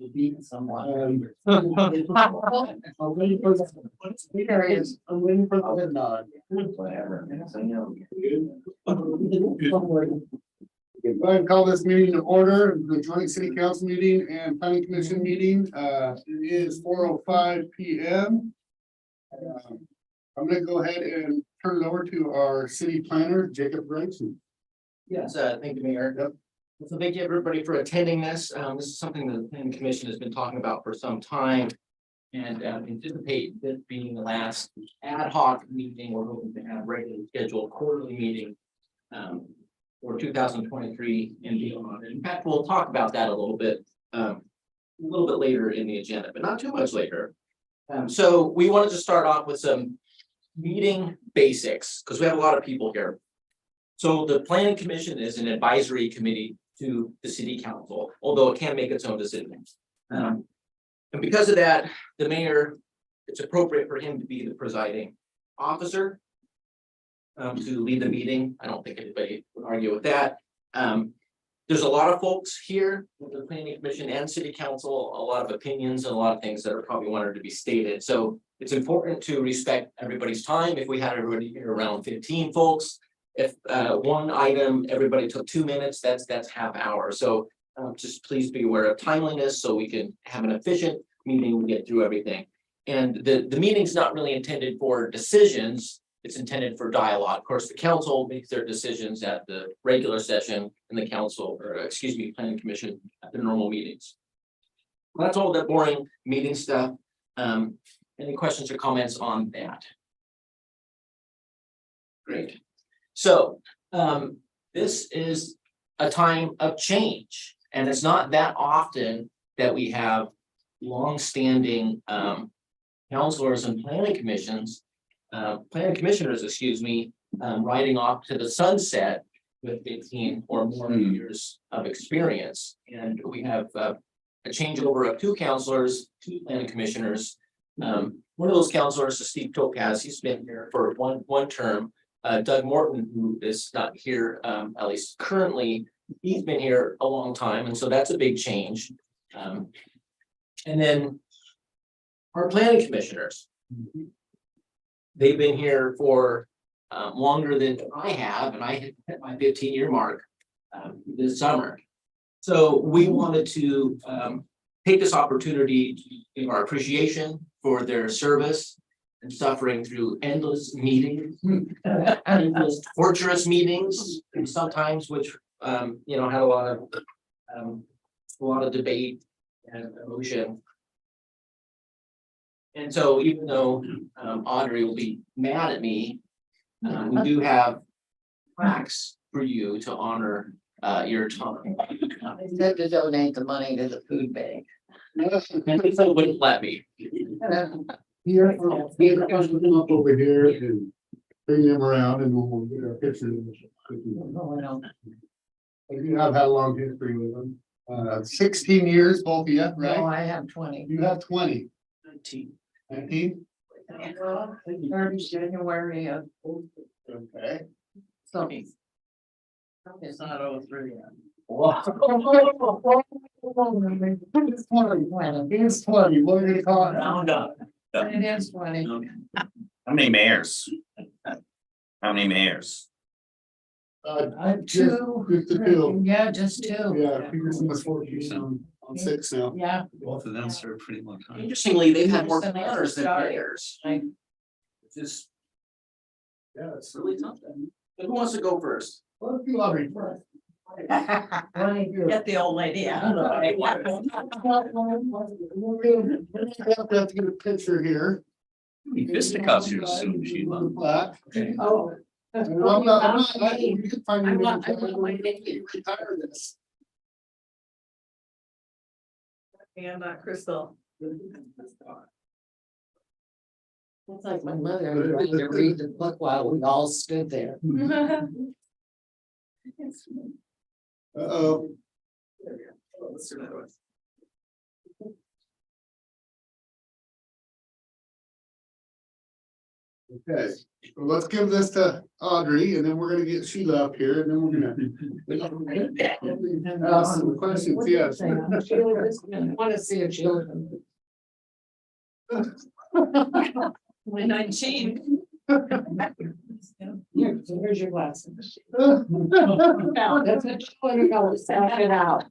beat someone. I'm waiting for there he is. I'm waiting for the nod. Whatever. Yes, I know. Go ahead and call this meeting to order, the joint city council meeting and planning commission meeting. It is 4:05 p.m. I'm gonna go ahead and turn it over to our city planner, Jacob Gregson. Yes, thank you, Mayor. Yep. So thank you, everybody, for attending this. This is something that the planning commission has been talking about for some time. And anticipate this being the last ad hoc meeting. We're hoping to have regularly scheduled quarterly meeting for 2023 and beyond. In fact, we'll talk about that a little bit later in the agenda, but not too much later. So we wanted to start off with some meeting basics because we have a lot of people here. So the planning commission is an advisory committee to the city council, although it can make its own decisions. And because of that, the mayor, it's appropriate for him to be the presiding officer to lead the meeting. I don't think anybody would argue with that. There's a lot of folks here with the planning commission and city council, a lot of opinions and a lot of things that are probably wanted to be stated. So it's important to respect everybody's time. If we had everybody here around 15 folks, if one item, everybody took 2 minutes, that's half hour. So just please be aware of timeliness so we can have an efficient meeting and get through everything. And the meeting's not really intended for decisions, it's intended for dialogue. Of course, the council makes their decisions at the regular session and the council, or excuse me, planning commission at the normal meetings. Well, that's all the boring meeting stuff. Any questions or comments on that? Great. So this is a time of change, and it's not that often that we have long-standing councilors and planning commissioners, excuse me, riding off to the sunset with 15 or more years of experience. And we have a changeover of 2 councilors, 2 planning commissioners. One of those councilors is Steve Topaz. He's been here for one term. Doug Morton, who is not here, at least currently, he's been here a long time, and so that's a big change. And then our planning commissioners, they've been here for longer than I have, and I hit my 15-year mark this summer. So we wanted to take this opportunity to give our appreciation for their service and suffering through endless meetings, endless torturous meetings, and sometimes which you know, had a lot of debate and emotion. And so even though Audrey will be mad at me, we do have plaques for you to honor your time. I said to donate the money to the food bank. And they wouldn't let me. Here, come up over here and bring them around and we'll get our pictures. You have had a long history with them. 16 years, both of you, No, right? I have 20. You have 20. 19. 19? Well, it started January of, Okay. so. It's not 03 yet. Wow. It's 20. It's 20. What are you gonna call it? Round up. It is 20. How many mayors? How many mayors? Two. Just the 2. Yeah, just 2. Yeah, Peterson was 14 on 6 now. Yeah. Both of them served pretty long time. Interestingly, they've had more Peterson planners than started. mayors. Like, It's just Yeah, it's really something. But who wants to go first? Let's do Audrey first. Get the old lady out. We're gonna have to get a picture here. Fisticuffs here soon, Sheila. Black. Oh. I'm not, you can find me. Retire this. And Crystal. It's like my mother tried to read the book while we all stood there. Uh-oh. Let's do another one. Okay, Let's give this to Audrey and then we're gonna get Sheila up here and then we're gonna ask some questions, What do you yes. think? Sheila, this one, I wanna see if Sheila. 19. Here, so here's your glasses. Now, that's what Sheila goes, sound it out.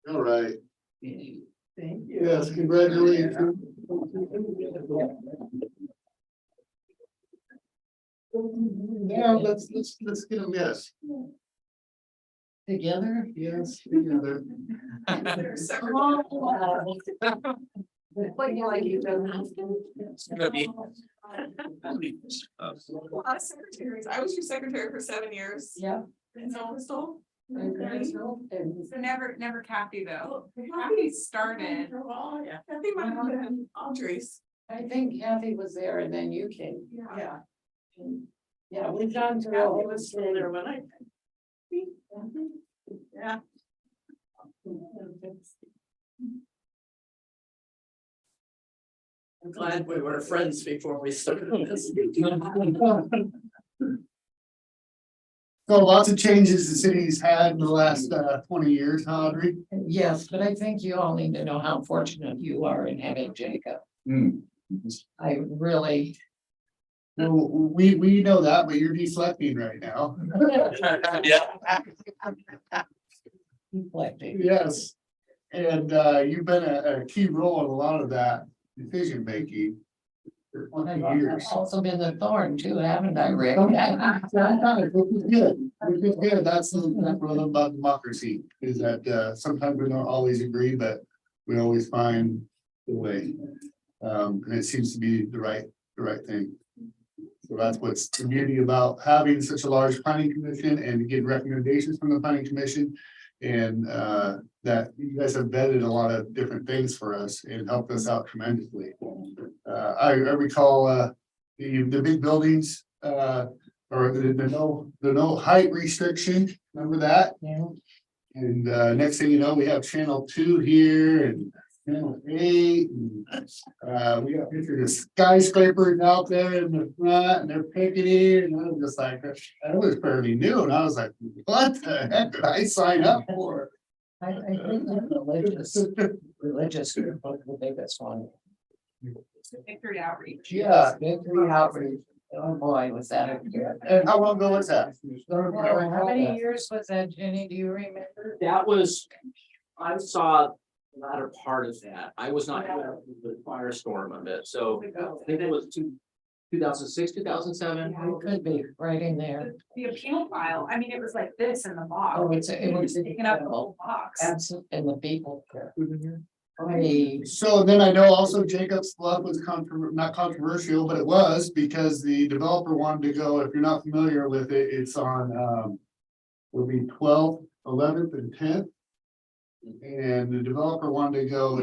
All right, Thank yes, congratulations. Now, let's get a miss. Together? Yes, together. What you like, you don't have A lot of secretaries. I was your secretary for 7 years. Yeah. In Crystal. And So never Kathy though. Kathy started. Kathy might have been Audrey's. I think Kathy was there and then you came. Yeah. Yeah, we've done through. Kathy was still there when I. Yeah. I'm glad we were friends before we started this. So lots of changes the city's had in the last 20 years, huh, Audrey? Yes, but I think you all need to know how fortunate you are in having Jacob. I really. Well, we know that, but you're deflecting right now. Reflecting. Yes. And you've been a key role in a lot of that decision making. For 20 years. I've also been the thorn too, haven't I, Rick? Which is good, which is good. That's what I love about democracy, is that sometimes we don't always agree, but we always find the way. And it seems to be the right thing. So that's what's the beauty about having such a large planning commission and getting recommendations from the planning commission. And that you guys have vetted a lot of different things for us and helped us out tremendously. I recall the big buildings or the no height restriction, remember that? Yeah. And next thing you know, we have channel 2 here and channel 8. And, we got pictures of skyscrapers out there in the front and they're picketing. And I was just like, that was fairly new. And I was like, what the heck did I sign up for? I think the religious group was the biggest one. Victory outreach. Yeah. Victory outreach. Oh, boy, was that a good. And how long ago was that? How many years was that, Jenny? Do you remember? That was, I saw the latter part of that. I was not here for the firestorm of it, so I think it was 2006, 2007. It could be right in there. The appeal file, I mean, it was like this in the box. Oh, it was Taking up the whole box. absolute, and the people. I, So then I know also Jacob's Bluff was not controversial, but it was because the developer wanted to go, if you're not familiar with it, it's on, will be 12th, 11th and 10th. And the developer wanted to go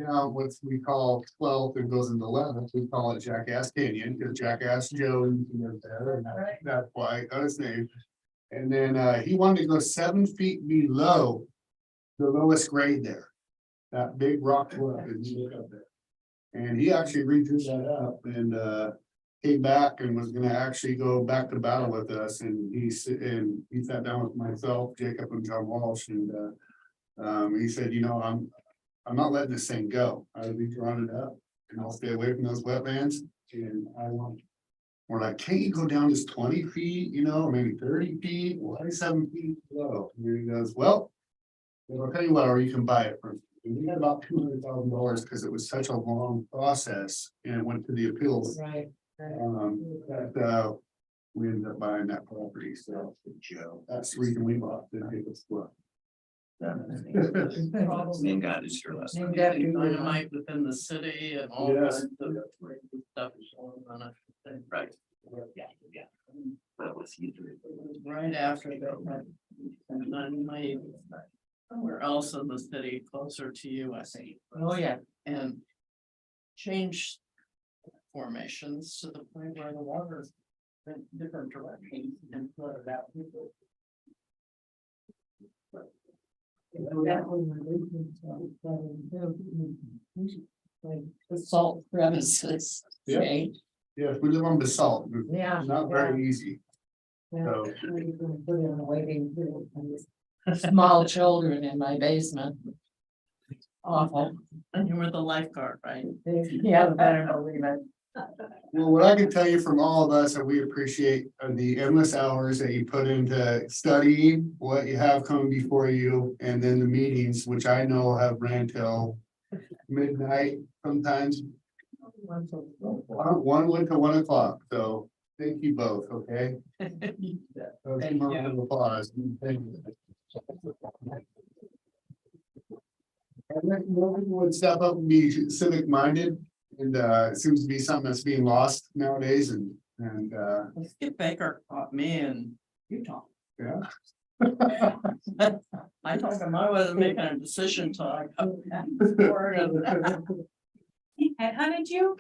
down what we call 12th and goes into 11th. We call it Jackass Canyon because Jackass Joe is there and that's why I got his name. And then he wanted to go 7 feet below the lowest grade there. That big rock bluff and you look up there. And he actually redrew that up and came back and was gonna actually go back to battle with us. And he sat down with myself, Jacob and John Walsh and he said, you know, I'm not letting this thing go. I'll be drawing it up and I'll stay away from those wetlands. And we're like, can't you go down just 20 feet, you know, or maybe 30 feet, why 7 feet low? And he goes, well, I'll tell you what, or you can buy it from. And we had about $200,000 because it was such a long process and it went to the appeals. right. That we ended up buying that property. So that's the reason we bought the Jacob's Bluff. Name God is your last. Named after you. Dynamite within the city and all Yes. kinds of stuff is going on. Right. That was huge. Right after that. And then my, somewhere else in the city, closer to you, I think. Oh, yeah. And change formations to the point where the water different directions and put it out. The salt premises. Yeah. change. Yes, we live on basalt. It's Yeah. not very easy. Yeah. So, I'm gonna put in a waiting room and small children in my basement. Awful. And you were the lifeguard, right? Yeah, better believe it. well, what I can tell you from all of us, that we appreciate the endless hours that you put into studying what you have coming before you, and then the meetings, which I know have ran till midnight sometimes. One went to 1 o'clock, so thank you both, okay? Thank you. Round of applause. Thank you. I'd like more people would step up and be civic minded, and it seems to be something that's being lost nowadays, and Skip Baker caught me in Utah. yeah. I told him I wasn't making a decision till I come back. And He headhunted you?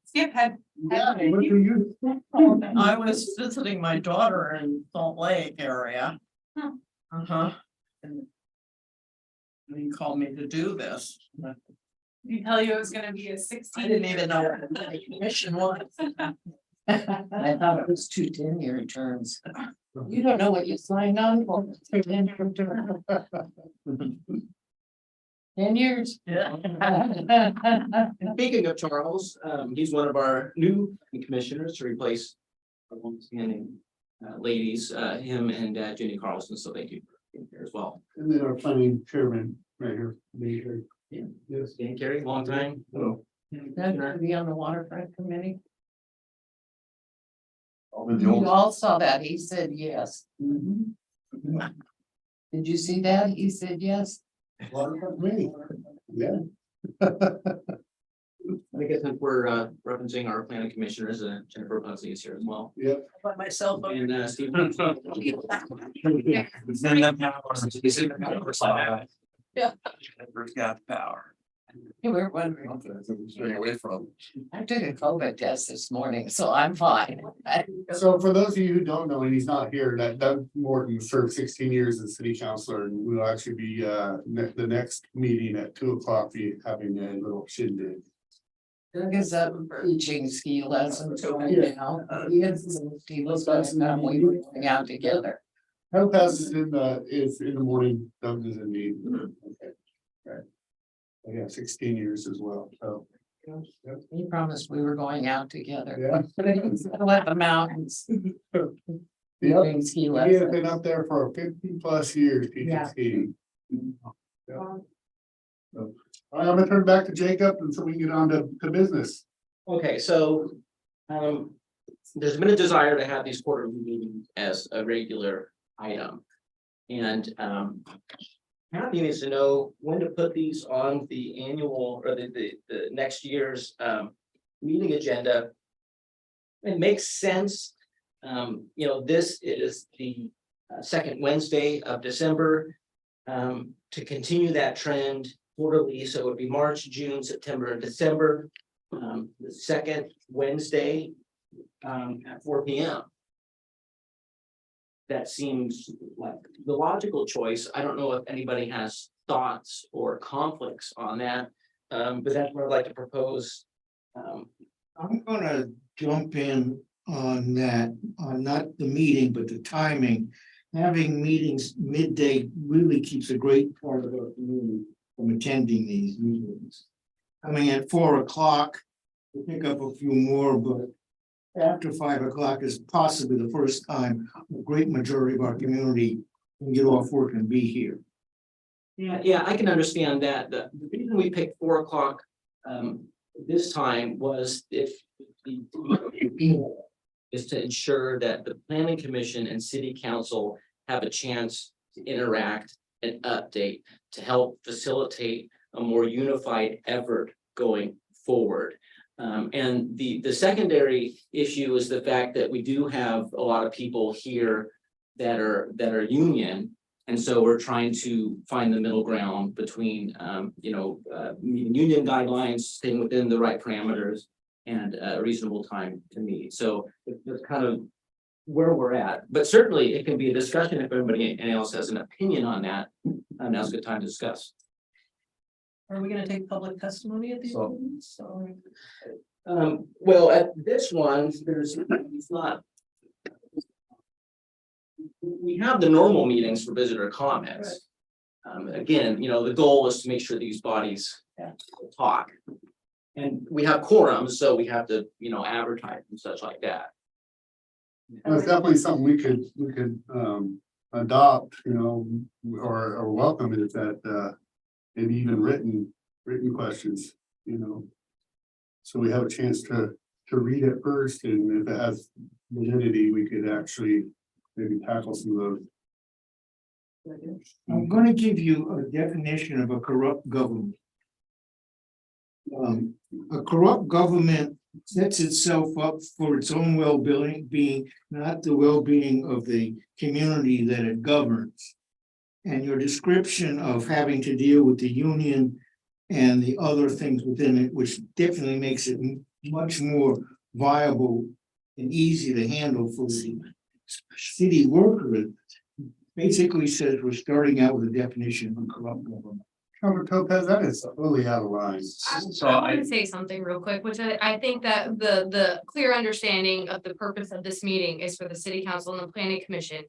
Skip had. Yeah, what do you? I was visiting my daughter in Salt Lake area. Hmm. Uh-huh. And he called me to do this. Did he tell you it was gonna be a I 16? didn't even know what the planning commission was. I thought it was 2 10-year terms. You don't know what you signed on for. 10 years. Yeah. And speaking of Charles, he's one of our new commissioners to replace our longstanding ladies, him and Jenny Carlson, so thank you for being here as well. And then our planning chairman right here. Major. Yeah. Yes. Dan Carey, long time. Hello. That to be on the waterfront committee. All You all saw that. He said yes. Did you see that? He said yes. Waterfront committee. Yeah. I guess if we're referencing our planning commissioners, Jennifer Buzzey is here as well. Yep. By myself. And Steve. Yeah. Never's got power. You were wondering. Staying away from. I took a COVID test this morning, so I'm fine. So for those of you who don't know, and he's not here, that Doug Morton served 16 years as city councilor, and we'll actually be the next meeting at 2 o'clock, be having a little shindig. Doug is up teaching ski lessons right now. He was we were going out together. Health Pass is in the morning, Doug is in the evening. Okay. Right. I got 16 years as well, so. Yep. He promised we were going out together. Yeah. But he's gonna let the mountains. Yep. Doing ski He has lessons. been up there for 50+ years teaching Yeah. skiing. Yeah. So, all right, I'm gonna turn it back to Jacob, and so we can get on to business. Okay, so there's been a desire to have these quarterly meetings as a regular item. And Kathy needs to know when to put these on the annual or the next year's meeting agenda. It makes sense. You know, this is the second Wednesday of December. To continue that trend quarterly, so it would be March, June, September, and December. The second Wednesday at 4 p.m. That seems like the logical choice. I don't know if anybody has thoughts or conflicts on that. But that's what I'd like to propose. I'm gonna jump in on that, on not the meeting, but the timing. Having meetings midday really keeps a great part of our community from attending these meetings. Coming at 4 o'clock, we'll pick up a few more, but after 5 o'clock is possibly the first time a great majority of our community can get off work and be here. Yeah, I can understand that. The reason we picked 4 o'clock this time was if the is to ensure that the planning commission and city council have a chance to interact and update to help facilitate a more unified effort going forward. And the secondary issue is the fact that we do have a lot of people here that are union. And so we're trying to find the middle ground between, meeting union guidelines, staying within the right parameters, and a reasonable time to meet. So it's kind of where we're at, but certainly it can be a discussion if anybody else has an opinion on that. Now's a good time to discuss. Are we gonna take public testimony at these So- meetings? Or- Well, at this one, it's not. We have the normal meetings for visitor comments. Again, the goal is to make sure these bodies talk. And we have quorums, so we have to, advertise and such like that. It's definitely something we could adopt, or welcome is that, maybe even written questions, So we have a chance to read it first, and if it has validity, we could actually maybe tackle some of those. I'm gonna give you a definition of a corrupt government. A corrupt government sets itself up for its own well-being, not the well-being of the community that it governs. And your description of having to deal with the union and the other things within it, which definitely makes it much more viable and easy to handle for the city worker, basically says we're starting out with a definition of a corrupt government. Councilor Topaz, that is totally out of line. So I want to say something real quick, which I think that the clear understanding of the purpose of this meeting is for the city council and the planning commission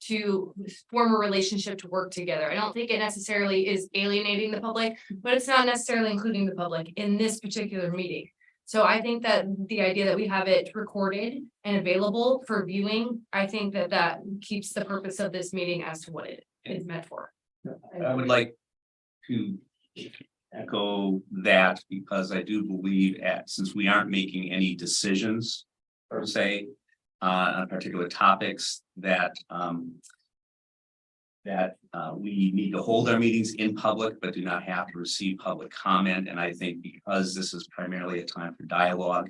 to form a relationship to work together. I don't think it necessarily is alienating the public, but it's not necessarily including the public in this particular meeting. So I think that the idea that we have it recorded and available for viewing, I think that keeps the purpose of this meeting as to what it is meant for. I would like to echo that, because I do believe since we aren't making any decisions per se on particular topics, that we need to hold our meetings in public, but do not have to receive public comment. And I think because this is primarily a time for dialogue,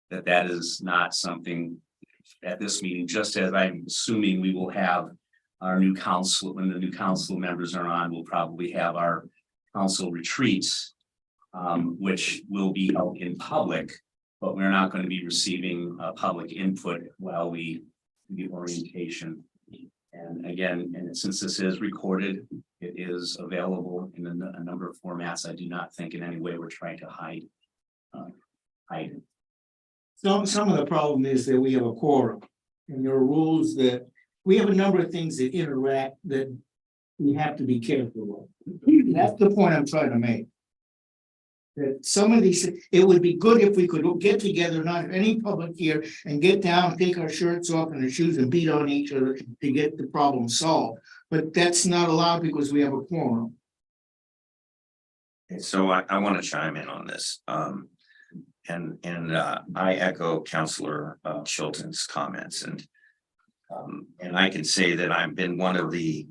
that is not something at this meeting, just as I'm assuming we will have our new council, when the new council members are on, we'll probably have our council retreats, which will be held in public, but we're not going to be receiving public input while we do orientation. And again, since this is recorded, it is available in a number of formats. I do not think in any way we're trying to hide. Some of the problem is that we have a quorum, and there are rules that, we have a number of things that interact that we have to be careful of. That's the point I'm trying to make. That some of these, it would be good if we could get together, not any public here, and get down, take our shirts off and our shoes and beat on each other to get the problem solved. But that's not allowed because we have a quorum. So I want to chime in on this. And I echo Councilor Chilton's comments, and I can say that I've been one of the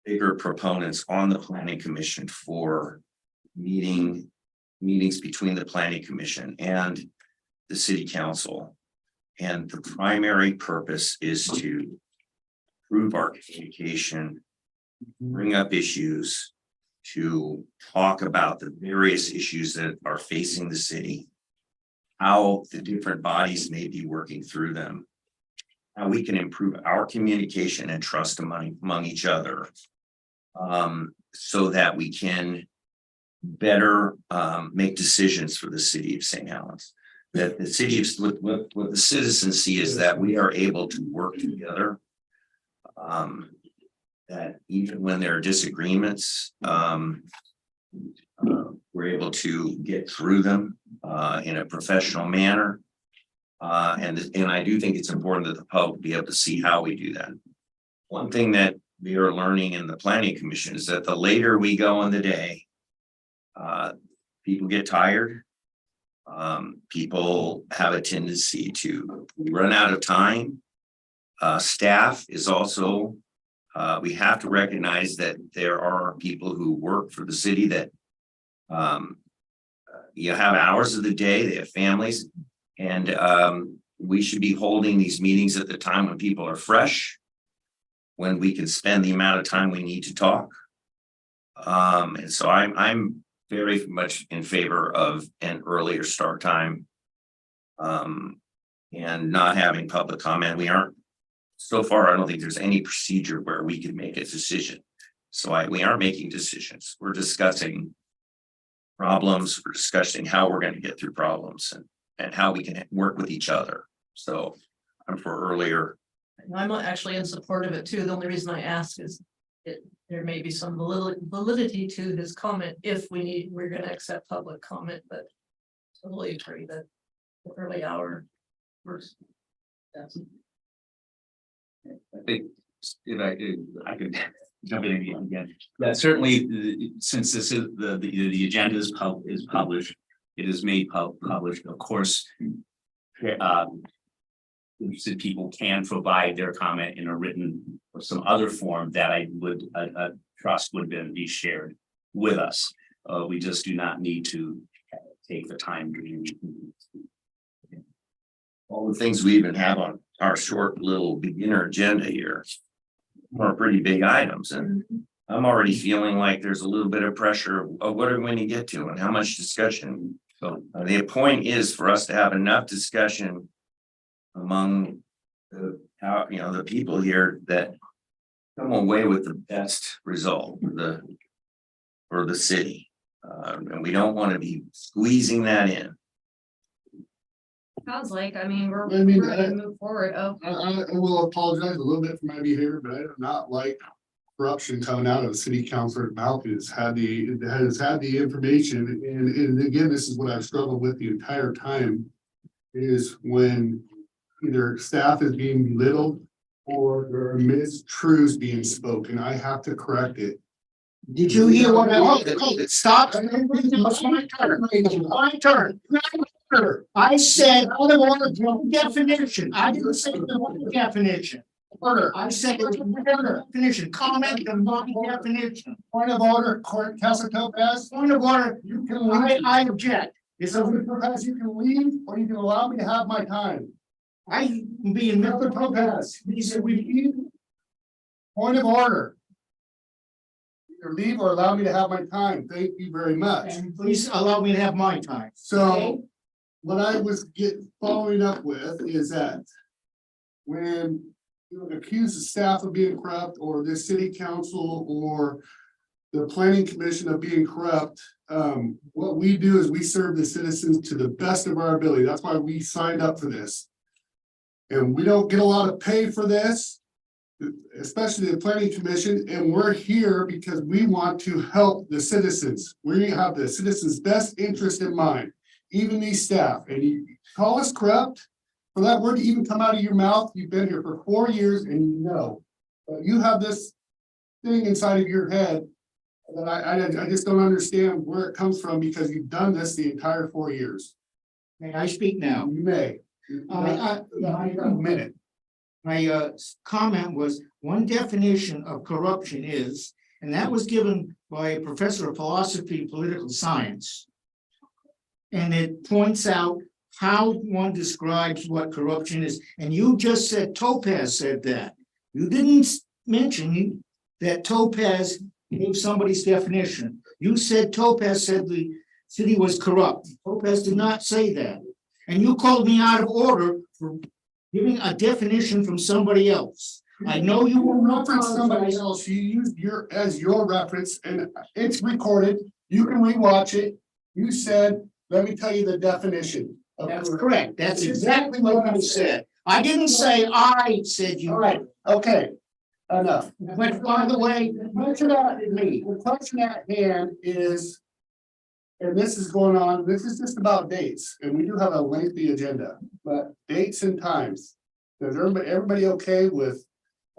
bigger proponents on the planning commission for meetings between the planning commission and the city council. And the primary purpose is to improve our communication, bring up issues, to talk about the various issues that are facing the city, how the different bodies may be working through them, how we can improve our communication and trust among each other, so that we can better make decisions for the city of St. Helens. That the city of what the citizens see is that we are able to work together. That even when there are disagreements, we're able to get through them in a professional manner. And I do think it's important that the public be able to see how we do that. One thing that we are learning in the planning commission is that the later we go in the day, people get tired. People have a tendency to run out of time. Staff is also, we have to recognize that there are people who work for the city that you have hours of the day, they have families, and we should be holding these meetings at the time when people are fresh, when we can spend the amount of time we need to talk. And so I'm very much in favor of an earlier start time. And not having public comment, we aren't. So far, I don't think there's any procedure where we can make a decision. So we aren't making decisions. We're discussing problems, we're discussing how we're gonna get through problems and how we can work with each other. So I'm for earlier. I'm actually in support of it too. The only reason I ask is there may be some validity to his comment if we're gonna accept public comment, but totally agree that the early hour first. That's I think I could jump in again. Yeah, certainly, since this is the agenda is published, it is made published, of course. Interested people can provide their comment in a written or some other form that I would trust would then be shared with us. We just do not need to take the time to. All the things we even have on our short little beginner agenda here are pretty big items, and I'm already feeling like there's a little bit of pressure of what are we going to get to and how much discussion. So the point is for us to have enough discussion among the people here that come away with the best result for the city. And we don't want to be squeezing that in. Sounds like, I mean, we're I mean, gonna move forward. Oh, I will apologize a little bit for my behavior, but I do not like corruption coming out of the city councilor's mouth. Has had the information, and again, this is what I've struggled with the entire time. Is when either staff is being belittled or there are mistruths being spoken. I have to correct it. Did you hear what I, stop? It's my turn. It's my turn. I said, out of order, definition. I didn't say the definition. Order. I said definition, comment and not definition. Point of order, Court Council Topaz. Point of order, You can leave. I object. It's So a, Topaz, you can leave or you can allow me to have my time. I being Mr. Topaz, he said we. point of order. Either leave or allow me to have my time. Thank you very much. And please allow me to have my time. So what I was following up with is that when you accuse the staff of being corrupt or the city council or the planning commission of being corrupt, what we do is we serve the citizens to the best of our ability. That's why we signed up for this. And we don't get a lot of pay for this, especially the planning commission, and we're here because we want to help the citizens. We have the citizens' best interest in mind, even these staff. And you call us corrupt, for that word to even come out of your mouth, you've been here for 4 years and you know. But you have this thing inside of your head that I just don't understand where it comes from because you've done this the entire 4 years. May I speak now? You may. I A minute. My comment was, one definition of corruption is, and that was given by a professor of philosophy, political science. And it points out how one describes what corruption is, and you just said Topaz said that. You didn't mention that Topaz gave somebody's definition. You said Topaz said the city was corrupt. Topaz did not say that. And you called me out of order for giving a definition from somebody else. I know you will Reference somebody else. You used as your reference and it's recorded. You can rewatch it. You said, let me tell you the definition. That's correct. That's exactly what I said. I didn't say I said you. All right, okay, enough. But by the way, The question at hand is, and this is going on, this is just about dates, and we do have a lengthy agenda, but dates and times. Is everybody okay with,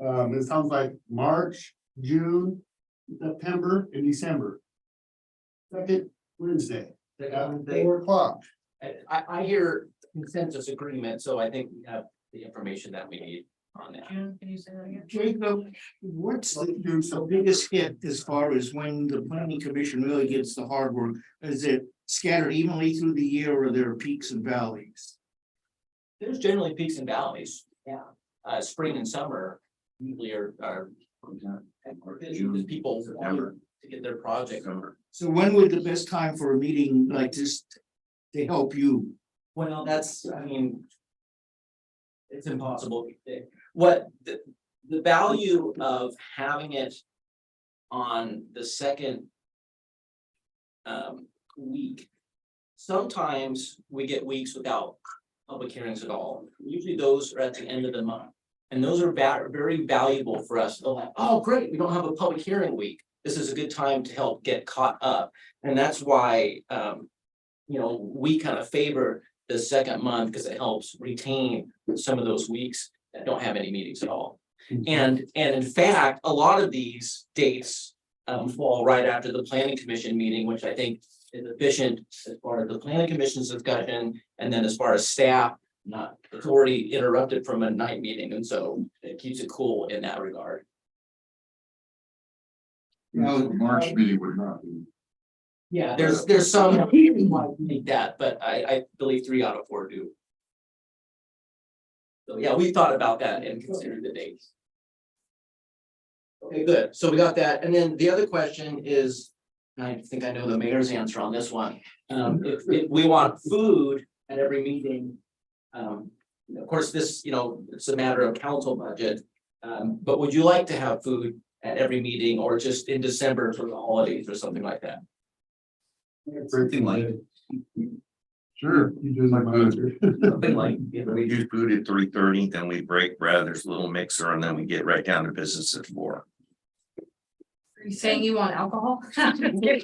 it sounds like March, June, September, and December? Second Wednesday, at 4 o'clock. I hear consensus agreement, so I think we have the information that we need on that. June, can you say that again? Jacob, what's the biggest hit as far as when the planning commission really gets the hard work? Is it scattered evenly through the year or there are peaks and valleys? There's generally peaks and valleys. Yeah. Spring and summer usually are June people want to get their project over. So when would the best time for a meeting like this to help you? Well, that's, I mean. It's impossible. What the value of having it on the second. Week. Sometimes we get weeks without public hearings at all. Usually those are at the end of the month. And those are very valuable for us. They're like, oh, great, we don't have a public hearing week. This is a good time to help get caught up. And that's why, we kind of favor the second month because it helps retain some of those weeks that don't have any meetings at all. And in fact, a lot of these dates fall right after the planning commission meeting, which I think is efficient as part of the planning commission's discussion. And then as far as staff, it's already interrupted from a night meeting. And so it keeps it cool in that regard. Now, the March meeting would not be. Yeah, there's some who want to make that, but I believe 3 out of 4 do. So yeah, we thought about that and considered the dates. Okay, good. So we got that. And then the other question is, and I think I know the mayor's answer on this one. If we want food at every meeting, of course, this, it's a matter of council budget. But would you like to have food at every meeting or just in December for the holidays or something like that? Something like, Sure, you do like that. something like, We do food at 3:30, then we break bread, there's a little mixer, and then we get right down to business at 4. Are you saying you want alcohol? Okay,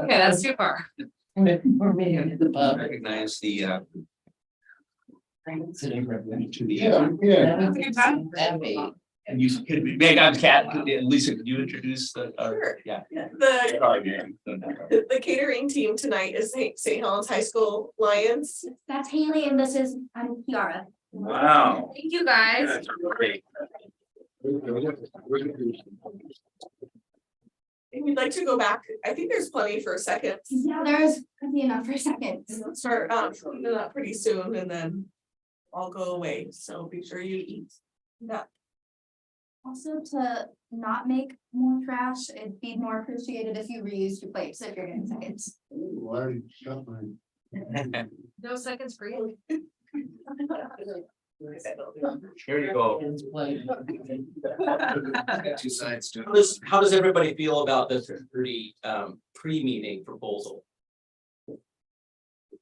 that's too far. Or maybe at the pub. recognize the Yeah, yeah. That'd be- and you could, maybe I'm Kat, Lisa, could you introduce the, Sure. yeah. The, Sorry, yeah. the catering team tonight is St. Helens High School Lions. That's Haley and this is, I'm Kiara. Wow. Thank you, guys. That's great. And we'd like to go back. I think there's plenty for seconds. Yeah, there's could be enough for a second. We'll start cleaning up pretty soon and then I'll go away. So be sure you eat. Yeah. Also, to not make more trash, it'd be more appreciated if you reused your plates if you're getting seconds. Ooh, I already got mine. No seconds for you. Here you go. Hands play. Two sides to it. How does everybody feel about this pre-meeting proposal?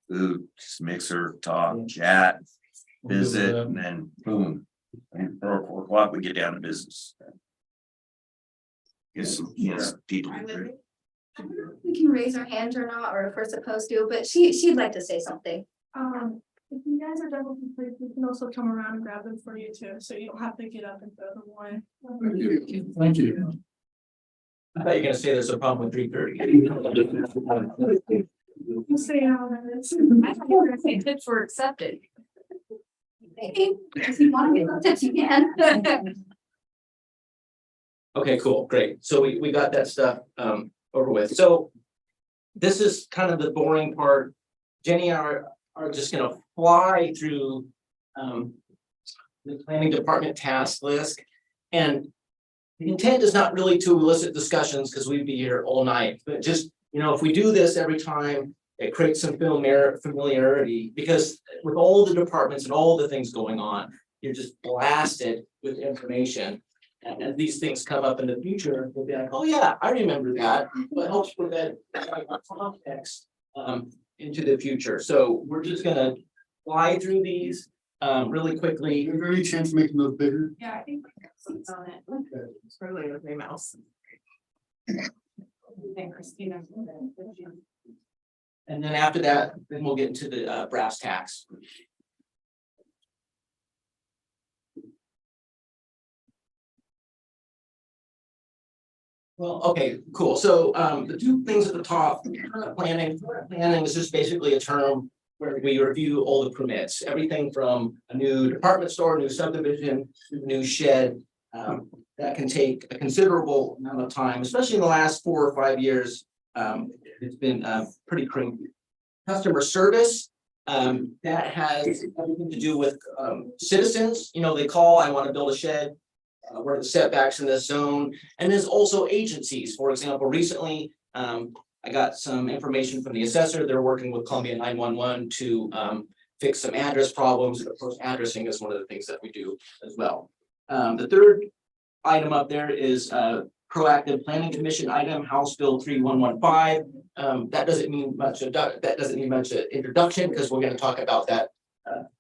Food, just mixer, talk, chat, visit, and then boom. And 4 o'clock, we get down to business. Yes, people. I don't know if we can raise our hand or not, or if we're supposed to, but she'd like to say something. If you guys are done with the plates, we can also come around and grab them for you too, so you don't have to get up and throw them away. Thank you. Thank you. I thought you were gonna say there's a problem with 3:30. We'll see how that is. I thought you were gonna say tips were accepted. Maybe, if you want to get those tips, you can. Okay, cool, great. So we got that stuff over with. So this is kind of the boring part. Jenny and I are just gonna fly through the planning department task list. And the intent is not really to elicit discussions because we'd be here all night, but just, if we do this every time, it creates some familiarity, because with all the departments and all the things going on, you're just blasted with information. And as these things come up in the future, we'll be like, oh yeah, I remember that. But helps prevent context into the future. So we're just gonna fly through these really quickly. Is there any chance of making those bigger? Yeah, I think it's on it. It's probably with my mouse. And Christina. And then after that, then we'll get into the brass tacks. Well, okay, cool. So the 2 things at the top, planning is just basically a term where we review all the permits, everything from a new department store, new subdivision, new shed. That can take a considerable amount of time, especially in the last 4 or 5 years. It's been pretty crazy. Customer service, that has everything to do with citizens. They call, I want to build a shed. What are the setbacks in this zone? And there's also agencies. For example, recently, I I got some information from the assessor. They're working with Columbia 911 to fix some address problems. Of course, addressing is one of the things that we do as well. The third item up there is proactive planning commission item, House Bill 3115. That doesn't mean much, introduction, because we're going to talk about that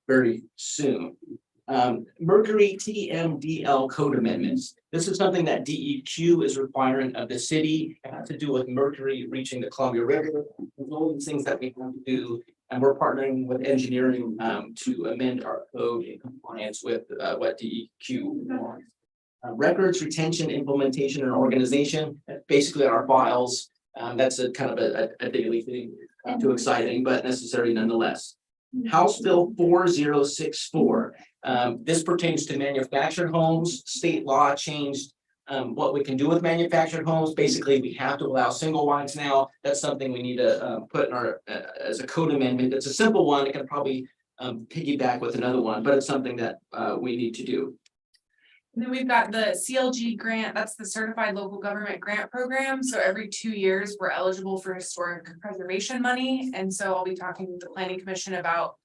very soon. Mercury TMDL code amendments. This is something that DEQ is requiring of the city. It has to do with mercury reaching the Columbia River. There's all these things that we have to do, and we're partnering with engineering to amend our code in compliance with what DEQ wants. Records retention, implementation, and organization, basically our files. That's a kind of a daily thing, not too exciting, but necessary nonetheless. House Bill 4064. This pertains to manufactured homes. State law changed what we can do with manufactured homes. Basically, we have to allow single wides now. That's something we need to put in our as a code amendment. It's a simple one. It can probably piggyback with another one, but it's something that we need to do. And then we've got the CLG grant, that's the Certified Local Government Grant Program. So every 2 years, we're eligible for historic preservation money. And so I'll be talking with the Planning Commission about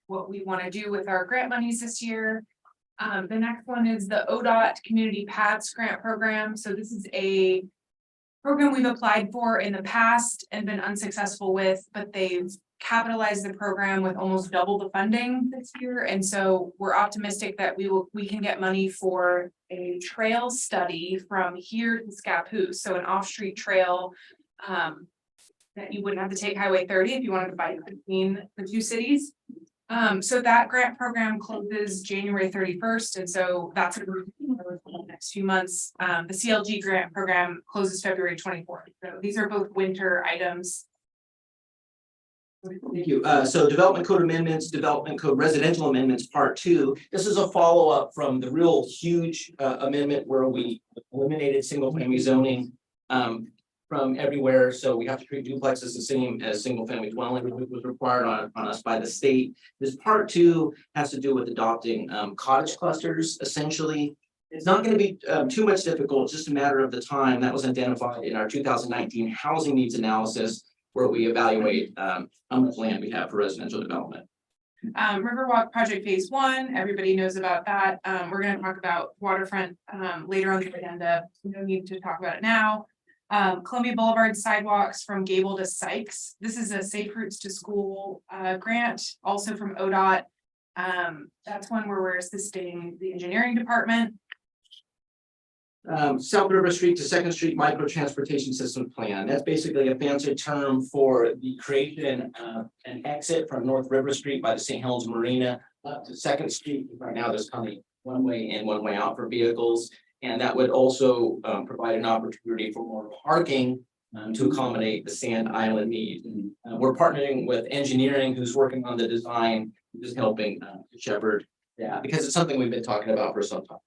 what we want to do with our grant monies this year. The next one is the ODOT Community Paths Grant Program. So this is a program we've applied for in the past and been unsuccessful with, but they've capitalized the program with almost double the funding this year. And so we're optimistic that we can get money for a trail study from here to Scappoose. So an off-street trail that you wouldn't have to take Highway 30 if you wanted to bike between the two cities. So that grant program closes January 31st. And so that's in the next few months. The CLG grant program closes February 24th. So these are both winter items. Thank you. So development code amendments, development code residential amendments, part 2. This is a follow-up from the real huge amendment where we eliminated single family zoning from everywhere. So we have to treat duplexes the same as single family dwelling, which was required on us by the state. This part 2 has to do with adopting cottage clusters. Essentially, it's not going to be too much difficult. It's just a matter of the time that was identified in our 2019 housing needs analysis, where we evaluate how much land we have for residential development. Riverwalk Project Phase 1, everybody knows about that. We're going to talk about waterfront later on the agenda. No need to talk about it now. Columbia Boulevard sidewalks from Gable to Sykes. This is a Safe Routes to School grant, also from ODOT. That's one where we're assisting the engineering department. South River Street to Second Street Micro Transportation System Plan. That's basically a fancy term for the creation of an exit from North River Street by the St. Helens Marina up to Second Street. Right now, there's only one way in, one way out for vehicles. And that would also provide an opportunity for more parking to accommodate the Sand Island need. We're partnering with engineering who's working on the design, just helping shepherd. Yeah, because it's something we've been talking about for some time.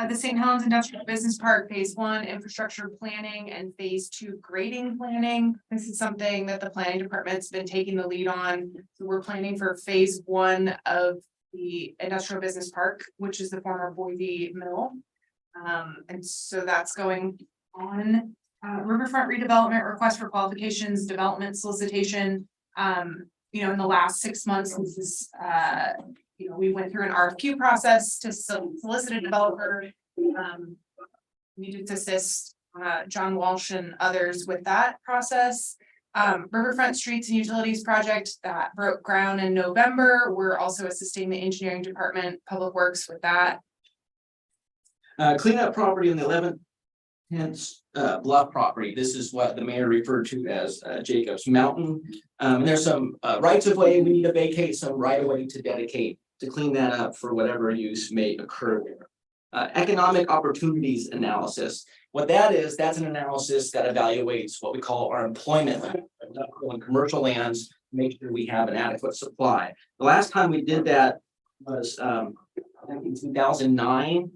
The St. Helens Industrial Business Park Phase 1 infrastructure planning and Phase 2 grading planning. This is something that the planning department's been taking the lead on. So we're planning for Phase 1 of the industrial business park, which is the former Boise Mill. And so that's going on. Riverfront redevelopment request for qualifications, development solicitation. In the last 6 months, this is we went through an RFQ process to solicit a developer. We did assist John Walsh and others with that process. Riverfront Streets and Utilities project that broke ground in November. We're also assisting the engineering department, Public Works with that. Clean up property on the 11th Bluff property. This is what the mayor referred to as Jacobs Mountain. And there's some rights of way we need to vacate, some right of way to dedicate to clean that up for whatever use may occur there. Economic opportunities analysis. What that is, that's an analysis that evaluates what we call our employment on commercial lands, make sure we have an adequate supply. The last time we did that was in 2009.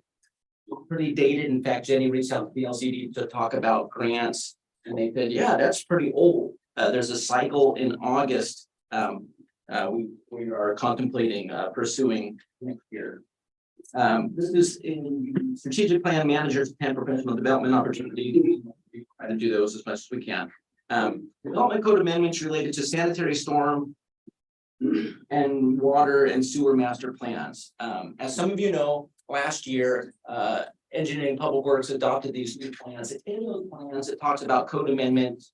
Pretty dated. In fact, Jenny reached out to the LCD to talk about grants, and they said, yeah, that's pretty old. There's a cycle in August. We are contemplating pursuing next year. This is in strategic plan managers and professional development opportunities. We try to do those as much as we can. Development code amendments related to sanitary storm and water and sewer master plans. As some of you know, last year, Engineering Public Works adopted these new plans. In those plans, it talks about code amendments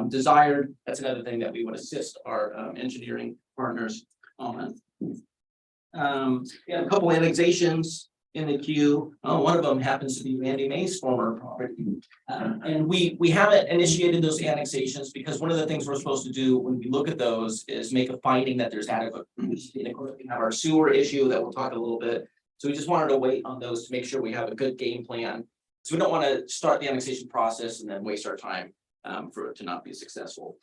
desired. That's another thing that we would assist our engineering partners on. We have a couple annexations in the queue. One of them happens to be Randy May's former property. And we haven't initiated those annexations because one of the things we're supposed to do when we look at those is make a finding that there's adequate. We have our sewer issue that we'll talk a little bit. So we just wanted to wait on those to make sure we have a good game plan. So we don't want to start the annexation process and then waste our time for it to not be successful.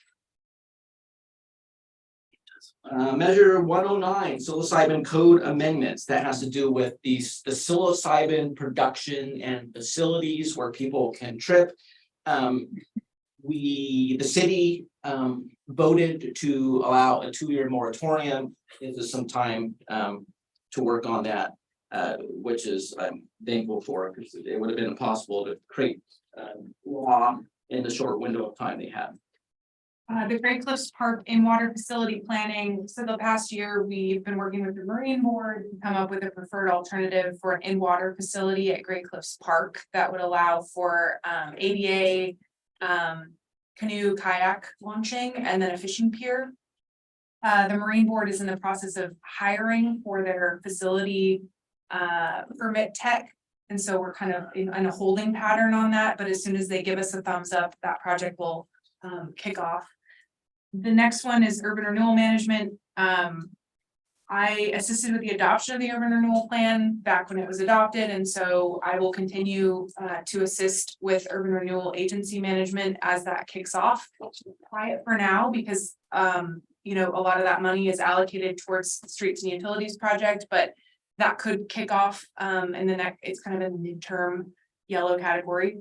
Measure 109, psilocybin code amendments. That has to do with the psilocybin production and facilities where people can trip. The city voted to allow a 2-year moratorium. Gives us some time to work on that, which is I'm thankful for, because it would have been impossible to create law in the short window of time they had. The Great Cliffs Park in-water facility planning. So the past year, we've been working with the Marine Board to come up with a preferred alternative for an in-water facility at Great Cliffs Park that would allow for ADA, canoe, kayak launching, and then a fishing pier. The Marine Board is in the process of hiring for their facility permit tech. And so we're kind of in a holding pattern on that, but as soon as they give us a thumbs up, that project will kick off. The next one is urban renewal management. I assisted with the adoption of the urban renewal plan back when it was adopted, and so I will continue to assist with urban renewal agency management as that kicks off. Quiet for now because you know, a lot of that money is allocated towards the streets and utilities project, but that could kick off in the next. It's kind of a midterm yellow category.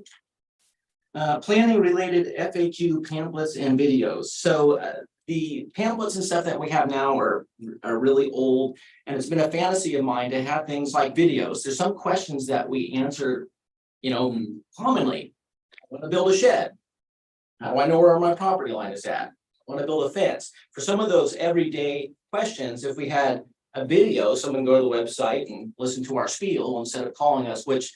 Planning related FAQ pamphlets and videos. So the pamphlets and stuff that we have now are really old, and it's been a fantasy of mine to have things like videos. There's some questions that we answer, you know, commonly. I want to build a shed. How do I know where my property line is at? I want to build a fence. For some of those everyday questions, if we had a video, someone go to the website and listen to our spiel instead of calling us, which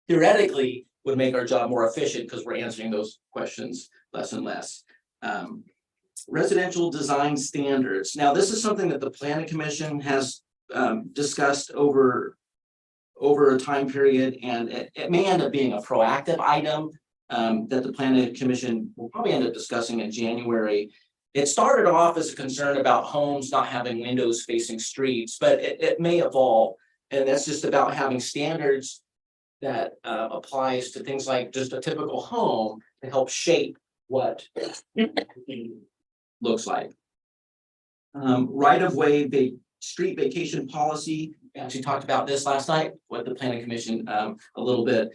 theoretically would make our job more efficient because we're answering those questions less and less. Residential design standards. Now, this is something that the Planning Commission has discussed over a time period, and it may end up being a proactive item that the Planning Commission will probably end up discussing in January. It started off as a concern about homes not having windows facing streets, but it may evolve, and that's just about having standards that applies to things like just a typical home to help shape what it looks like. Right of way, street vacation policy. We actually talked about this last night with the Planning Commission a little bit.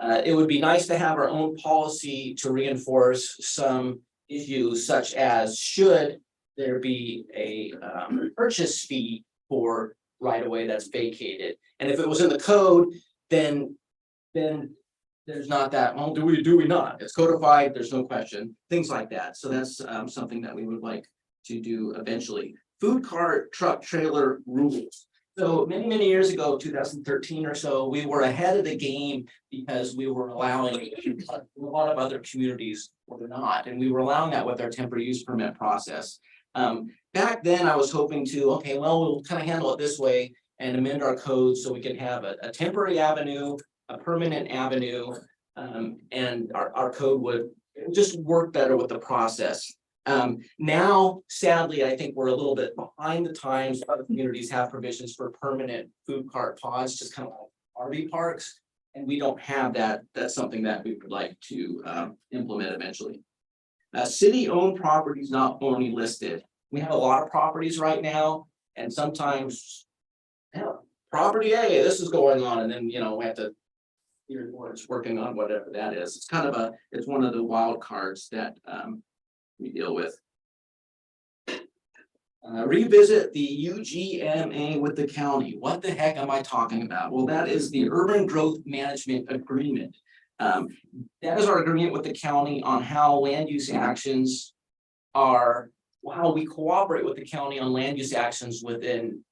It would be nice to have our own policy to reinforce some issues, such as should there be a purchase fee for right of way that's vacated. And if it was in the code, then there's not that, well, do we not? It's codified, there's no question, things like that. So that's something that we would like to do eventually. Food cart, truck, trailer rules. So many years ago, 2013 or so, we were ahead of the game because we were allowing a lot of other communities were not, and we were allowing that with our temporary use permit process. Back then, I was hoping to, okay, well, we'll kind of handle it this way and amend our code so we can have a temporary avenue, a permanent avenue, and our code would just work better with the process. Now, sadly, I think we're a little bit behind the times. Other communities have provisions for permanent food cart pods, just kind of like RV parks, and we don't have that. That's something that we would like to implement eventually. City-owned properties not only listed. We have a lot of properties right now, and sometimes, property A, this is going on, and then, you know, we have to it's working on whatever that is. It's kind of it's one of the wild cards that we deal with. Revisit the UGMA with the county. What the heck am I talking about? Well, that is the Urban Growth Management Agreement. That is our agreement with the county on how land use actions are, how we cooperate with the county on land use actions within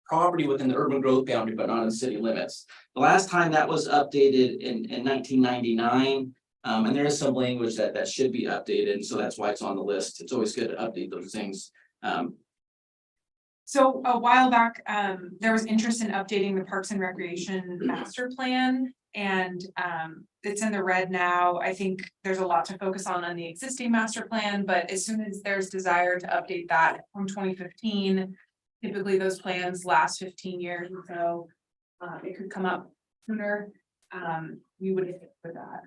property within the urban growth boundary, but not in city limits. The last time that was updated in 1999, and there is some language that should be updated, and so that's why it's on the list. It's always good to update those things. So a while back, there was interest in updating the Parks and Recreation Master Plan. And it's in the red now. I think there's a lot to focus on the existing master plan, but as soon as there's desire to update that from 2015, typically those plans last 15 years, and so it could come up sooner. We would hit for that.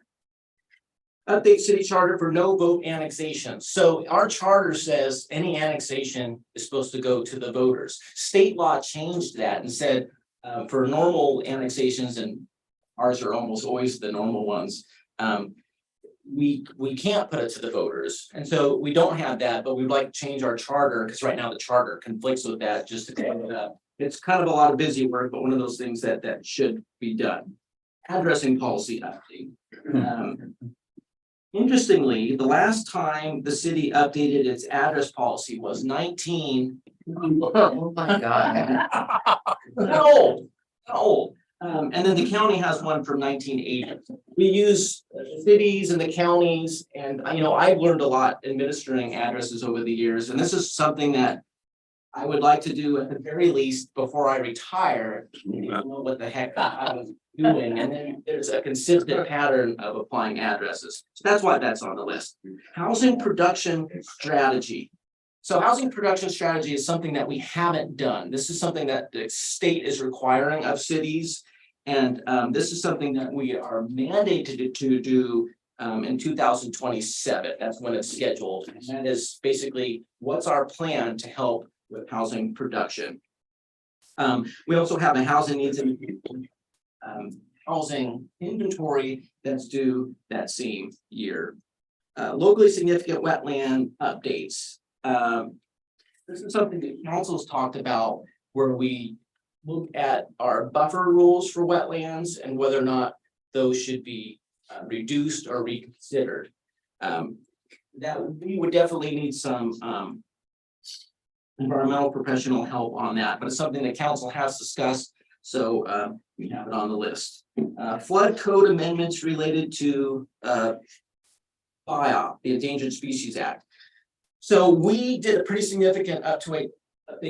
Update city charter for no vote annexation. So our charter says any annexation is supposed to go to the voters. State law changed that and said for normal annexations, and ours are almost always the normal ones, we can't put it to the voters. And so we don't have that, but we'd like to change our charter because right now the charter conflicts with that just to clean it up. It's kind of a lot of busy work, but one of those things that should be done. Addressing policy update. Interestingly, the last time the city updated its address policy was 19. Oh, my God. Old, old. And then the county has one from 1980. We use the cities and the counties, and I've learned a lot administering addresses over the years, and this is something that I would like to do at the very least before I retire. I don't know what the heck I was doing, and then there's a consistent pattern of applying addresses. So that's why that's on the list. Housing production strategy. So housing production strategy is something that we haven't done. This is something that the state is requiring of cities. And this is something that we are mandated to do in 2027. That's when it's scheduled. And that is basically what's our plan to help with housing production. We also have a housing needs and housing inventory that's due that same year. Locally significant wetland updates. This is something that council's talked about where we look at our buffer rules for wetlands and whether or not those should be reduced or reconsidered. That we would definitely need some environmental professional help on that, but it's something that council has discussed, so we have it on the list. Flood code amendments related to BIOP, the Endangered Species Act. So we did a pretty significant update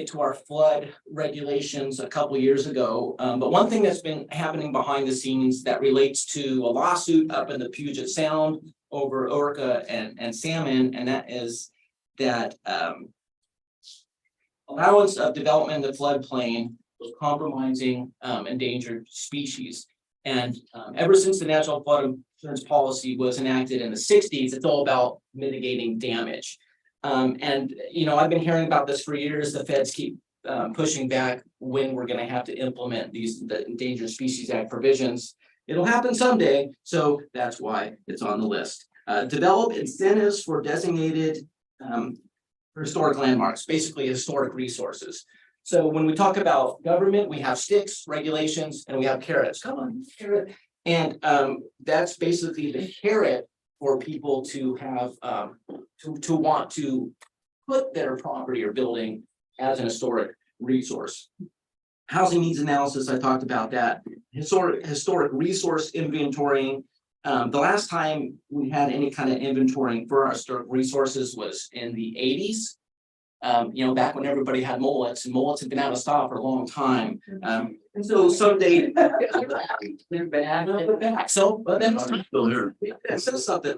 to our flood regulations a couple years ago. But one thing that's been happening behind the scenes that relates to a lawsuit up in the Puget Sound over orca and salmon, and that is that allowance of development in the floodplain was compromising endangered species. And ever since the National Flood Insurance Policy was enacted in the 60s, it's all about mitigating damage. And I've been hearing about this for years. The feds keep pushing back when we're going to have to implement the Endangered Species Act provisions. It'll happen someday, so that's why it's on the list. Develop incentives for designated historic landmarks, basically historic resources. So when we talk about government, we have sticks, regulations, and we have carrots. Come on, carrot. And that's basically the carrot for people to have to want to put their property or building as an historic resource. Housing needs analysis, I talked about that. Historic resource inventorying. The last time we had any kind of inventorying for our historic resources was in the 80s. Back when everybody had mullets, and mullets had been out of stock for a long time. And so someday they're back. So, but then still here. It says something.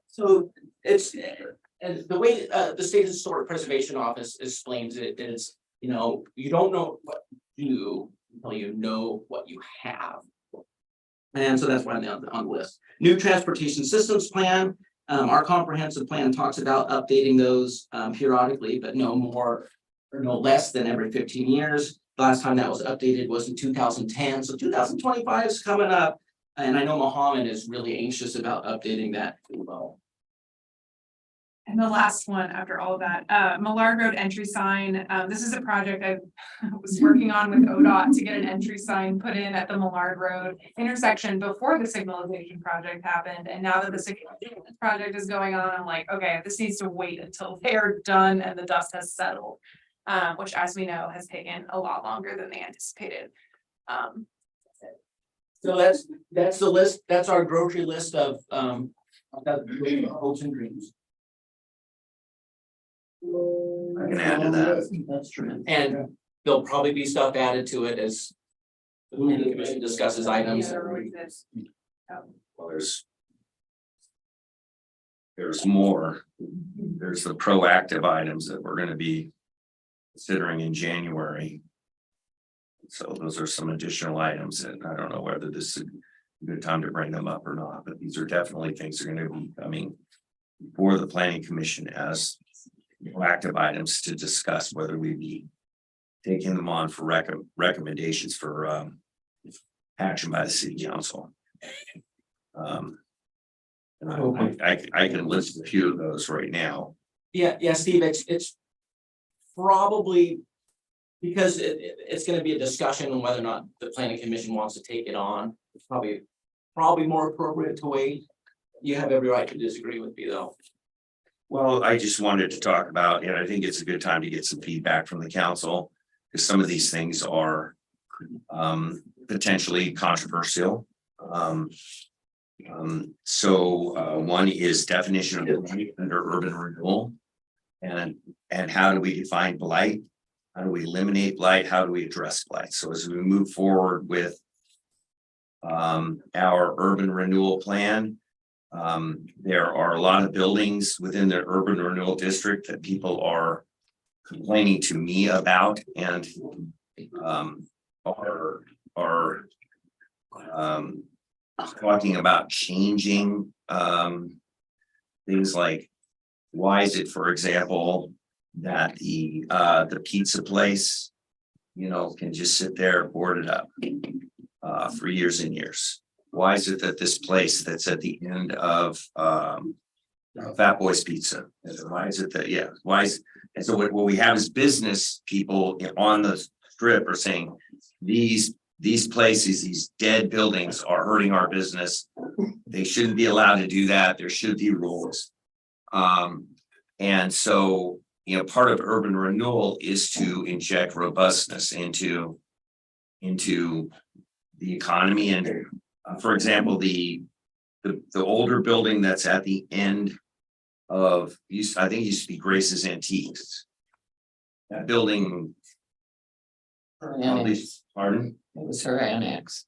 So it's, and the way the State Historic Preservation Office explains it is, you don't know what you do until you know what you have. And so that's why I'm on the list. New transportation systems plan. Our comprehensive plan talks about updating those periodically, but no more or no less than every 15 years. The last time that was updated was in 2010. So 2025 is coming up. And I know Mohammed is really anxious about updating that as well. And the last one after all of that, Millard Road entry sign, this is a project I was working on with ODOT to get an entry sign put in at the Millard Road intersection before the signalization project happened. And now that the signalization project is going on, I'm like, okay, this needs to wait until they're done and the dust has settled. Which, as we know, has taken a lot longer than they anticipated. So that's the list, that's our grocery list of hopes and dreams. I can add to that. That's true. And there'll probably be stuff added to it as the planning commission discusses items. Well, there's more. There's the proactive items that we're gonna be considering in January. So those are some additional items, and I don't know whether this is a good time to bring them up or not, but these are definitely things that are gonna be coming before the planning commission as proactive items to discuss whether we be taking them on for recommendations for action by the city council. And I can list a few of those right now. Yeah, Steve, it's probably because it's gonna be a discussion on whether or not the planning commission wants to take it on. It's probably more appropriate to wait. You have every right to disagree with me, though. Well, I just wanted to talk about, and I think it's a good time to get some feedback from the council, because some of these things are potentially controversial. So one is definition of blight under urban renewal. And how do we define blight? How do we eliminate blight? How do we address blight? So as we move forward with our urban renewal plan, there are a lot of buildings within the urban renewal district that people are complaining to me about and are talking about changing things like, why is it, for example, that the pizza place, can just sit there boarded up for years and years? Why is it that this place that's at the end of Fat Boy's Pizza? Why is it that, why is, and so what we have is business people on the strip are saying, these places, these dead buildings are hurting our business. They shouldn't be allowed to do that. There should be rules. And so, part of urban renewal is to inject robustness into the economy. And for example, the older building that's at the end of, I think it used to be Grace's Antiques. That building. Pardon? It was her annex.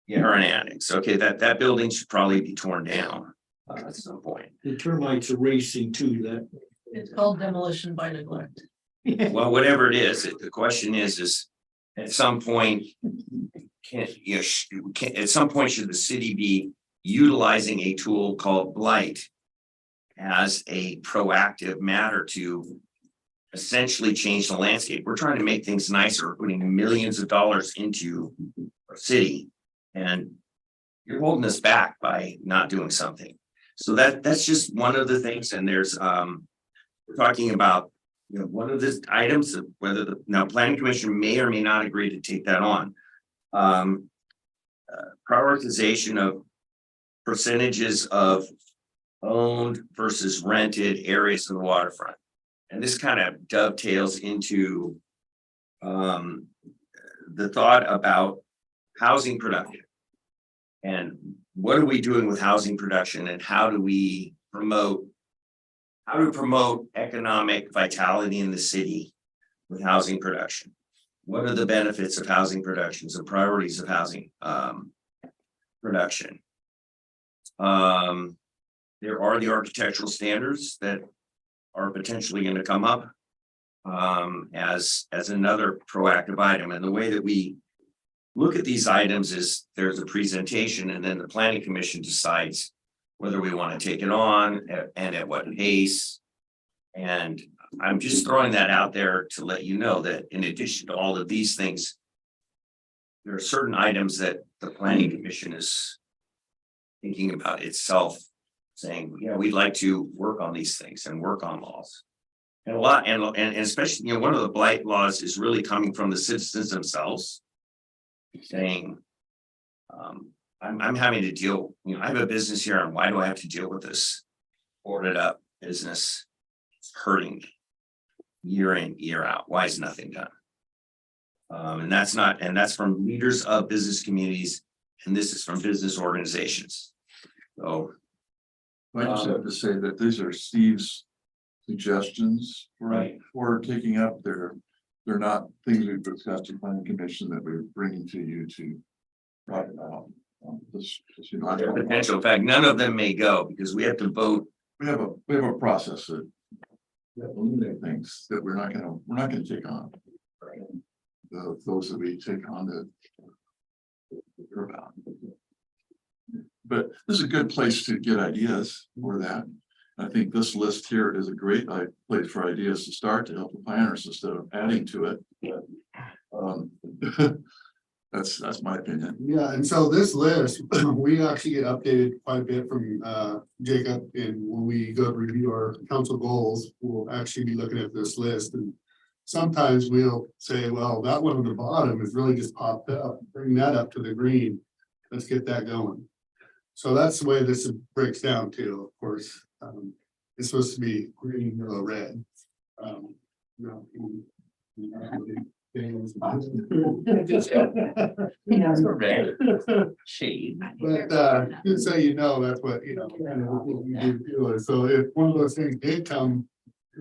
Yeah, her annex. Okay, that building should probably be torn down at some point. The termites are racing too, that. It's called demolition by neglect. Well, whatever it is, the question is at some point, at some point, should the city be utilizing a tool called blight as a proactive matter to essentially change the landscape? We're trying to make things nicer, we're putting millions of dollars into our city, and you're holding us back by not doing something. So that's just one of the things. And there's we're talking about one of the items of whether the planning commission may or may not agree to take that on. Prioritization of percentages of owned versus rented areas of the waterfront. And this kind of dovetails into the thought about housing production. And what are we doing with housing production, and how do we promote economic vitality in the city with housing production? What are the benefits of housing productions and priorities of housing production? There are the architectural standards that are potentially going to come up as another proactive item. And the way that we look at these items is there's a presentation, and then the planning commission decides whether we want to take it on and at what pace. And I'm just throwing that out there to let you know that in addition to all of these things, there are certain items that the planning commission is thinking about itself saying, yeah, we'd like to work on these things and work on laws. And a lot, and especially, one of the blight laws is really coming from the citizens themselves. Saying, I'm having to deal, I have a business here, and why do I have to deal with this boarded up business? It's hurting me year in, year out. Why is nothing done? And that's from leaders of business communities, and this is from business organizations. So. I just have to say that these are Steve's suggestions Right. for taking up. They're not things we've discussed in planning commission that we're bringing to you to write about. I don't- Potential, in fact, none of them may go because we have to vote. We have a process that eliminate things that we're not gonna take on. Those that we take on that. We're about. But this is a good place to get ideas for that. I think this list here is a great place for ideas to start to help the planners instead of adding to it. That's my opinion. Yeah, and so this list, we actually get updated quite a bit from Jacob, and when we go to review our council goals, we'll actually be looking at this list, and sometimes we'll say, well, that one on the bottom is really just popped up, bring that up to the green. Let's get that going. So that's the way this breaks down too, of course. It's supposed to be green, yellow, red. No, Shade. But just so you know, that's what, kind of what we do. So if one of those things did come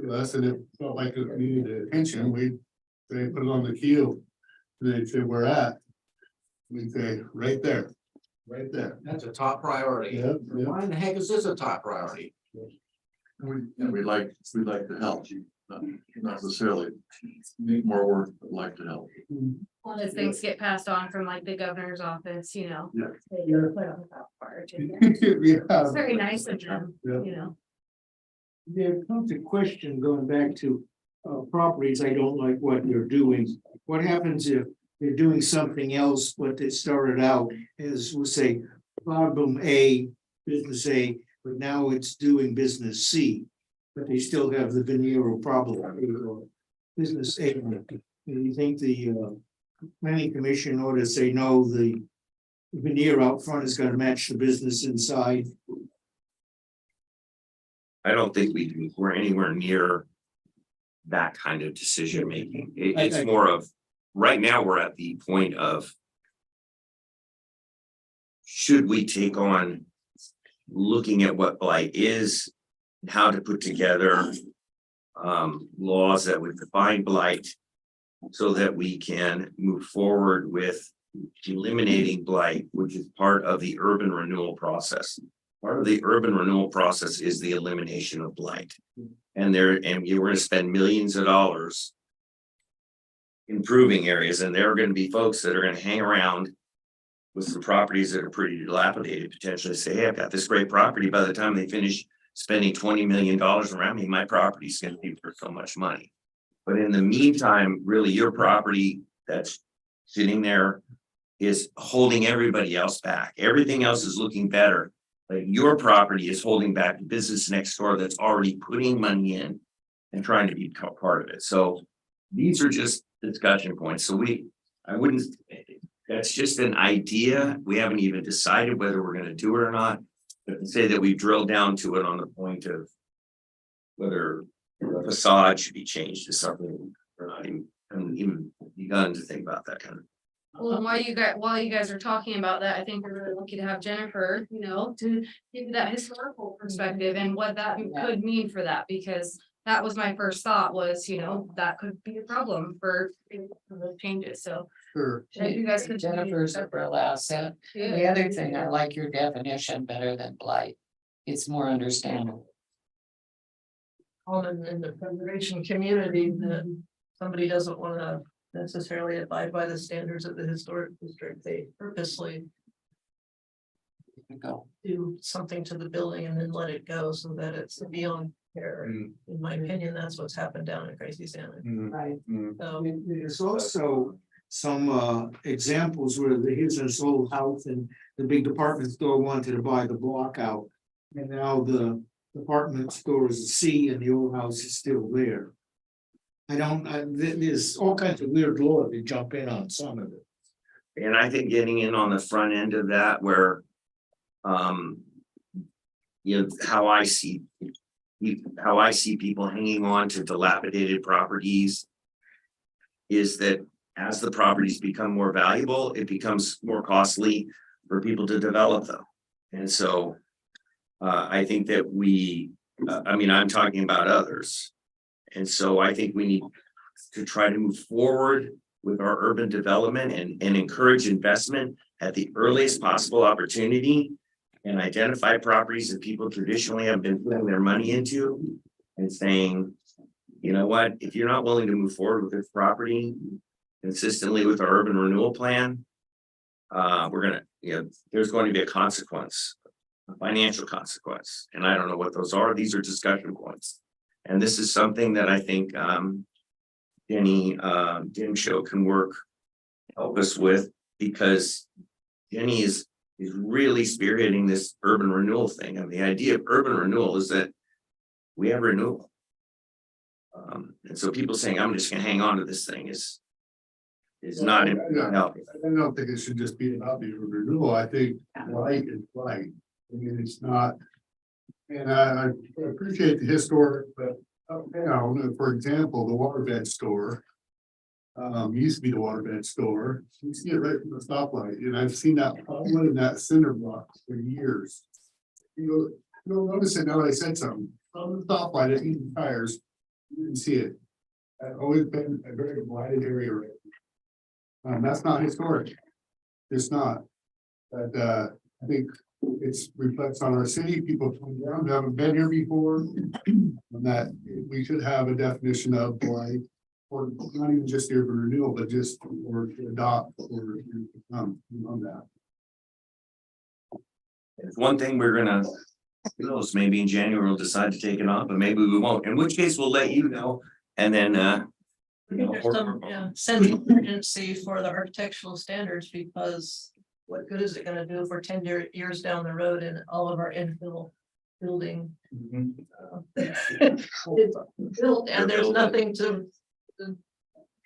to us and it felt like it needed attention, we'd say, put it on the queue. They'd say, we're at. We'd say, right there, right there. That's a top priority. Yeah, yeah. Why in the heck is this a top priority? And we'd like to help you, not necessarily need more work, but like to help. Well, as things get passed on from like the governor's office, Yeah. they put on that part. It's Yeah. very nice of them, Yeah. There comes a question going back to properties, I don't like what you're doing. What happens if they're doing something else, what they started out as, we'll say, problem A, business A, but now it's doing business C. But they still have the venereal problem, or business A. And you think the planning commission ought to say, no, the veneer out front is gonna match the business inside? I don't think we're anywhere near that kind of decision making. It's more of, right now, we're at the point of, should we take on looking at what blight is, how to put together laws that would define blight so that we can move forward with eliminating blight, which is part of the urban renewal process. Part of the urban renewal process is the elimination of blight. And you were going to spend millions of dollars improving areas, and there are going to be folks that are going to hang around with some properties that are pretty dilapidated, potentially say, hey, I've got this great property. By the time they finish spending $20 million around me, my property is going to be for so much money. But in the meantime, really, your property that's sitting there is holding everybody else back. Everything else is looking better. But your property is holding back the business next door that's already putting money in and trying to be part of it. So these are just discussion points. So that's just an idea. We haven't even decided whether we're going to do it or not. But to say that we drilled down to it on the point of whether the facade should be changed to something or not even begun to think about that kind of. Well, while you guys are talking about that, I think we're really lucky to have Jennifer, to give that historical perspective and what that could mean for that, because that was my first thought was, that could be a problem for the changes, so. Sure. You guys could. Jennifer's a real asset. The other thing, I like your definition better than blight. It's more understandable. Common in the preservation community that somebody doesn't want to necessarily abide by the standards of the historic district. They purposely Go. do something to the building and then let it go so that it's beyond care. In my opinion, that's what's happened down in Crazy Santa. Right. So There's also some examples where here's this old house and the big department store wanted to buy the block out. And now the department store is a C and the old house is still there. There's all kinds of weird law to jump in on some of it. And I think getting in on the front end of that where. You know, how I see people hanging on to dilapidated properties. Is that as the properties become more valuable, it becomes more costly for people to develop them. And so. I think that I'm talking about others. And so I think we need to try to move forward with our urban development and encourage investment at the earliest possible opportunity. And identify properties that people traditionally have been putting their money into and saying, you know what, if you're not willing to move forward with this property consistently with our urban renewal plan, there's going to be a consequence, a financial consequence. And I don't know what those are. These are discussion points. And this is something that I think Jenny Dimshow can help us with, because Jenny is really spearheading this urban renewal thing. And the idea of urban renewal is that we have renewal. And so people saying, I'm just gonna hang on to this thing is not helping. I don't think it should just be about the renewal. I think light is light. I mean, it's not. And I appreciate the historic, but for example, the waterbed store. Used to be the waterbed store. You see it right from the stoplight, and I've seen that problem in that cinder block for years. You'll notice it now that I said something. From the stoplight at Eaton Tires, you can see it. I've always been a very blighted area. That's not historic. It's not. But I think it's reflects on our city. People come down who haven't been here before. And that we should have a definition of blight. Or not even just the urban renewal, but just or to adopt or on that. It's one thing we're gonna, who knows, maybe in January we'll decide to take it on, but maybe we won't, in which case we'll let you know. And then There's some sense of urgency for the architectural standards, because what good is it gonna do for 10 years down the road and all of our infill building? It's built and there's nothing to.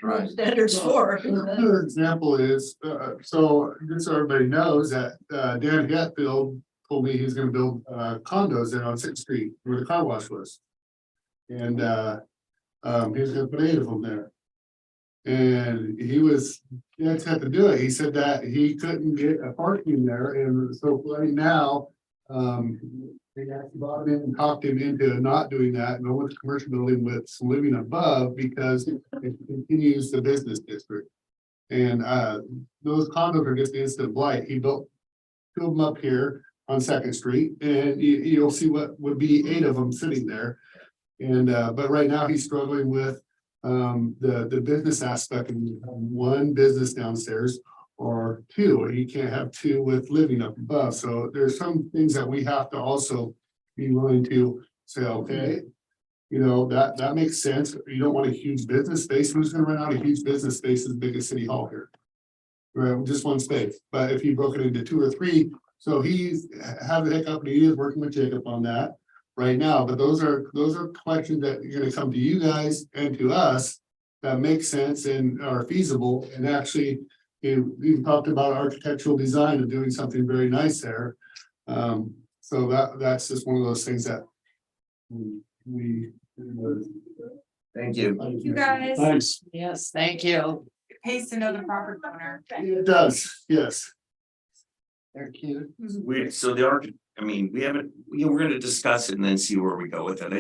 Right. Standards for. Another example is, so just so everybody knows that Dan Hatfield told me he's gonna build condos there on 6th Street where the car wash was. And he's gonna put 8 of them there. And he had to do it. He said that he couldn't get a parking there, and so right now, they actually brought him in and talked him into not doing that, and go with the commercial building with some living above, because it continues the business district. And those condos are just instant blight. He built 2 of them up here on 2nd Street, and you'll see what would be 8 of them sitting there. And but right now he's struggling with the business aspect of one business downstairs or 2, or you can't have 2 with living up above. So there's some things that we have to also be willing to say, okay, that makes sense. You don't want a huge business space. Who's gonna run out of huge business space as big as City Hall here? Right, just one space. But if you broke it into 2 or 3, so he's had the hiccup, and he is working with Jacob on that right now. But those are questions that are gonna come to you guys and to us that make sense and are feasible, and actually we talked about architectural design and doing something very nice there. So that's just one of those things that we. thank you. You guys. Thanks. Yes, thank you. It pays to know the property owner. It does, yes. They're cute. We haven't, we're gonna discuss it and then see where we go with it.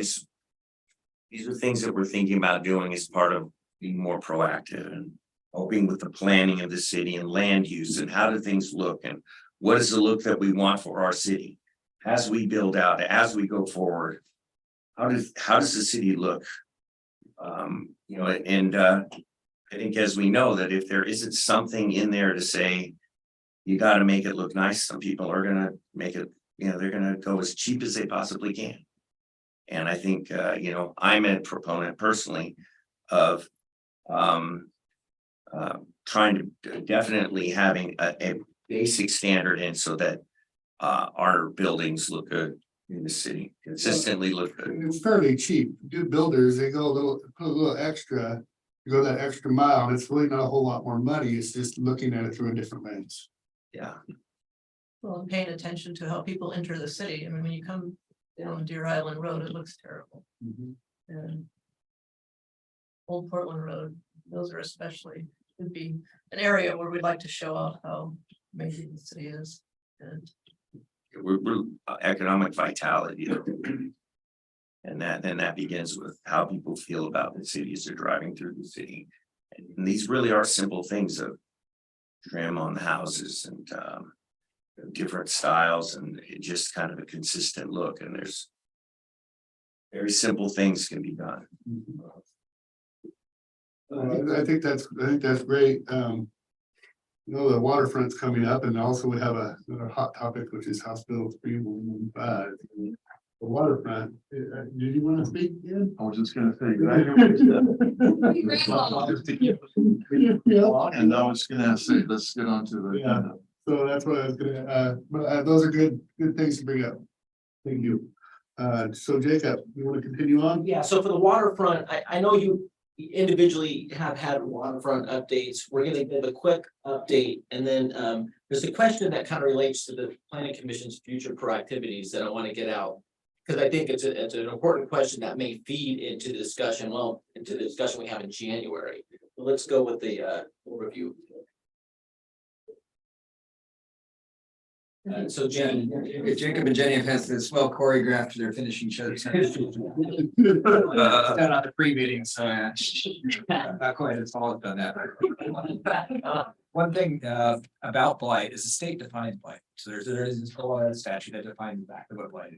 These are things that we're thinking about doing as part of being more proactive and helping with the planning of the city and land use, and how do things look, and what is the look that we want for our city as we build out, as we go forward. How does the city look? I think as we know that if there isn't something in there to say, you gotta make it look nice, some people are gonna make it, they're gonna go as cheap as they possibly can. And I think, I'm a proponent personally of trying to definitely having a basic standard in, so that our buildings look good in the city, consistently look good. It's fairly cheap. Good builders, they go a little, put a little extra, you go that extra mile, and it's really not a whole lot more money. It's just looking at it through a different lens. Yeah, Well, and paying attention to how people enter the city. I mean, when you come down Deer Island Road, it looks terrible. And Old Portland Road, those are especially, would be an area where we'd like to show off how amazing the city is. And we're economic vitality. And that begins with how people feel about the city as they're driving through the city. And these really are simple things of trim on the houses and different styles and it just kind of a consistent look and there's very simple things can be done. I think that's great. You know, the waterfront's coming up and also we have another hot topic, which is House Bill 315. The waterfront, did you want to speak again? I was just gonna say. Yeah. And I was gonna say, let's get on to the. Yeah. So that's what I was gonna, but those are good things to bring up. Thank you. So Jacob, you want to continue on? Yeah, so for the waterfront, I know you individually have had waterfront updates. We're gonna give a quick update and then there's a question that kind of relates to the planning commission's future proactivities that I want to get out. Because I think it's an important question that may feed into the discussion, into the discussion we have in January. But let's go with the overview. So Jenny. Jacob and Jenny have had this well choreographed their finishing shows. Done on the pre-meeting, so not quite as all done that. One thing about blight is the state defines blight. So there is a lot of statute that defines exactly what blight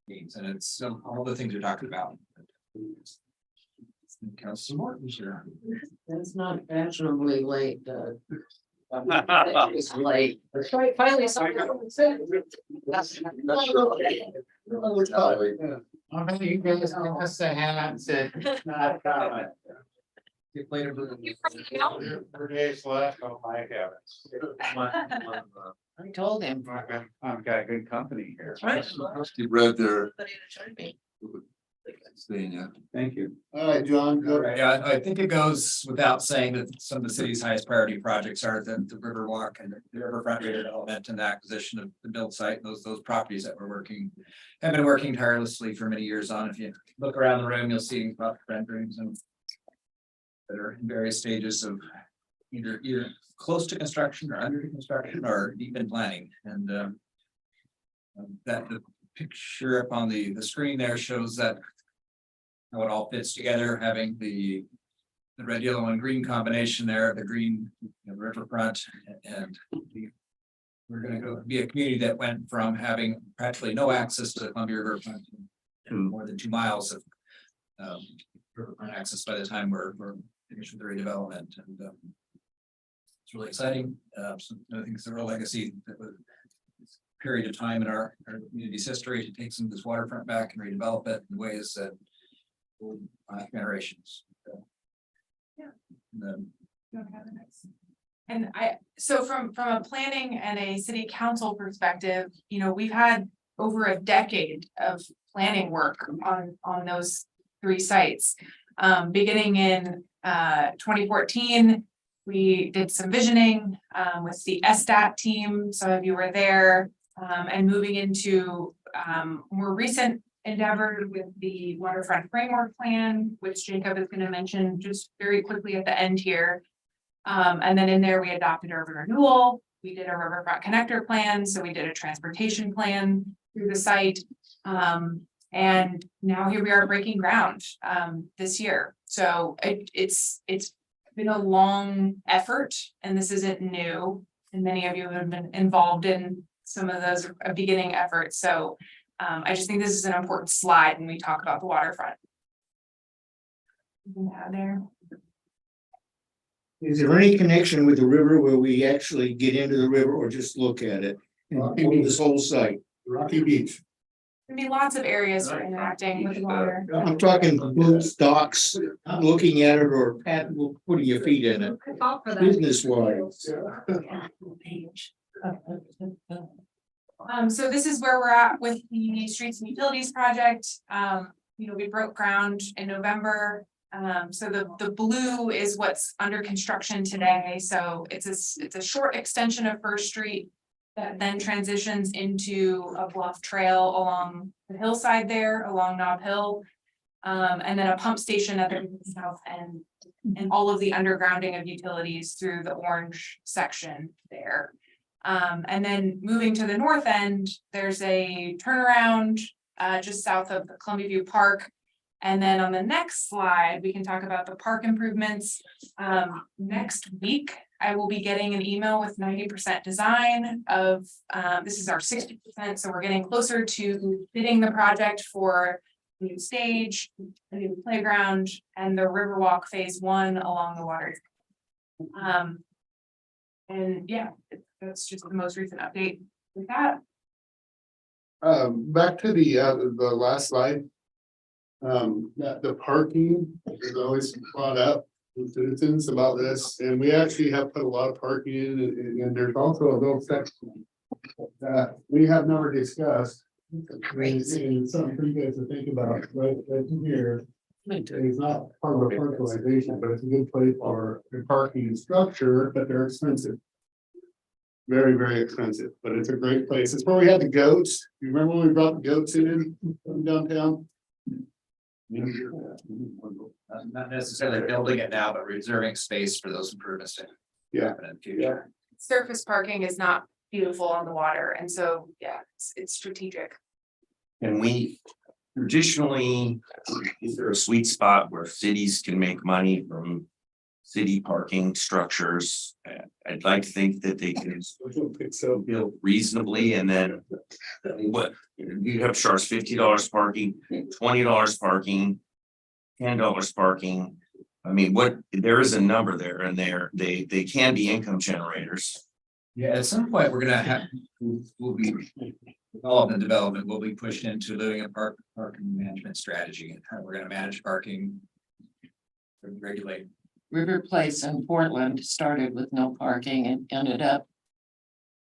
means, and it's all the things you're talking about. Councilor Morton, sure. That's not fashionably late, it's late. Finally, something. You guys give us a hand, said. Get later. Days left, oh my heavens. I told him. I've got good company here. You read their. somebody to join me. Staying, yeah. Thank you. All right, John, go. Yeah, I think it goes without saying that some of the city's highest priority projects are the Riverwalk and the Riverfront redevelopment and the acquisition of the build site, those properties that have been working tirelessly for many years on. If you look around the room, you'll see rough renderings and that are in various stages of either close to construction or under construction or deep in planning. And that the picture up on the screen there shows that how it all fits together, having the red, yellow, and green combination there, the green, riverfront, and we're gonna be a community that went from having practically no access to the Columbia Riverfront to more than 2 miles of riverfront access by the time we're finished with the redevelopment, and it's really exciting. So I think it's a real legacy that was period of time in our community's history to take some of this waterfront back and redevelop it in ways that generations. Yeah. And then And so from a planning and a city council perspective, we've had over a decade of planning work on those 3 sites. Beginning in 2014, we did some visioning with the SDAT team. Some of you were there, and moving into more recent endeavor with the waterfront framework plan, which Jacob is going to mention just very quickly at the end here. And then in there, we adopted urban renewal. We did a riverfront connector plan. So we did a transportation plan through the site. And now here we are breaking ground this year. So it's been a long effort, and this isn't new. And many of you have been involved in some of those beginning efforts. So I just think this is an important slide when we talk about the waterfront. There. Is there any connection with the river where we actually get into the river or just look at it? In this whole site? Rocky Beach. There'd be lots of areas for interacting with the water. I'm talking boats, docks, looking at it or putting your feet in it, business wise. So this is where we're at with the streets and utilities project. We broke ground in November. So the blue is what's under construction today. So it's a short extension of First Street that then transitions into a bluff trail along the hillside there, along Nob Hill. And then a pump station at the south end, and all of the undergrounding of utilities through the orange section there. And then moving to the north end, there's a turnaround just south of the Columbia View Park. And then on the next slide, we can talk about the park improvements. Next week, I will be getting an email with 90% design of, this is our 60%, so we're getting closer to bidding the project for a new stage, a new playground, and the Riverwalk Phase 1 along the water. And yeah, that's just the most recent update with that. Back to the last slide. That the parking is always brought up with citizens about this, and we actually have put a lot of parking in, and there's also a little section that we have never discussed. And something for you guys to think about, right here. It's not part of a parkalization, but it's a good place for the parking structure, but they're expensive. Very, very expensive, but it's a great place. It's where we had the goats. You remember when we brought the goats in from downtown? Not necessarily building it now, but reserving space for those improvements to Yeah. happen in the future. Surface parking is not beautiful on the water, and so, yeah, it's strategic. And we traditionally, is there a sweet spot where cities can make money from city parking structures? I'd like to think that they can I don't think so. build reasonably, and then what, you have to charge $50 parking, $20 parking, $10 parking. I mean, there is a number there, and they can be income generators. Yeah, at some point, we're gonna have, we'll be, with all of the development, we'll be pushed into doing a parking management strategy, and how we're gonna manage parking. Regulate. River Place in Portland started with no parking and ended up.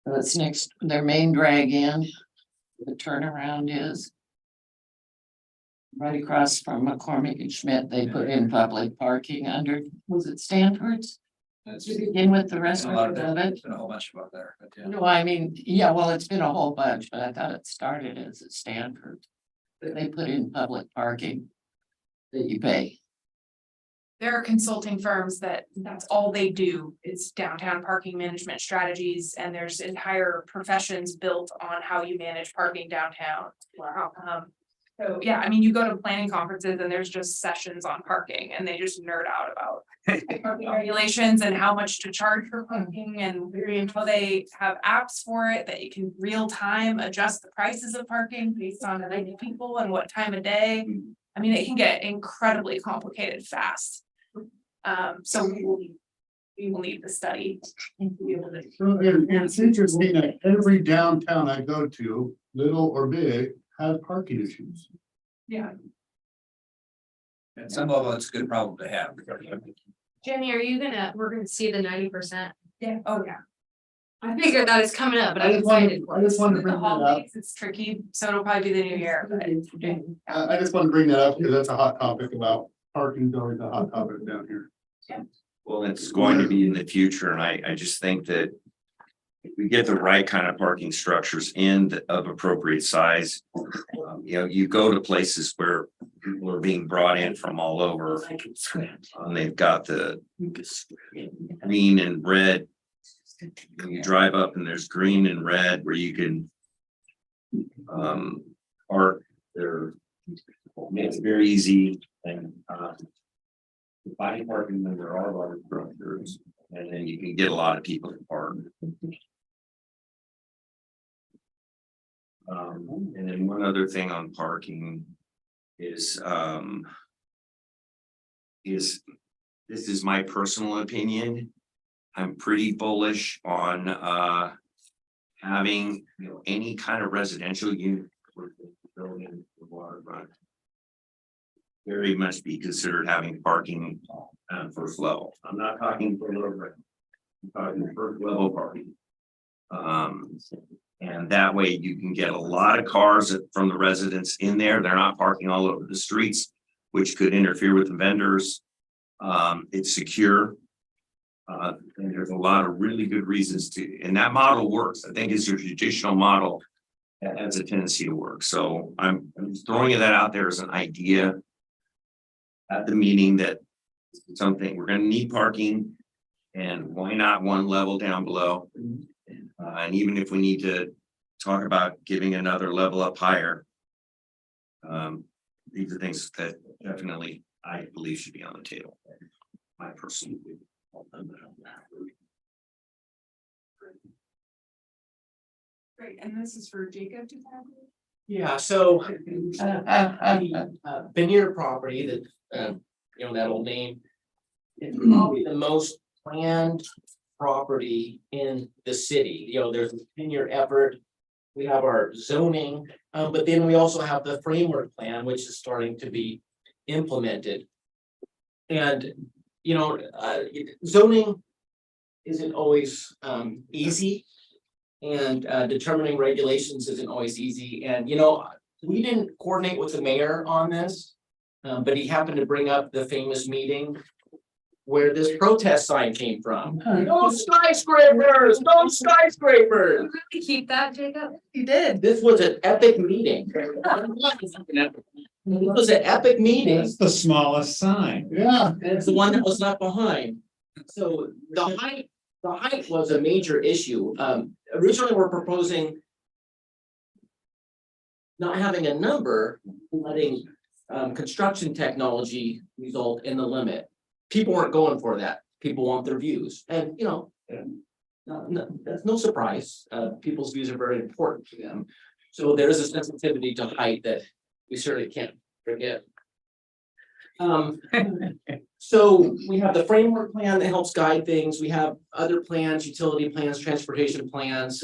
It's next, their main drag in, the turnaround is. Right across from McCormick and Schmidt, they put in public parking under, was it Stanford's? That's To begin with the rest a lot of of it. it. There's been a whole bunch about there, but yeah. No, I mean, yeah, well, it's been a whole bunch, but I thought it started as a Stanford. But they put in public parking that you pay. There are consulting firms that's all they do is downtown parking management strategies, and there's entire professions built on how you manage parking downtown. Wow. So, yeah, I mean, you go to planning conferences and there's just sessions on parking, and they just nerd out about parking regulations and how much to charge for parking, and until they have apps for it that you can real time adjust the prices of parking based on the number of people and what time of day. I mean, it can get incredibly complicated fast. So we will need the study. And be able to- And it's interesting that every downtown I go to, little or big, has parking issues. Yeah, At some level, it's a good problem to have. Jenny, we're gonna see the 90%? yeah, oh, yeah. I figured that is coming up, but I I'm just wanted, excited. I just wanted to With bring the that up. holidays, it's tricky, so it'll probably be the new year, but I just want to bring that up because that's a hot topic about parking, is always a hot topic down here. Well, it's going to be in the future, and I just think that if we get the right kind of parking structures of appropriate size, you go to places where people are being brought in from all over. And they've got the green and red. When you drive up and there's green and red where you can park there. It's very easy and finding parking when there are large structures, and then you can get a lot of people to park. And then one other thing on parking is this is my personal opinion. I'm pretty bullish on having, any kind of residential unit with the building the waterfront. Very much be considered having parking first level. I'm not talking for low rent. I'm talking first level parking. And that way you can get a lot of cars from the residents in there. They're not parking all over the streets, which could interfere with the vendors. It's secure. And there's a lot of really good reasons to, and that model works. I think it's your traditional model that has a tendency to work. So I'm just throwing that out there as an idea at the meeting that something, we're gonna need parking, and why not one level down below? And even if we need to talk about giving another level up higher. These are things that definitely I believe should be on the table. My personal view. Great, and this is for Jacob to tackle? Yeah, so. Veneer property that, that old name. It's probably the most planned property in the city. There's a 10-year effort. We have our zoning, but then we also have the framework plan, which is starting to be implemented. And, zoning isn't always easy. And determining regulations isn't always easy. And, we didn't coordinate with the mayor on this, but he happened to bring up the famous meeting where this protest sign came from. No skyscrapers, no skyscrapers. Keep that, Jacob? You did. This was an epic meeting. It was an epic meeting. It's the smallest sign. Yeah. And it's the one that was left behind. So the height was a major issue. Originally, we're proposing not having a number, letting construction technology result in the limit. People weren't going for that. People want their views, and that's no surprise. People's views are very important to them. So there is a sensitivity to height that we certainly can't forget. So we have the framework plan that helps guide things. We have other plans, utility plans, transportation plans.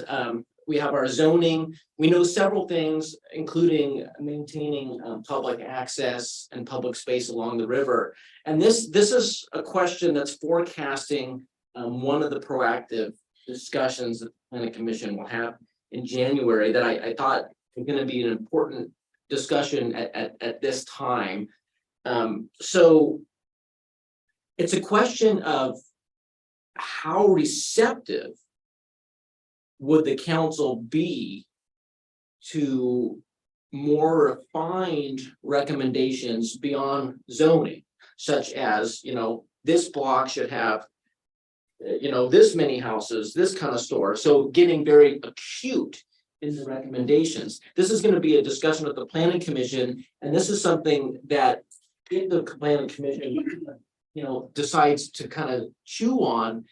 We have our zoning. We know several things, including maintaining public access and public space along the river. And this is a question that's forecasting one of the proactive discussions that the Planning Commission will have in January that I thought was going to be an important discussion at this time. So it's a question of how receptive would the council be to more refined recommendations beyond zoning, such as, this block should have, this many houses, this kind of store. So getting very acute in the recommendations. This is going to be a discussion with the Planning Commission, and this is something that if the Planning Commission, decides to kind of chew on,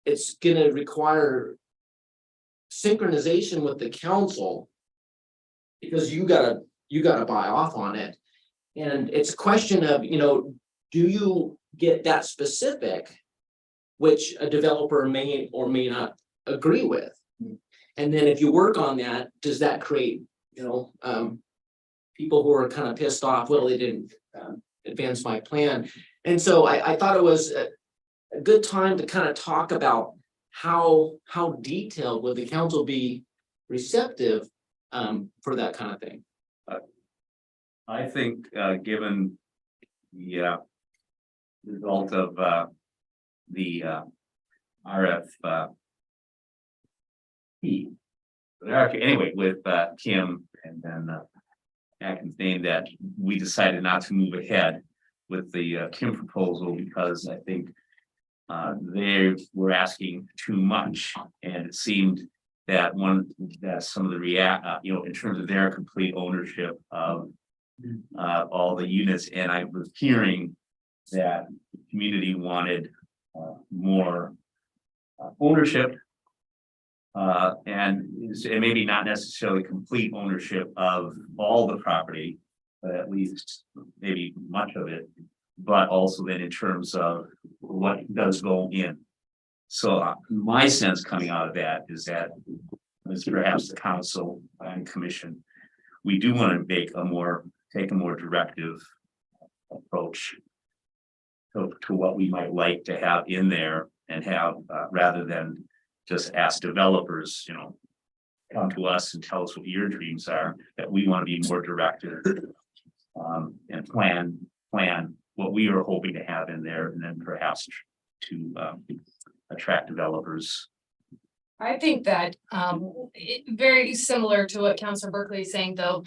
it's going to require synchronization with the council, because you gotta buy off on it. And it's a question of, do you get that specific, which a developer may or may not agree with? And then if you work on that, does that create, people who are kind of pissed off, well, they didn't advance my plan. And so I thought it was a good time to kind of talk about how detailed would the council be receptive for that kind of thing. I think, given the result of the RF. Anyway, with Kim and then Atkins name, that we decided not to move ahead with the Kim proposal because I think they were asking too much, and it seemed that some of the in terms of their complete ownership of all the units, and I was hearing that the community wanted more ownership, and maybe not necessarily complete ownership of all the property, but at least maybe much of it, but also then in terms of what does go in. So my sense coming out of that is that as perhaps the council and commission, we do want to take a more directive approach to what we might like to have in there, and have rather than just ask developers, come to us and tell us what your dreams are, that we want to be more directed. And plan what we are hoping to have in there, and then perhaps to attract developers. I think that, very similar to what Councilor Berkeley is saying, though.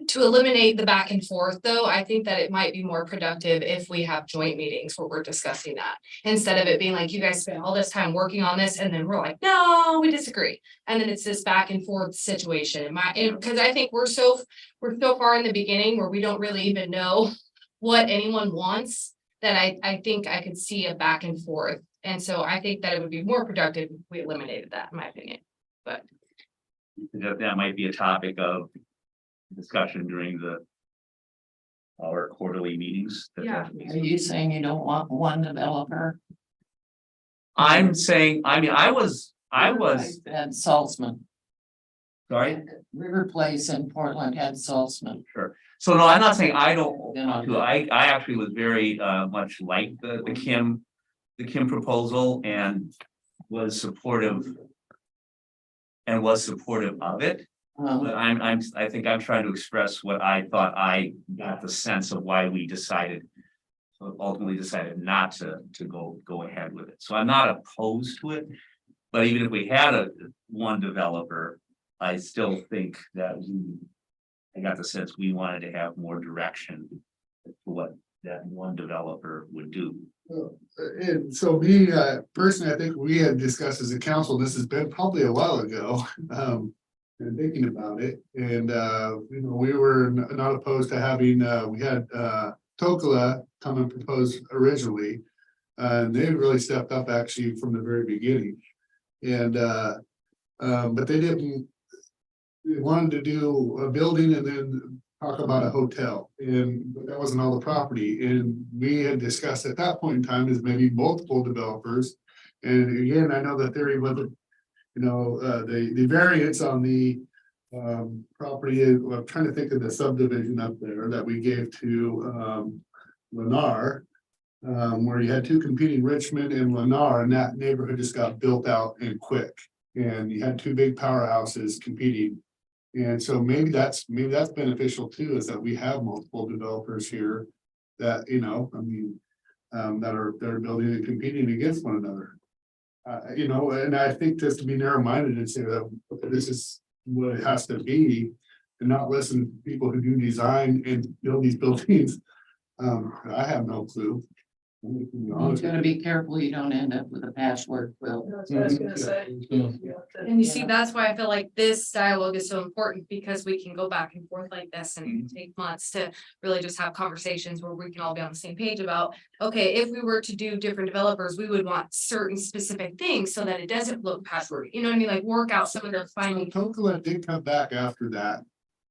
To eliminate the back and forth, though, I think that it might be more productive if we have joint meetings where we're discussing that. Instead of it being like, you guys spent all this time working on this, and then we're like, no, we disagree. And then it's this back and forth situation. Because I think we're so far in the beginning where we don't really even know what anyone wants, that I think I could see a back and forth. And so I think that it would be more productive if we eliminated that, in my opinion. But That might be a topic of discussion during our quarterly meetings. Yeah. Are you saying you don't want one developer? I'm saying, I mean, I was, And Salzman, sorry, River Place in Portland had Salzman. so no, I'm not saying I don't want Then to. I actually was very much like the Kim proposal and was supportive of it. But I think I'm trying to express what I thought I got the sense of why we ultimately decided not to go ahead with it. So I'm not opposed to it. But even if we had one developer, I still think that I got the sense we wanted to have more direction to what that one developer would do. And so me, personally, I think we had discussed as a council, this has been probably a while ago, and thinking about it, and, we were not opposed to having, we had, Tokala come and propose originally. And they really stepped up actually from the very beginning. And, but they wanted to do a building and then talk about a hotel, and that wasn't all the property, and we had discussed at that point in time is maybe multiple developers. And again, I know the theory was, the variance on the property, I'm trying to think of the subdivision up there that we gave to Lennar, where you had two competing, Richmond and Lennar, and that neighborhood just got built out and quick, and you had two big powerhouses competing. And so maybe that's beneficial too, is that we have multiple developers here that, that are building and competing against one another. And I think just to be narrow-minded and say that this is what it has to be, and not listen to people who do design and build these buildings. I have no clue. You gotta be careful you don't end up with a patchwork quilt. That's what I was gonna say. And you see, that's why I feel like this dialogue is so important, because we can go back and forth like this and it can take months to really just have conversations where we can all be on the same page about, okay, if we were to do different developers, we would want certain specific things so that it doesn't look patchwork, you know what I mean, like work out some of those findings. Tokala did come back after that.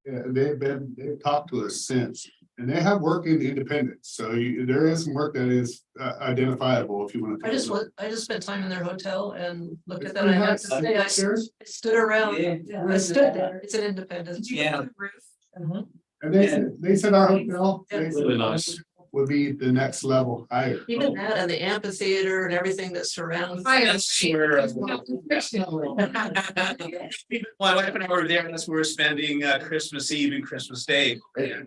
They've talked to us since, and they have work in independence, so there is some work that is identifiable if you want to. I just spent time in their hotel and looked at It's that. I have to pretty nice. say, I stood around. Yeah. I stood there. It's an independence. Yeah. And they said our hotel Really nice. would be the next level higher. Even that and the amphitheater and everything that surrounds. That's where my wife and I were there, and that's where we're spending Christmas Eve and Christmas Day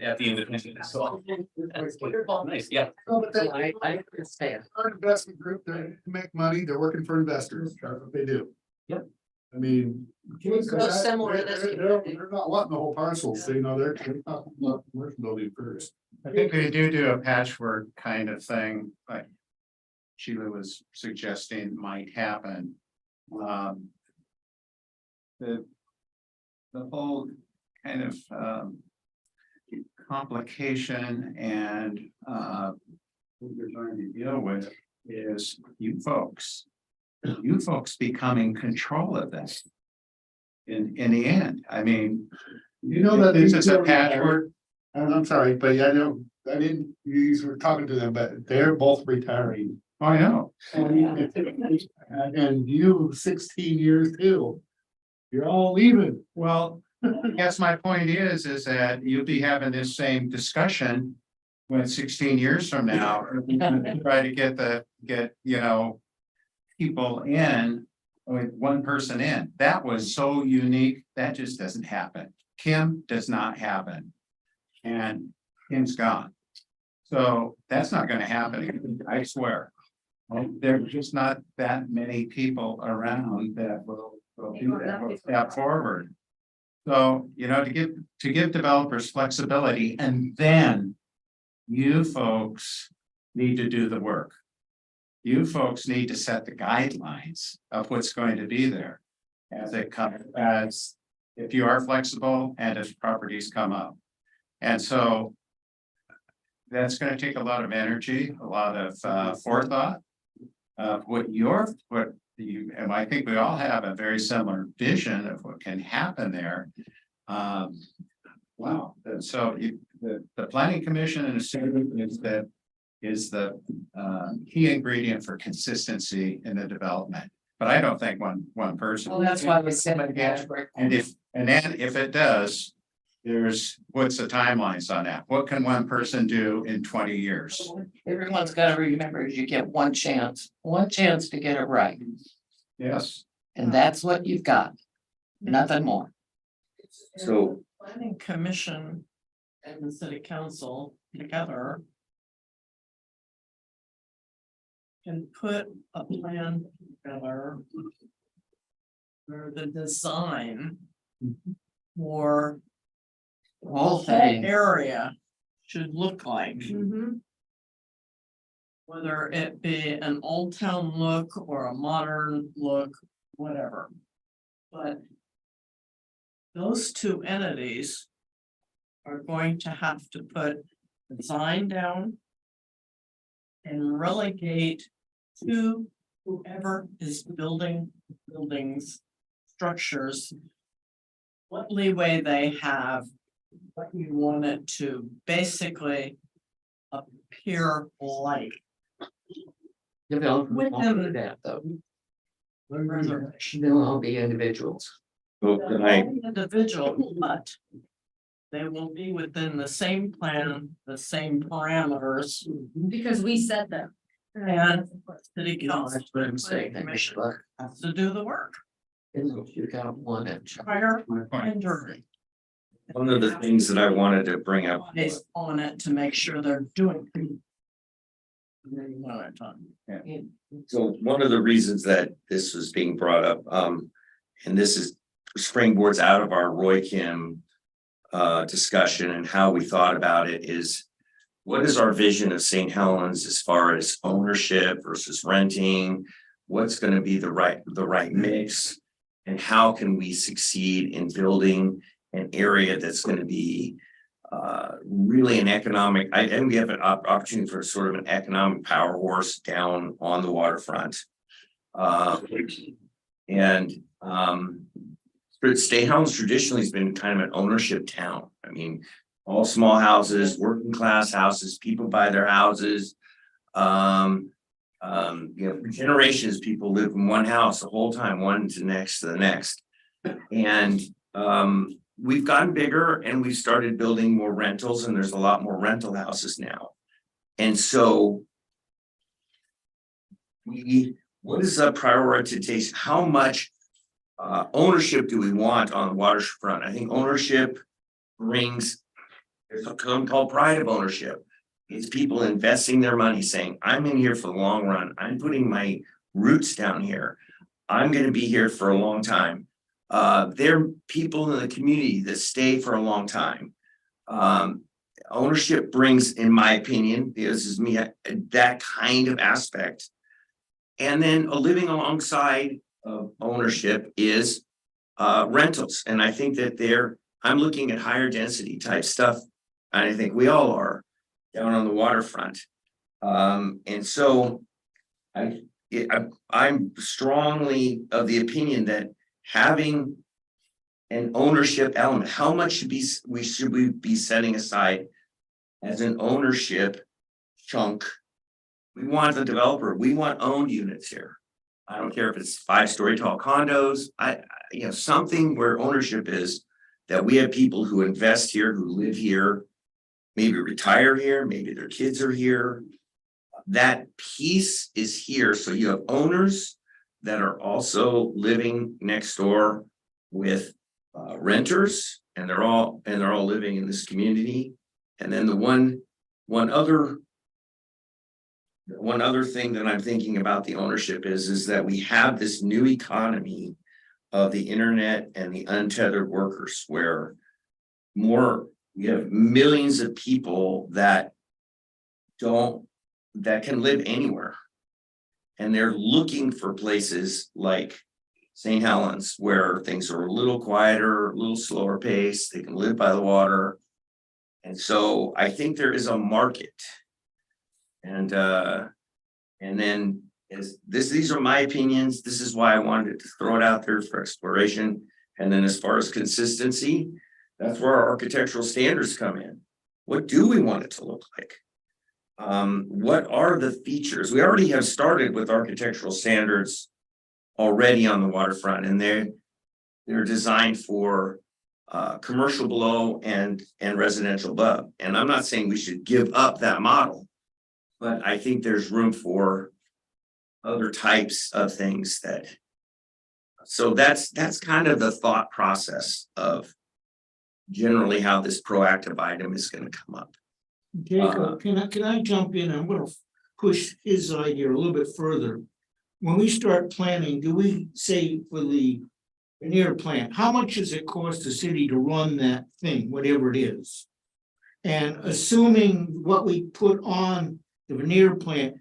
at the Independence. So nice, yeah. I understand. Our investment group, they make money, they're working for investors, that's what they do. Yep. I mean. So similar to this They're not wanting the whole parcels, they're talking about commercial building first. I think they do a patchwork kind of thing, like Sheila was suggesting might happen. The whole kind of complication and what you're trying to deal with is you folks become in control of this. In the end, I mean, That this is a patchwork. And I'm sorry, but yeah, I didn't, you were talking to them, but they're both retiring. I know. And you 16 years too. You're all leaving. Well, yes, my point is that you'll be having this same discussion when 16 years from now, try to get people in with one person in. That was so unique. That just doesn't happen. Kim does not happen. And Kim's gone. So that's not gonna happen, I swear. There's just not that many people around that will do that, will step forward. So, you know, to give developers flexibility, and then you folks need to do the work. You folks need to set the guidelines of what's going to be there as it comes, as if you are flexible and as properties come up. And so that's gonna take a lot of energy, a lot of forethought of what you, and I think we all have a very similar vision of what can happen there. Wow, and so the planning commission and the is the key ingredient for consistency in the development. But I don't think one person. Well, that's why we said it. And then if it does, what's the timelines on that? What can one person do in 20 years? Everyone's gotta remember, you get one chance to get it right, Yes. and that's what you've got, nothing more. So Planning commission and the city council together can put a plan together for the design for the whole area should look like. Whether it be an old town look or a modern look, whatever. But those two entities are going to have to put design down and relegate to whoever is building buildings, structures, what leeway they have, what you want it to basically appear like. Development With won't them- do that though. Reservation. They'll all be individuals. well, can I, Individual, but they will be within the same plan, the same parameters, Because we said them. and city council That's what I'm saying. planning commission has to do the work. You got one at. Prior My point. and during. one of the things that I wanted to bring up. Based on it to make sure they're doing. One at a time. So one of the reasons that this was being brought up, and this is springboards out of our Roy Kim discussion and how we thought about it is, what is our vision of St. Helens as far as ownership versus renting? What's going to be the right mix? And how can we succeed in building an area that's going to be really an economic, and we have an opportunity for sort of an economic power horse down on the waterfront. St. Helens traditionally has been kind of an ownership town. I mean, all small houses, working class houses, people buy their houses. For generations, people live in one house the whole time, one to the next. And we've gotten bigger and we've started building more rentals, and there's a lot more rental houses now. And so what is the prioritization? How much ownership do we want on the waterfront? I think ownership brings, there's a term called pride of ownership. It's people investing their money saying, I'm in here for the long run. I'm putting my roots down here. I'm going to be here for a long time. There are people in the community that stay for a long time. Ownership brings, in my opinion, this is me, that kind of aspect. And then living alongside of ownership is rentals. And I think that I'm looking at higher density type stuff. And I think we all are down on the waterfront. And so I'm strongly of the opinion that having an ownership element, how much should we be setting aside as an ownership chunk? We want the developer, we want owned units here. I don't care if it's 5-story tall condos, something where ownership is, that we have people who invest here, who live here, maybe retire here, maybe their kids are here. That piece is here, so you have owners that are also living next door with renters, and they're all living in this community. And then the one other thing that I'm thinking about the ownership is that we have this new economy of the internet and the untethered workers, where you have millions of people that can live anywhere. And they're looking for places like St. Helens, where things are a little quieter, a little slower pace, they can live by the water. And so I think there is a market. And then these are my opinions. This is why I wanted to throw it out there for exploration. And then as far as consistency, that's where our architectural standards come in. What do we want it to look like? What are the features? We already have started with architectural standards already on the waterfront, and they're designed for commercial below and residential above. And I'm not saying we should give up that model, but I think there's room for other types of things so that's kind of the thought process of generally how this proactive item is going to come up. Jacob, can I jump in? I'm gonna push his idea a little bit further. When we start planning, do we say for the veneer plant, how much does it cost the city to run that thing, whatever it is? And assuming what we put on the veneer plant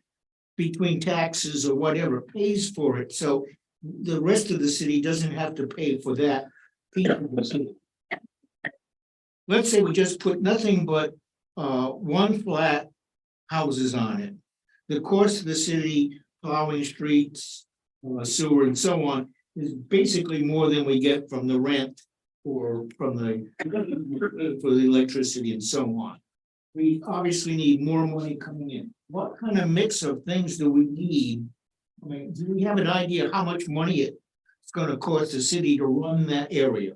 between taxes or whatever pays for it, so the rest of the city doesn't have to pay for that. Let's say we just put nothing but one flat houses on it. The cost of the city plowing streets, sewer and so on is basically more than we get from the rent or from for the electricity and so on. We obviously need more money coming in. What kind of mix of things do we need? I mean, do we have an idea how much money it's gonna cost the city to run that area?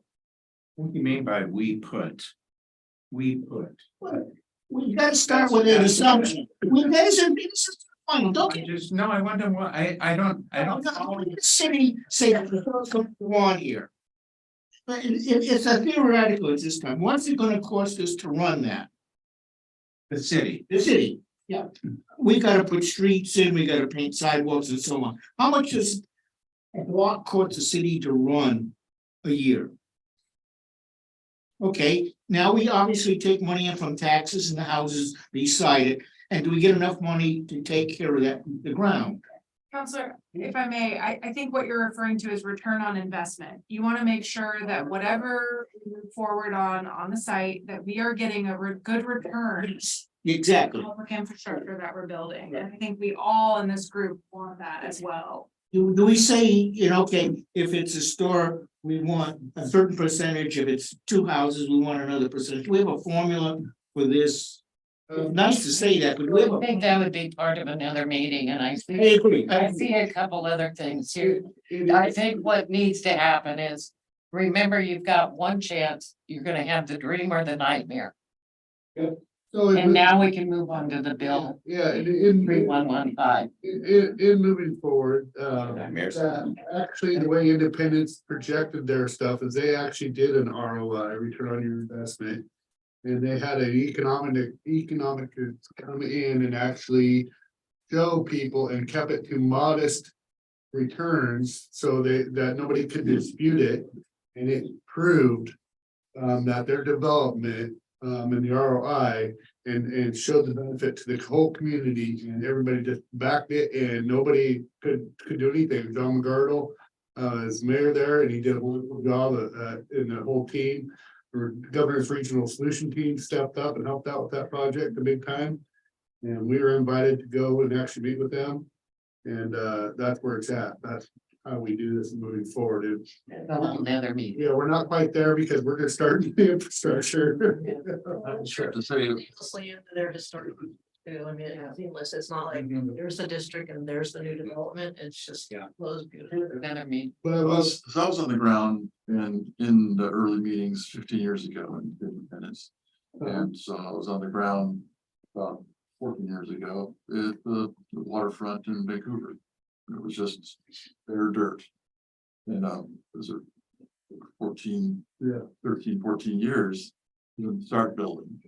What do you mean by we put? We gotta start with an assumption. We guys are, this is fine, don't I just, no, I wonder why, I don't. the city say that the first going to go on here. But it's a theoretical at this time. What's it gonna cost us to run that? The city. The city, yeah. We gotta put streets in, we gotta paint sidewalks and so on. How much does a block cost the city to run a year? Okay, now we obviously take money in from taxes and the houses beside it. And do we get enough money to take care of that, the ground? Counselor, if I may, I think what you're referring to is return on investment. You want to make sure that whatever we move forward on the site, that we are getting a good return. Exactly. Public infrastructure that we're building, and I think we all in this group want that as well. Do we say, okay, if it's a store, we want a certain percentage, if it's two houses, we want another percentage, we have a formula for this? Nice to say that, but we have I think that would be part of another meeting, and I I agree. see a couple other things here. I think what needs to happen is, remember, you've got one chance, you're gonna have the dream or the nightmare. So And now we can move on to the bill yeah, in 3115. moving forward, Nightmares. actually, the way Independence projected their stuff is they actually did an ROI, return on your investment. And they had an economic come in and actually show people and kept it to modest returns so that nobody could dispute it. And it proved that their development and the ROI and showed the benefit to the whole community, and everybody just backed it, and nobody could do anything. John McGardle is mayor there, and he did a wonderful job in the whole team. Or Governor's Regional Solution Team stepped up and helped out with that project a big time. And we were invited to go and actually meet with them. And that's where it's at. That's how we do this moving forward. Another meeting. Yeah, we're not quite there because we're just starting the infrastructure. Sure to say, Mostly into their historic too. I mean, it's seamless. It's not like there's the district and there's the new development. It's just flows beautifully. Another meeting. But I was on the ground and in the early meetings 15 years ago in Independence. And so I was on the ground about 14 years ago at the waterfront in Vancouver. It was just bare dirt. And, those are 13, 14 years, you didn't start building.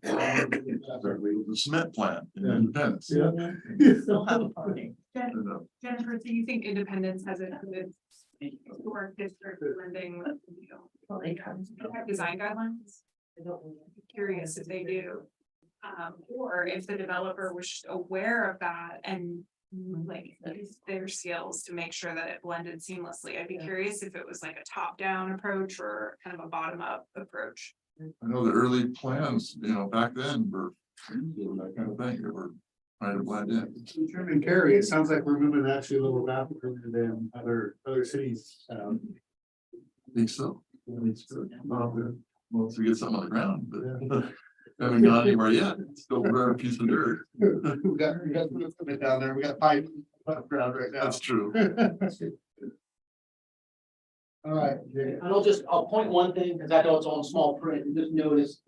The cement plant in Independence. Still have a party. And, Jennifer, do you think Independence has a good historic district lending, you know, they have design guidelines? Curious if they do. Or if the developer was just aware of that and like used their skills to make sure that it blended seamlessly. I'd be curious if it was like a top-down approach or kind of a bottom-up approach. I know the early plans, back then were that kind of thing, they were trying to blend in. Chairman Kerry, it sounds like we're moving actually a little faster than other cities. I think so. Once we get some on the ground, but haven't gone anywhere yet, it's still a piece of dirt. We got something down there, we got pipe ground right now. That's true. All right. And I'll point one thing, because I know it's on small print, and just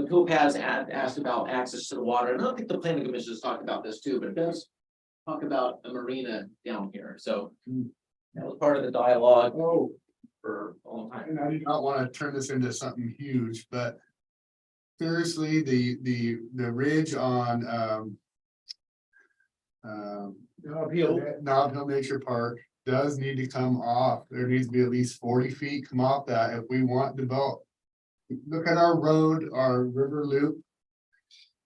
Topaz asked about access to the water, and I don't think the planning commission has talked about this too, but it does talk about a marina down here, so that was part of the dialogue for a long time. And I do not want to turn this into something huge, but seriously, the ridge on Nob Hill Nature Park does need to come off. There needs to be at least 40 feet come off that if we want to develop. Look at our road, our river loop.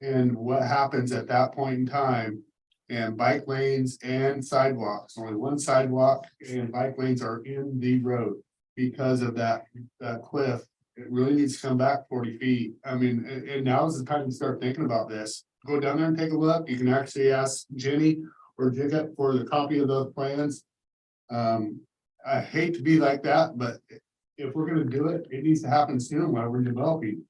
And what happens at that point in time, and bike lanes and sidewalks, only one sidewalk and bike lanes are in the road. Because of that cliff, it really needs to come back 40 feet. I mean, and now is the time to start thinking about this. Go down there and take a look. You can actually ask Jenny or Jacob for the copy of those plans. I hate to be like that, but if we're gonna do it, it needs to happen soon while we're developing.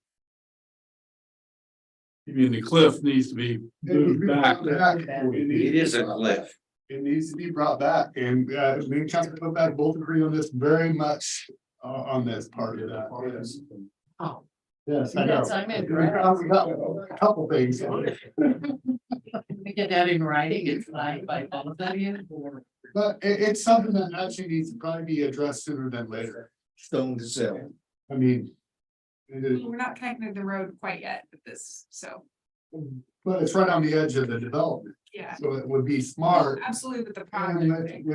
You mean the cliff needs to be moved back? It is a cliff. It needs to be brought back, and me and Councilor Topaz both agree on this very much on this part of that. Yes. Oh. Yes, I know. Yes, I'm in. We got a couple things. We get that in writing, it's signed by both of you. But it's something that actually needs to probably be addressed sooner than later. Stone to sell. I mean. It is, We're not connecting the road quite yet with this, so, but it's right on the edge of the development, yeah, so it would be smart. absolutely with the And project.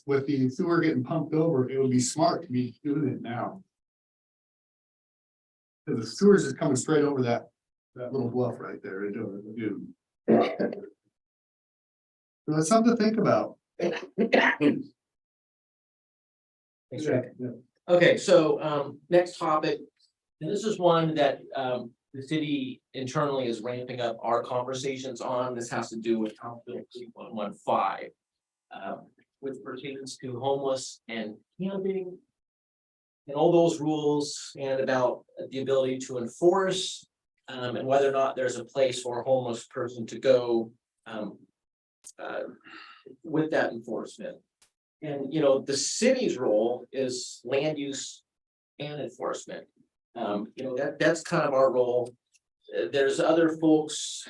with the sewer getting pumped over, it would be smart to be doing it now. Cause the sewers is coming straight over that little bluff right there, into it, dude. So that's something to think about. Thanks, Rick. Okay, so next topic, and this is one that the city internally is ramping up our conversations on. This has to do with House Bill 3115. Which pertains to homeless and camping. And all those rules and about the ability to enforce and whether or not there's a place for a homeless person to go with that enforcement. And, the city's role is land use and enforcement. That's kind of our role. There's other folks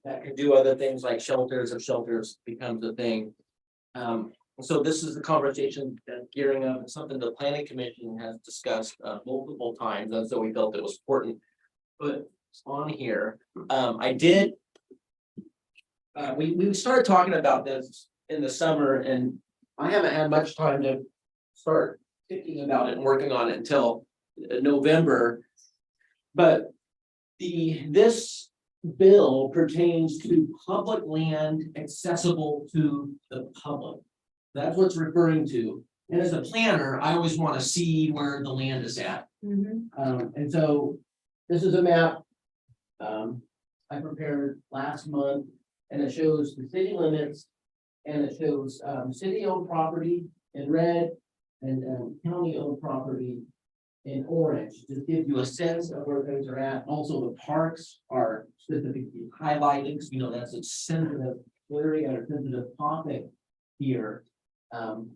that can do other things like shelters, if shelters becomes a thing. So this is the conversation that's gearing up. It's something the planning commission has discussed multiple times, and so we felt it was important. But on here, we started talking about this in the summer, and I haven't had much time to start thinking about it and working on it until November. But this bill pertains to public land accessible to the public. That's what it's referring to. And as a planner, I always want to see where the land is at. And so this is a map I prepared last month, and it shows the city limits, and it shows city-owned property in red and county-owned property in orange. Just gives you a sense of where things are at. Also, the parks are specifically highlighted, because that's a sensitive area or sensitive topic here. And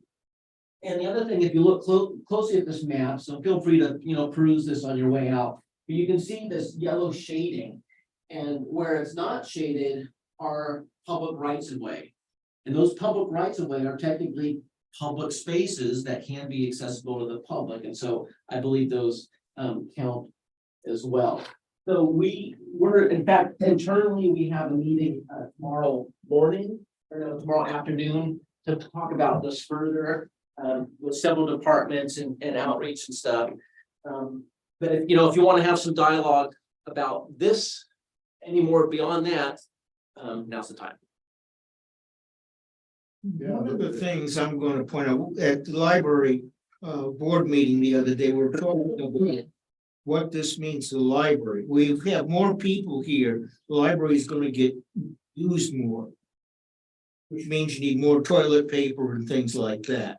the other thing, if you look closely at this map, so feel free to, peruse this on your way out, but you can see this yellow shading. And where it's not shaded, are public rights of way. And those public rights of way are technically public spaces that can be accessible to the public, and so I believe those count as well. So we're, in fact, internally, we have a meeting tomorrow morning, or no, tomorrow afternoon, to talk about this further with several departments and outreach and stuff. But if, you know, if you want to have some dialogue about this anymore beyond that, now's the time. One of the things I'm gonna point out, at the library board meeting the other day, we were talking about what this means to the library. We have more people here, the library is gonna get used more. Which means you need more toilet paper and things like that.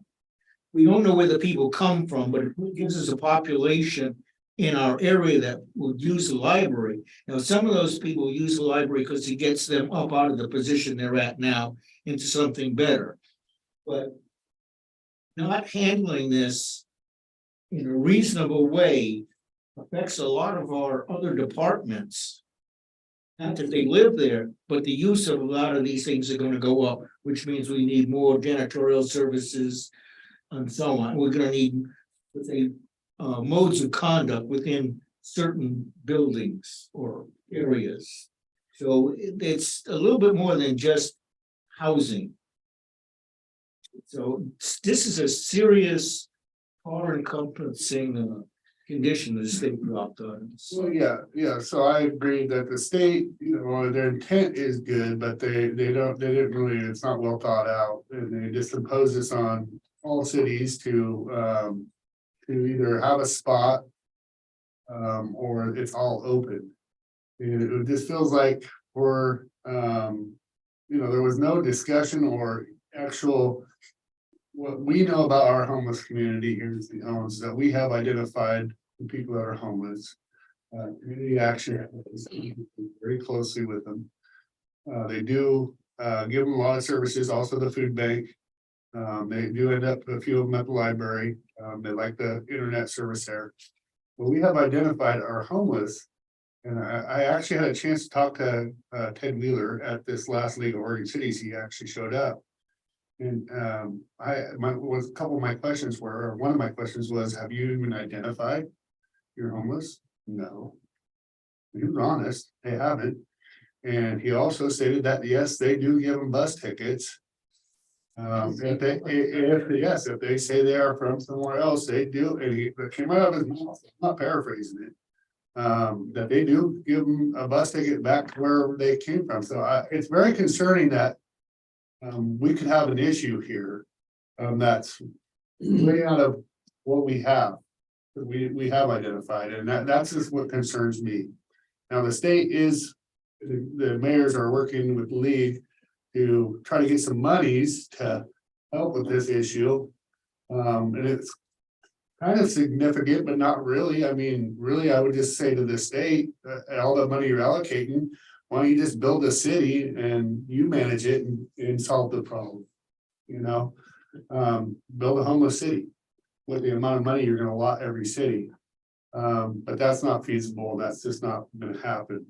We don't know where the people come from, but it gives us a population in our area that would use the library. Now, some of those people use the library because it gets them up out of the position they're at now into something better. But not handling this in a reasonable way affects a lot of our other departments. Not that they live there, but the use of a lot of these things are gonna go up, which means we need more janitorial services and so on. We're gonna need, let's say, modes of conduct within certain buildings or areas. So it's a little bit more than just housing. So this is a serious all-encompassing condition that the state dropped on us. So, yeah, so I agree that the state, you know, their intent is good, but they didn't really, it's not well thought out. And they just impose this on all cities to either have a spot or it's all open. And it just feels like we're, you know, there was no discussion or actual, what we know about our homeless community here is the homes that we have identified the people that are homeless. Community action is very closely with them. They do give them a lot of services, also the food bank. They do end up, a few of them at the library. They like the internet service there. But we have identified our homeless. And I actually had a chance to talk to Ted Wheeler at this last League of Oregon Cities. He actually showed up. And a couple of my questions were, or one of my questions was, have you even identified you're homeless? No. He was honest, they haven't. And he also stated that, yes, they do give them bus tickets. If they say they are from somewhere else, they do, and it came out of his mouth, I'm not paraphrasing it. That they do give them a bus ticket back to where they came from, so it's very concerning that we could have an issue here that's way out of what we have. We have identified, and that's just what concerns me. Now, the state is, the mayors are working with the league to try to get some monies to help with this issue. And it's kind of significant, but not really. I mean, really, I would just say to the state, all the money you're allocating, why don't you just build a city and you manage it and solve the problem? You know, build a homeless city with the amount of money you're gonna allot every city. But that's not feasible. That's just not gonna happen.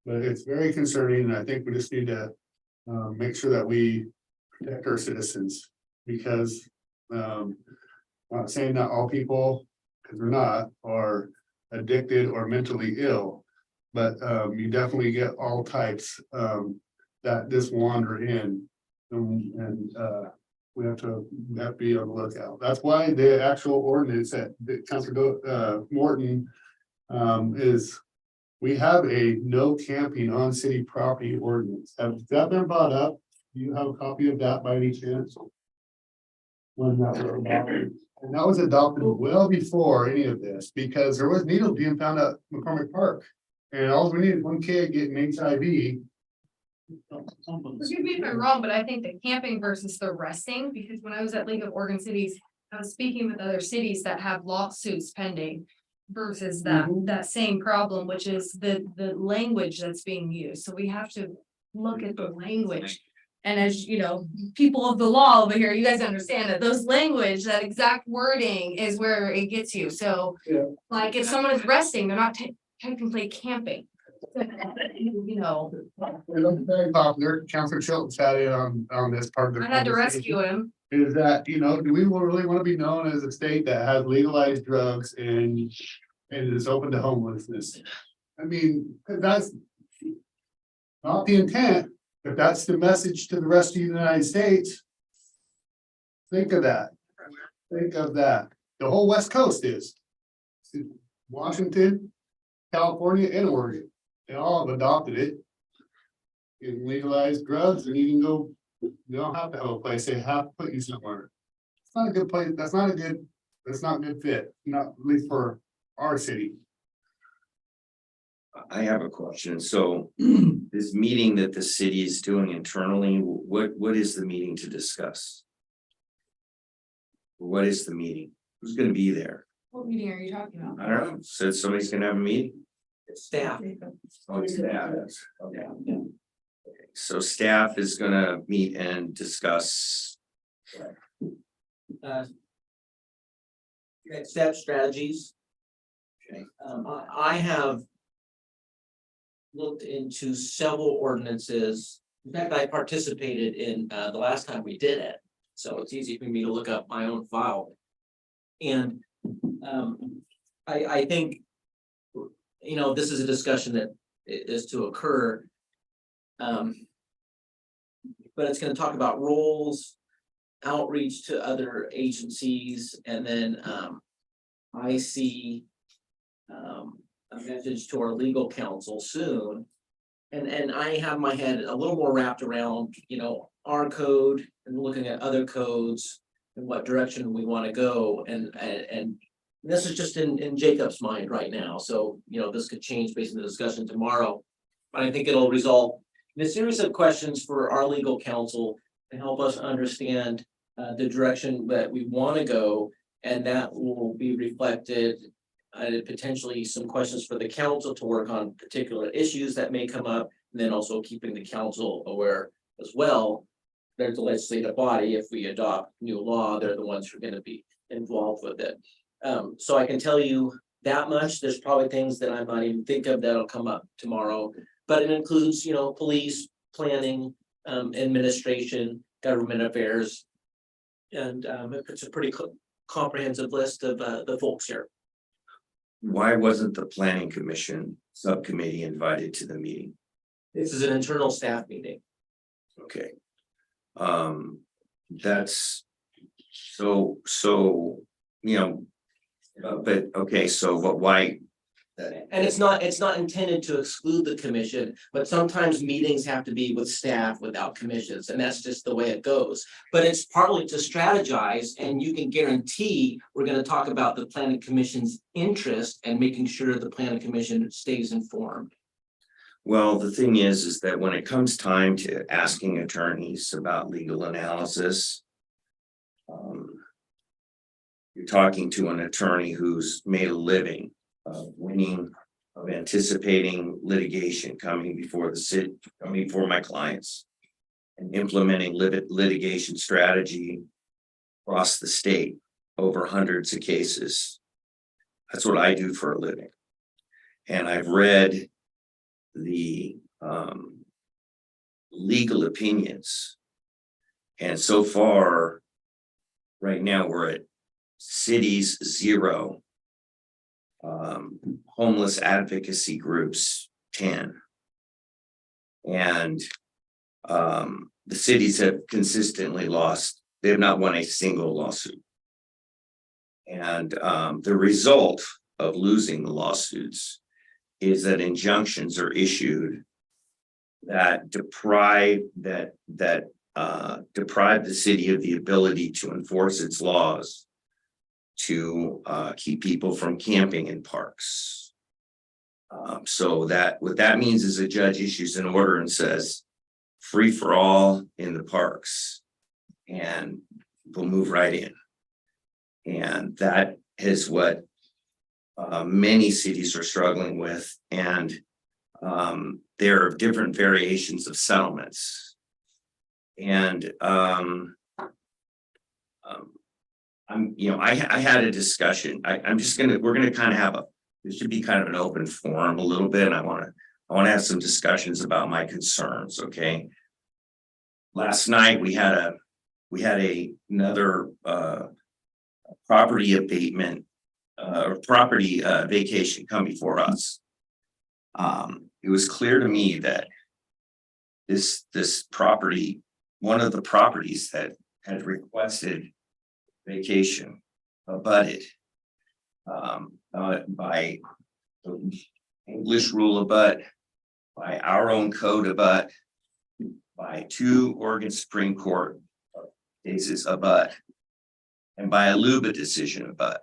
But it's very concerning, and I think we just need to make sure that we protect our citizens, because I'm not saying that all people, because we're not, are addicted or mentally ill, but you definitely get all types that just wander in, and we have to be on the lookout. That's why the actual ordinance that Councilor Morton is. We have a no camping on city property ordinance. Has that been brought up? Do you have a copy of that by any chance? When that was adopted, and that was adopted well before any of this, because there was needles being found at McCormick Park. And all we needed one kid getting HIV. Forgive me if I'm wrong, but I think the camping versus the resting, because when I was at League of Oregon Cities, I was speaking with other cities that have lawsuits pending. Versus that same problem, which is the language that's being used, so we have to look at the language. And as you know, people of the law over here, you guys understand that those language, that exact wording is where it gets you, so. Yeah. Like if someone is resting, they're not technically camping. You know, It's very popular. Councilor Chilton sat in on this part of the. I had to conversation. rescue him. Is that, do we really want to be known as a state that has legalized drugs and is open to homelessness? I mean, 'cause that's not the intent, but that's the message to the rest of the United States. Think of that. Think of that. The whole West Coast is. Washington, California, and Oregon. They all have adopted it. You can legalize drugs and you can go, you don't have to have a place, they have to put you somewhere. It's not a good place, that's not a good fit, not at least for our city. I have a question. So this meeting that the city is doing internally, what is the meeting to discuss? What is the meeting? Who's gonna be there? What meeting are you talking about? I don't know. Said somebody's gonna have a meeting? Staff. Oh, it's staff. Okay. So staff is gonna meet and discuss. Next step strategies. Okay. I have looked into several ordinances. In fact, I participated in the last time we did it, so it's easy for me to look up my own file. And I think, this is a discussion that is to occur. But it's gonna talk about roles, outreach to other agencies, and then I see a message to our legal counsel soon. And I have my head a little more wrapped around, our code and looking at other codes and what direction we want to go. And this is just in Jacob's mind right now. So, this could change based on the discussion tomorrow. But I think it'll result in a series of questions for our legal counsel to help us understand the direction that we want to go. And that will be reflected potentially some questions for the council to work on particular issues that may come up. And then also keeping the council aware as well. There's the legislative body. If we adopt new law, they're the ones who are going to be involved with it. So I can tell you that much. There's probably things that I might even think of that'll come up tomorrow. But it includes, police, planning, administration, government affairs. And it's a pretty comprehensive list of the folks here. Why wasn't the planning commission subcommittee invited to the meeting? This is an internal staff meeting. Okay. That's so, but okay, so but why? And it's not intended to exclude the commission, but sometimes meetings have to be with staff without commissions, and that's just the way it goes. But it's partly to strategize, and you can guarantee we're going to talk about the planning commission's interest and making sure the planning commission stays informed. Well, the thing is that when it comes time to asking attorneys about legal analysis, you're talking to an attorney who's made a living of winning, of anticipating litigation coming before the city, coming before my clients, and implementing litigation strategy across the state over hundreds of cases. That's what I do for a living. And I've read the legal opinions. And so far, right now, we're at cities 0, homeless advocacy groups 10. And the cities have consistently lost, they have not won a single lawsuit. And the result of losing the lawsuits is that injunctions are issued that deprive the city of the ability to enforce its laws to keep people from camping in parks. So that what that means is a judge issues an order and says free for all in the parks, and people move right in. And that is what many cities are struggling with, and there are different variations of settlements. And I had a discussion. We're gonna kind of have this should be kind of an open forum a little bit. I want to I want to have some discussions about my concerns, okay? Last night, we had another property abatement or property vacation come before us. It was clear to me that this property, one of the properties that had requested vacation abutted by the English rule abut, by our own code abut, by 2 Oregon Supreme Court cases abut, and by a LUBA decision abut.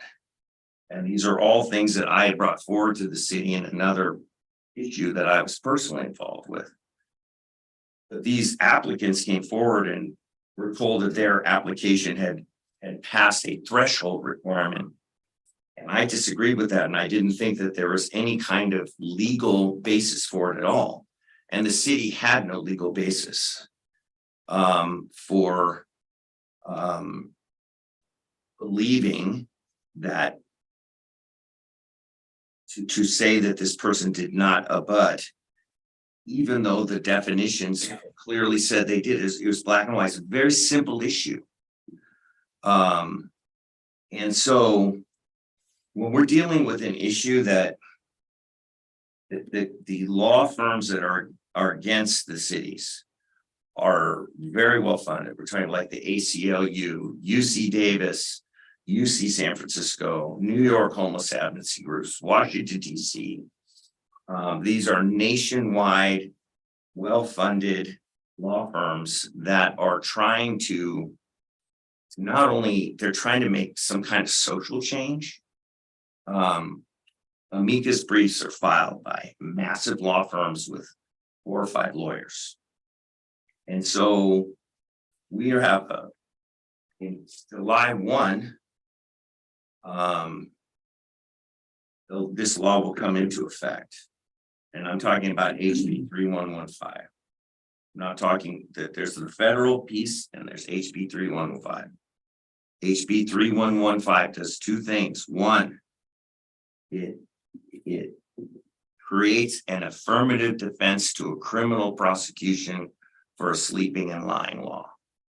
And these are all things that I had brought forward to the city in another issue that I was personally involved with. But these applicants came forward and were told that their application had passed a threshold requirement. And I disagreed with that, and I didn't think that there was any kind of legal basis for it at all. And the city had no legal basis for believing that to say that this person did not abut, even though the definitions clearly said they did. It was black and white. It's a very simple issue. And so when we're dealing with an issue that the law firms that are against the cities are very well funded. We're talking like the ACLU, UC Davis, UC San Francisco, New York Homeless Advocacy Groups, Washington, DC. These are nationwide, well-funded law firms that are trying to not only, they're trying to make some kind of social change. Amicus briefs are filed by massive law firms with 4 or 5 lawyers. And so we have in July 1, this law will come into effect. And I'm talking about HB 3115. I'm not talking that there's the federal piece and there's HB 3115. HB 3115 does 2 things. One, it creates an affirmative defense to a criminal prosecution for a sleeping and lying law.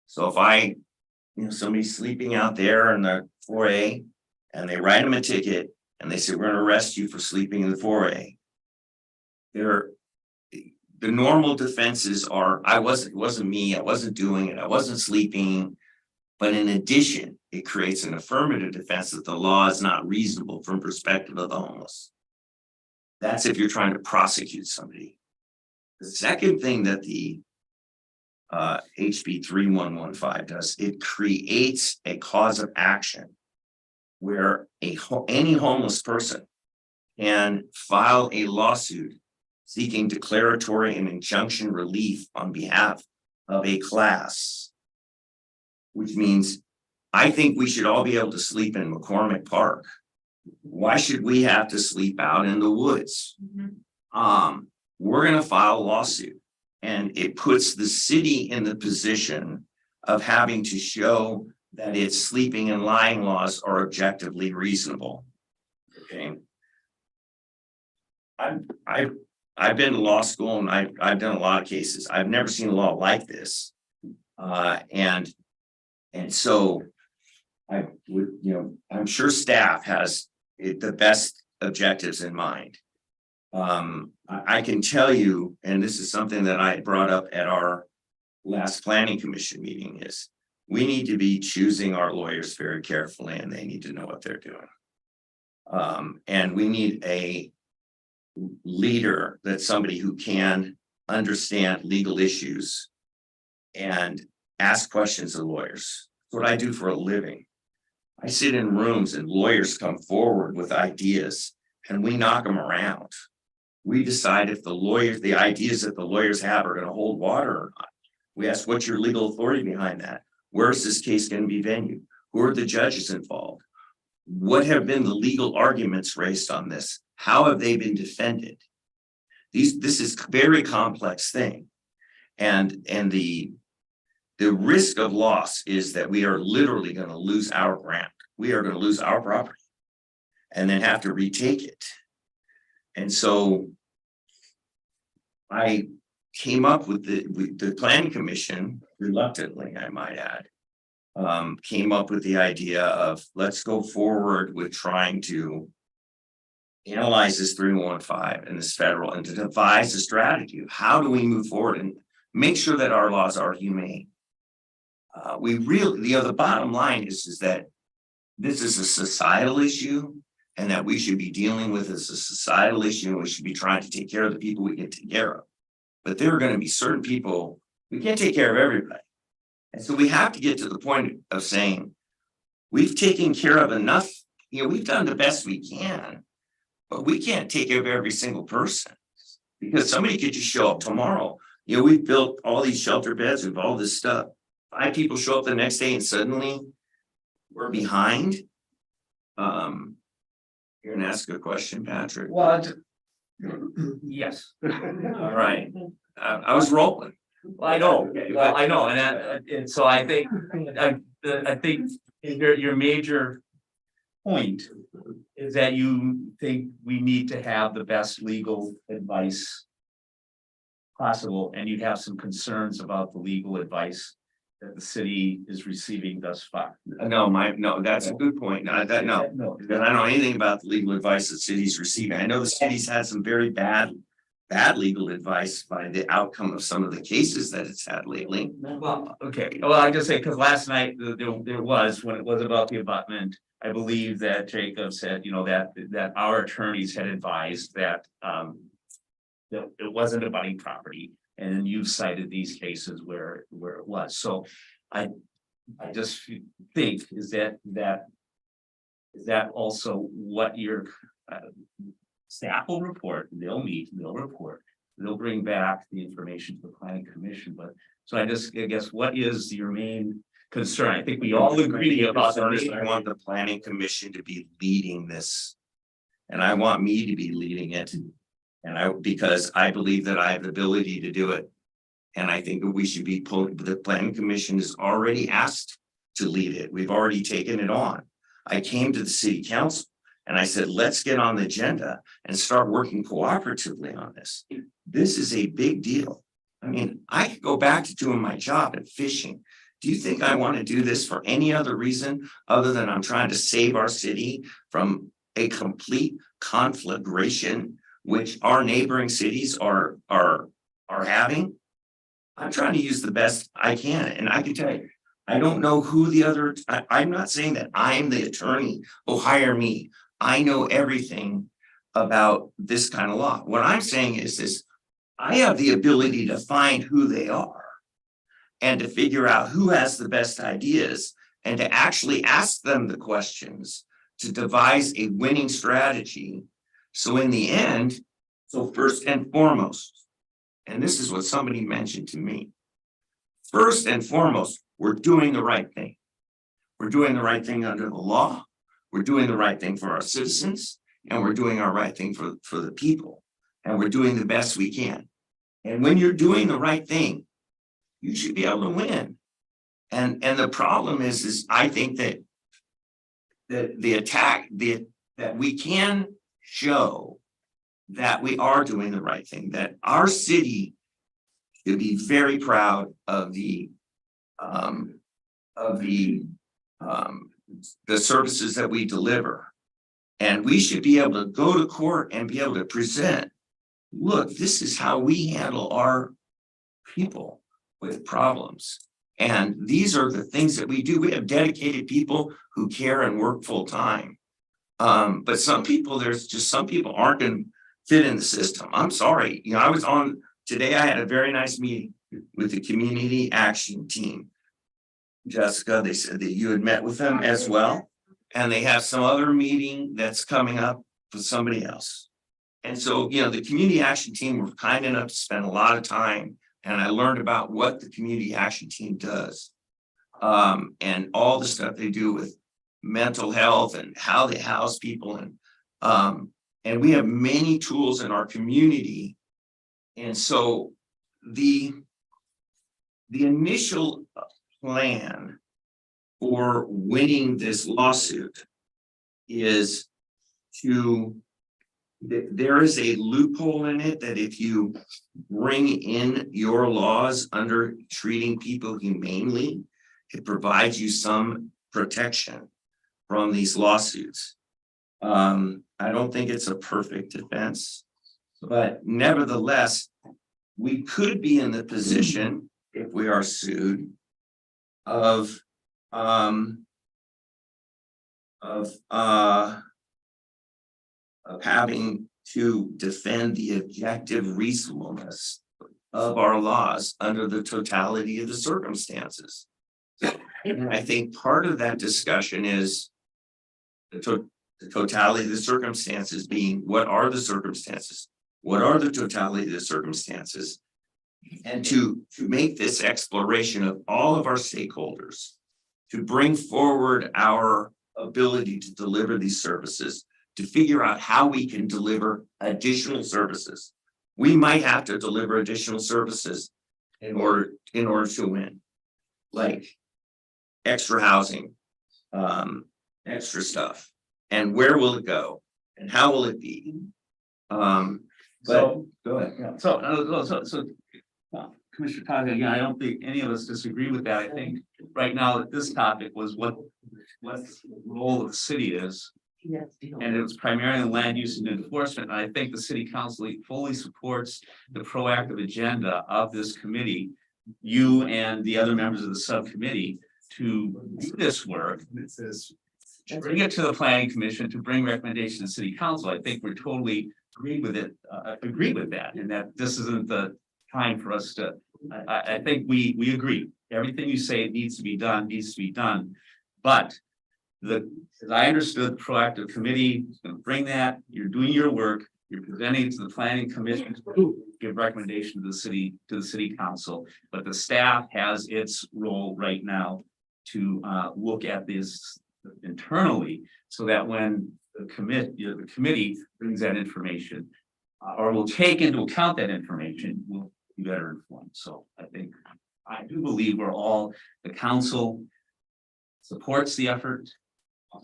So if somebody's sleeping out there in the 4A and they write them a ticket and they say, we're going to arrest you for sleeping in the 4A. The normal defenses are, it wasn't me, I wasn't doing it, I wasn't sleeping. But in addition, it creates an affirmative defense that the law is not reasonable from perspective of the homeless. That's if you're trying to prosecute somebody. The second thing that the HB 3115 does, it creates a cause of action where any homeless person can file a lawsuit seeking declaratory and injunction relief on behalf of a class. Which means I think we should all be able to sleep in McCormick Park. Why should we have to sleep out in the woods? We're going to file a lawsuit, and it puts the city in the position of having to show that its sleeping and lying laws are objectively reasonable. Okay. I've been to law school and I've done a lot of cases. I've never seen a law like this. And so I would, I'm sure staff has the best objectives in mind. I can tell you, and this is something that I brought up at our last planning commission meeting, is we need to be choosing our lawyers very carefully, and they need to know what they're doing. And we need a leader that's somebody who can understand legal issues and ask questions of lawyers. That's what I do for a living. I sit in rooms and lawyers come forward with ideas and we knock them around. We decide if the ideas that the lawyers have are going to hold water or not. We ask, what's your legal authority behind that? Where is this case going to be venued? Who are the judges involved? What have been the legal arguments raised on this? How have they been defended? This is a very complex thing. And the risk of loss is that we are literally going to lose our ground. We are going to lose our property and then have to retake it. And so I came up with the planning commission reluctantly, I might add. Came up with the idea of let's go forward with trying to. Analyze this 315 and this federal and to devise a strategy of how do we move forward and make sure that our laws are humane. We really, the bottom line is that this is a societal issue and that we should be dealing with as a societal issue. And we should be trying to take care of the people we can take care of. But there are going to be certain people, we can't take care of everybody. And so we have to get to the point of saying, we've taken care of enough, we've done the best we can, but we can't take care of every single person. Because somebody could just show up tomorrow. We've built all these shelter beds and all this stuff. 5 people show up the next day and suddenly we're behind. You're gonna ask a question, Patrick? Well, yes. All right, I was rolling. Well, I know, and so I think, I think your major point is that you think we need to have the best legal advice possible, and you have some concerns about the legal advice that the city is receiving thus far. No, that's a good point. No, because I don't know anything about the legal advice the city's receiving. I know the city's had some very bad legal advice by the outcome of some of the cases that it's had lately. Well, okay, well, I just say, because last night there was, when it was about the abutment, I believe that Jacob said, that our attorneys had advised that that it wasn't a abutting property, and then you cited these cases where it was. So I just think is that also what your staff will report. They'll meet, they'll report, they'll bring back the information to the planning commission. But so I guess what is your main concern? I think we all agree about this. I want the planning commission to be leading this. And I want me to be leading it. And because I believe that I have the ability to do it. And I think that we should be the planning commission is already asked to lead it. We've already taken it on. I came to the city council and I said, let's get on the agenda and start working cooperatively on this. This is a big deal. I mean, I could go back to doing my job at fishing. Do you think I want to do this for any other reason other than I'm trying to save our city from a complete conflagration, which our neighboring cities are having? I'm trying to use the best I can. And I can tell you, I don't know who the other, I'm not saying that I'm the attorney. Oh, hire me. I know everything about this kind of law. What I'm saying is this, I have the ability to find who they are and to figure out who has the best ideas and to actually ask them the questions to devise a winning strategy. So in the end, so first and foremost, and this is what somebody mentioned to me, first and foremost, we're doing the right thing. We're doing the right thing under the law. We're doing the right thing for our citizens, and we're doing our right thing for the people. And we're doing the best we can. And when you're doing the right thing, you should be able to win. And the problem is I think that that we can show that we are doing the right thing, that our city should be very proud of the services that we deliver. And we should be able to go to court and be able to present, look, this is how we handle our people with problems. And these are the things that we do. We have dedicated people who care and work full time. But some people aren't going to fit in the system. I'm sorry. I was on today. I had a very nice meeting with the community action team. Jessica, they said that you had met with them as well. And they have some other meeting that's coming up with somebody else. And so, the community action team were kind enough to spend a lot of time. And I learned about what the community action team does. And all the stuff they do with mental health and how they house people. And we have many tools in our community. And so the initial plan for winning this lawsuit is to there is a loophole in it that if you bring in your laws under treating people humanely, it provides you some protection from these lawsuits. I don't think it's a perfect defense, but nevertheless, we could be in the position, if we are sued, of having to defend the objective reasonableness of our laws under the totality of the circumstances. And I think part of that discussion is the totality of the circumstances being, what are the circumstances? What are the totality of the circumstances? And to make this exploration of all of our stakeholders, to bring forward our ability to deliver these services, to figure out how we can deliver additional services. We might have to deliver additional services in order to win, like extra housing, extra stuff. And where will it go? And how will it be? But So- go ahead. Yeah. So Commissioner Cogan, yeah, I don't think any of us disagree with that. I think right now that this topic was what the role of the city is. And it was primarily land use and enforcement. And I think the city council fully supports the proactive agenda of this committee. You and the other members of the subcommittee to do this work. To bring it to the planning commission, to bring recommendations to city council. I think we're totally agree with it, agree with that, and that this isn't the time for us to, I think we agree. Everything you say needs to be done, but as I understood, the proactive committee is going to bring that, you're doing your work, you're presenting it to the planning commission to give recommendation to the city council, but the staff has its role right now to look at this internally, so that when the committee brings that information, or will take into account that information, we'll be better informed. So I do believe the council supports the effort.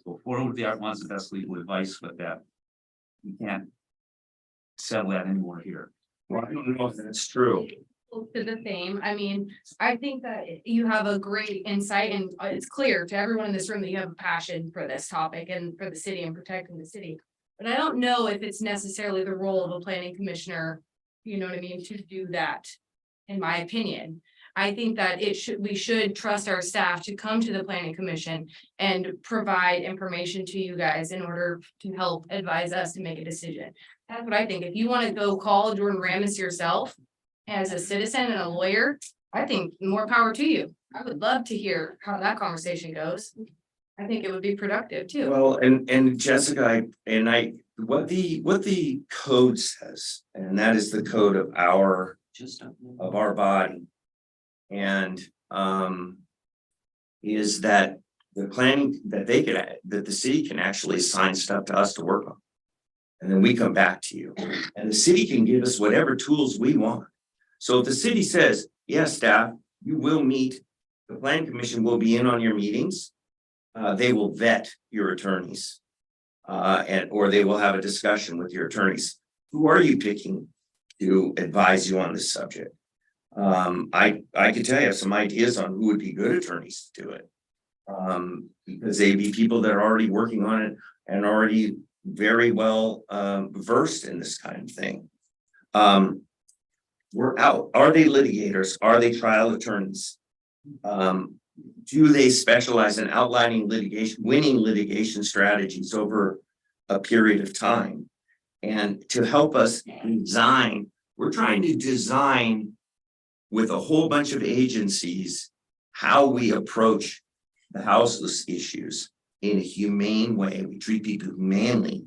Go forward with the art, wants the best legal advice, but that we can't settle that anymore here. Well, I don't know if that's true. To the same, I mean, I think that you have a great insight and it's clear to everyone in this room that you have a passion for this topic and for the city and protecting the city. But I don't know if it's necessarily the role of a planning commissioner, you know what I mean, to do that, in my opinion. I think that we should trust our staff to come to the planning commission and provide information to you guys in order to help advise us to make a decision. That's what I think. If you want to go call Jordan Ramis yourself as a citizen and a lawyer, I think more power to you. I would love to hear how that conversation goes. I think it would be productive too. Well, and Jessica, what the code says, and that is the code of our body. And is that the planning that the city can actually assign stuff to us to work on. And then we come back to you. And the city can give us whatever tools we want. So if the city says, yes, staff, you will meet, the planning commission will be in on your meetings. They will vet your attorneys. Or they will have a discussion with your attorneys. Who are you picking to advise you on this subject? I could tell you some ideas on who would be good attorneys to do it. Because they'd be people that are already working on it and already very well versed in this kind of thing. We're out. Are they litigators? Are they trial attorneys? Do they specialize in outlining winning litigation strategies over a period of time? And to help us design, we're trying to design with a whole bunch of agencies how we approach the houseless issues in a humane way. We treat people humanely.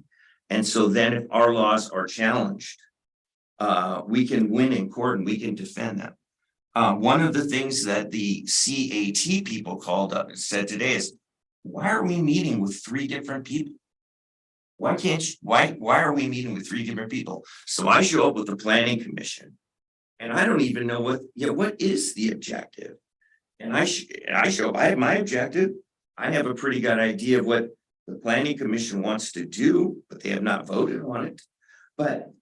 And so then if our laws are challenged, we can win in court and we can defend them. One of the things that the CAT people called up and said today is, why are we meeting with 3 different people? Why are we meeting with 3 different people? So I show up with the planning commission and I don't even know what is the objective? And I show up, I have my objective. I have a pretty good idea of what the planning commission wants to do, but they have not voted on it. But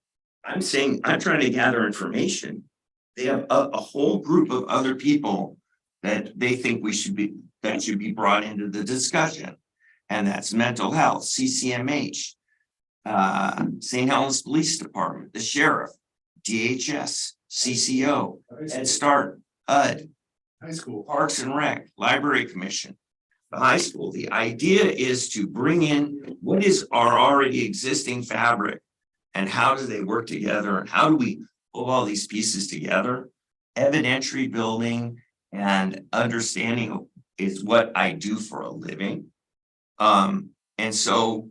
I'm saying, I'm trying to gather information. They have a whole group of other people that they think that should be brought into the discussion. And that's mental health, CCMH, St. Helens Police Department, the sheriff, DHS, CCO, Head Start, HUD, High school. Parks and Rec, Library Commission, the high school. The idea is to bring in what is our already existing fabric and how do they work together and how do we pull all these pieces together? Evidentiary building and understanding is what I do for a living. And so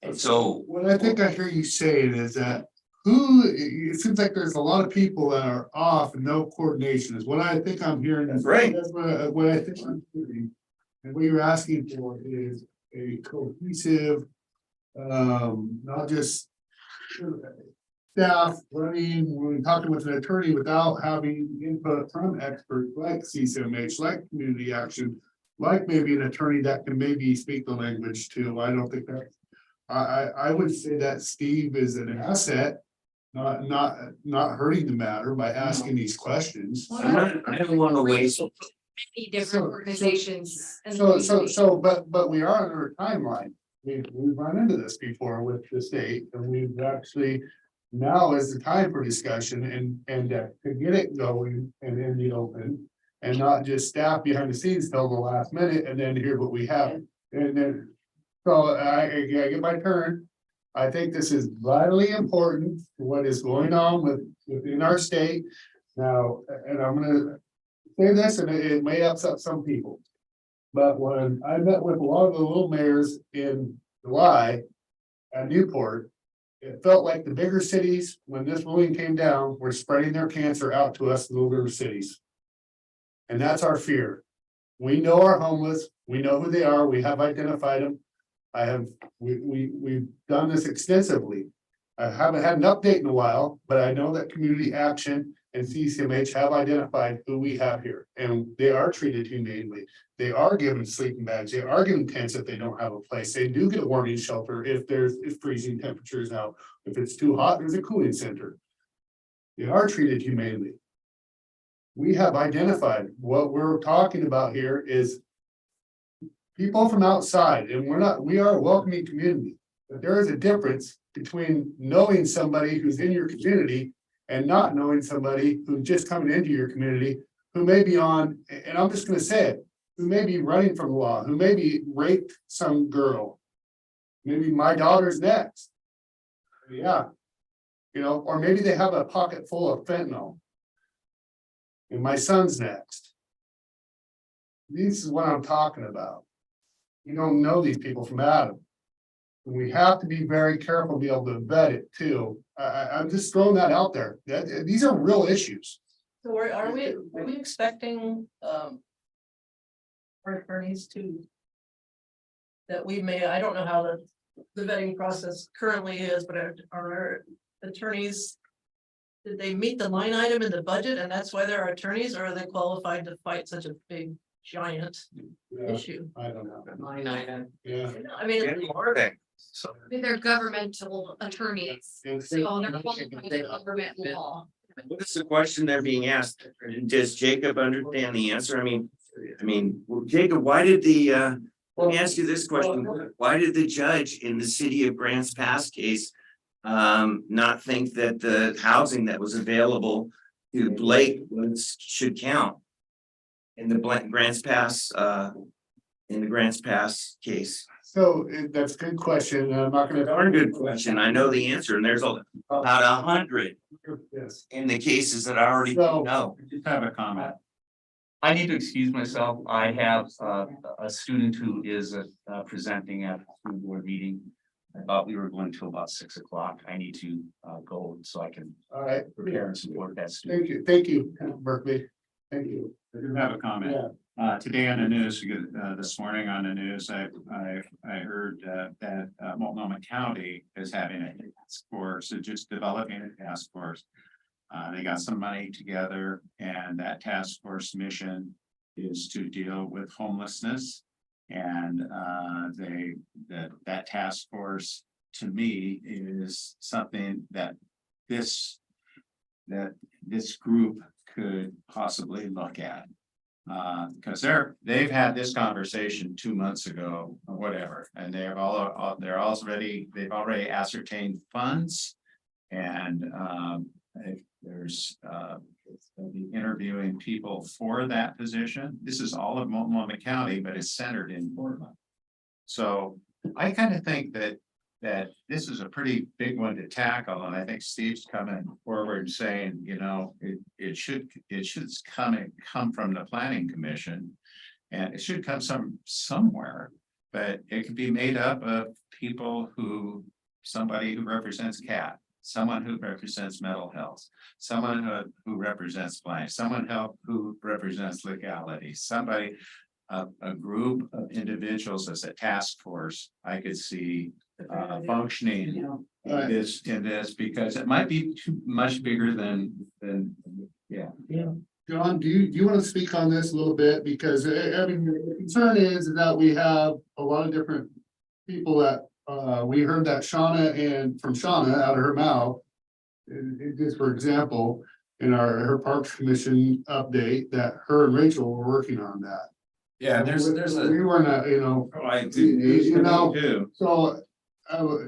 What I think I hear you saying is that it seems like there's a lot of people that are off and no coordination is what I think I'm hearing. That's right. That's what I think I'm hearing. And what you're asking for is a cohesive, not just staff running, when talking with an attorney without having input from experts like CCMH, like community action, like maybe an attorney that can maybe speak the language too. I don't think that, I would say that Steve is an asset, not hurting the matter by asking these questions. I don't want to waste. Many different organizations. and But we are under a timeline. We've run into this before with the state and we've actually, now is the time for discussion and to get it going and in the open. And not just staff behind the scenes till the last minute and then hear what we have. And then, so I get my turn. I think this is vitally important to what is going on within our state. Now, and I'm gonna say this and it may upset some people. But when I met with a lot of the little mayors in July at Newport, it felt like the bigger cities, when this ruling came down, were spreading their cancer out to us, the little cities. And that's our fear. We know our homeless, we know who they are, we have identified them. We've done this extensively. I haven't had an update in a while, but I know that Community Action and CCMH have identified who we have here. And they are treated humanely. They are given sleeping bags, they are given tents if they don't have a place. They do get a warming shelter if there's freezing temperatures out. If it's too hot, there's a cooling center. They are treated humanely. We have identified what we're talking about here is people from outside, and we are a welcoming community, but there is a difference between knowing somebody who's in your community and not knowing somebody who's just coming into your community who may be on, and I'm just gonna say it, who may be running from the law, who maybe raped some girl. Maybe my daughter's next. Yeah. You know, or maybe they have a pocket full of fentanyl. And my son's next. This is what I'm talking about. You don't know these people from Adam. And we have to be very careful to be able to vet it too. I'm just throwing that out there. These are real issues. So are we expecting, our attorneys to? That we may, I don't know how the vetting process currently is, but are our attorneys? Did they meet the line item in the budget and that's why they're attorneys, or are they qualified to fight such a big giant issue? I don't know. Line item. Yeah. I mean, They're governmental attorneys. So they're qualified by government law. What is the question they're being asked? Does Jacob understand the answer? I mean, Jacob, why did let me ask you this question. Why did the judge in the city of Grants Pass case not think that the housing that was available to Blake should count in the Grants Pass case? So that's a good question. I'm not gonna. Darn good question. I know the answer, and there's about 100 Yes. in the cases that I already know. I just have a comment. I need to excuse myself. I have a student who is presenting at a school board meeting. I thought we were going till about 6 o'clock. I need to go so I can All right. prepare and support that student. Thank you, Berkeley. Thank you. I do have a comment. Today on the news, this morning on the news, I heard that Multnomah County is having a task force, just developing a task force. They got some money together and that task force mission is to deal with homelessness. And that task force to me is something that this group could possibly look at. Because they've had this conversation 2 months ago or whatever, and they've they've already ascertained funds. And they'll be interviewing people for that position. This is all of Multnomah County, but it's centered in Portland. So I kind of think that this is a pretty big one to tackle, and I think Steve's coming forward saying, you know, it should come from the planning commission. And it should come somewhere, but it can be made up of people somebody who represents CAT, someone who represents mental health, someone who represents blank, someone who represents legality, somebody, a group of individuals as a task force. I could see functioning in this because it might be too much bigger than yeah. John, do you want to speak on this a little bit? Because I mean, the concern is that we have a lot of different people that we heard that from Shauna out of her mouth. Just for example, in her Parks Commission update, that her and Rachel were working on that. Yeah, there's We were not, you know. I You know, do. so,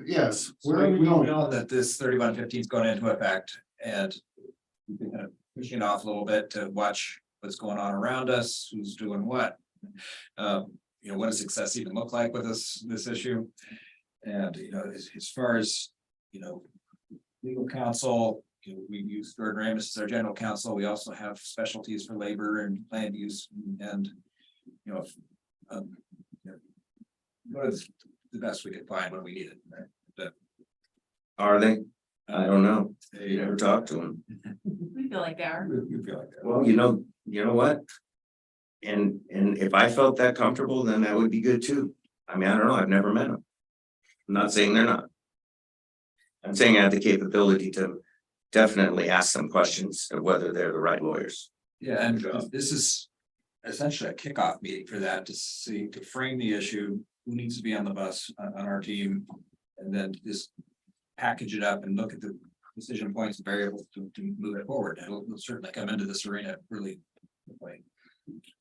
yes, where are we We going? know that this 3115 is going into effect, and we've been kind of pushing off a little bit to watch what's going on around us, who's doing what. You know, what does success even look like with this issue? And, you know, as far as, you know, legal counsel, you know, we use Jordan Ramus as our general counsel. We also have specialties for labor and land use and, you know, what is the best we could find when we need it, right? But Are they? I don't know. You never talked to them. We feel like they are. we feel like that. Well, you know what? And if I felt that comfortable, then that would be good too. I mean, I don't know, I've never met them. I'm not saying they're not. I'm saying I have the capability to definitely ask them questions of whether they're the right lawyers. Yeah, and this is essentially a kickoff meeting for that to frame the issue, who needs to be on the bus on our team. And then just package it up and look at the decision points and variables to move it forward. And we'll certainly come into this arena really quickly.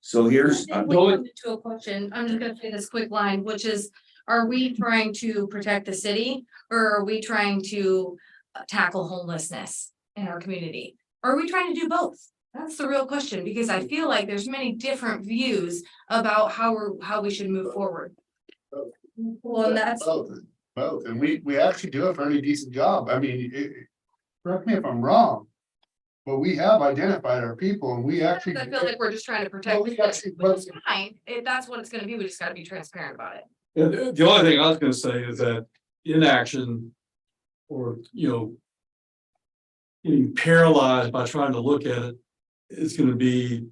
So here's. To a question, I'm just gonna say this quick line, which is, are we trying to protect the city or are we trying to tackle homelessness in our community? Are we trying to do both? That's the real question, because I feel like there's many different views about how we should move forward. Well, and that's. Both, and we actually do a fairly decent job. I mean, correct me if I'm wrong. But we have identified our people and we actually. I feel like we're just trying to protect. Well, we actually- Which is fine. If that's what it's gonna be, we just gotta be transparent about it. The only thing I was gonna say is that inaction or, you know, getting paralyzed by trying to look at it is gonna be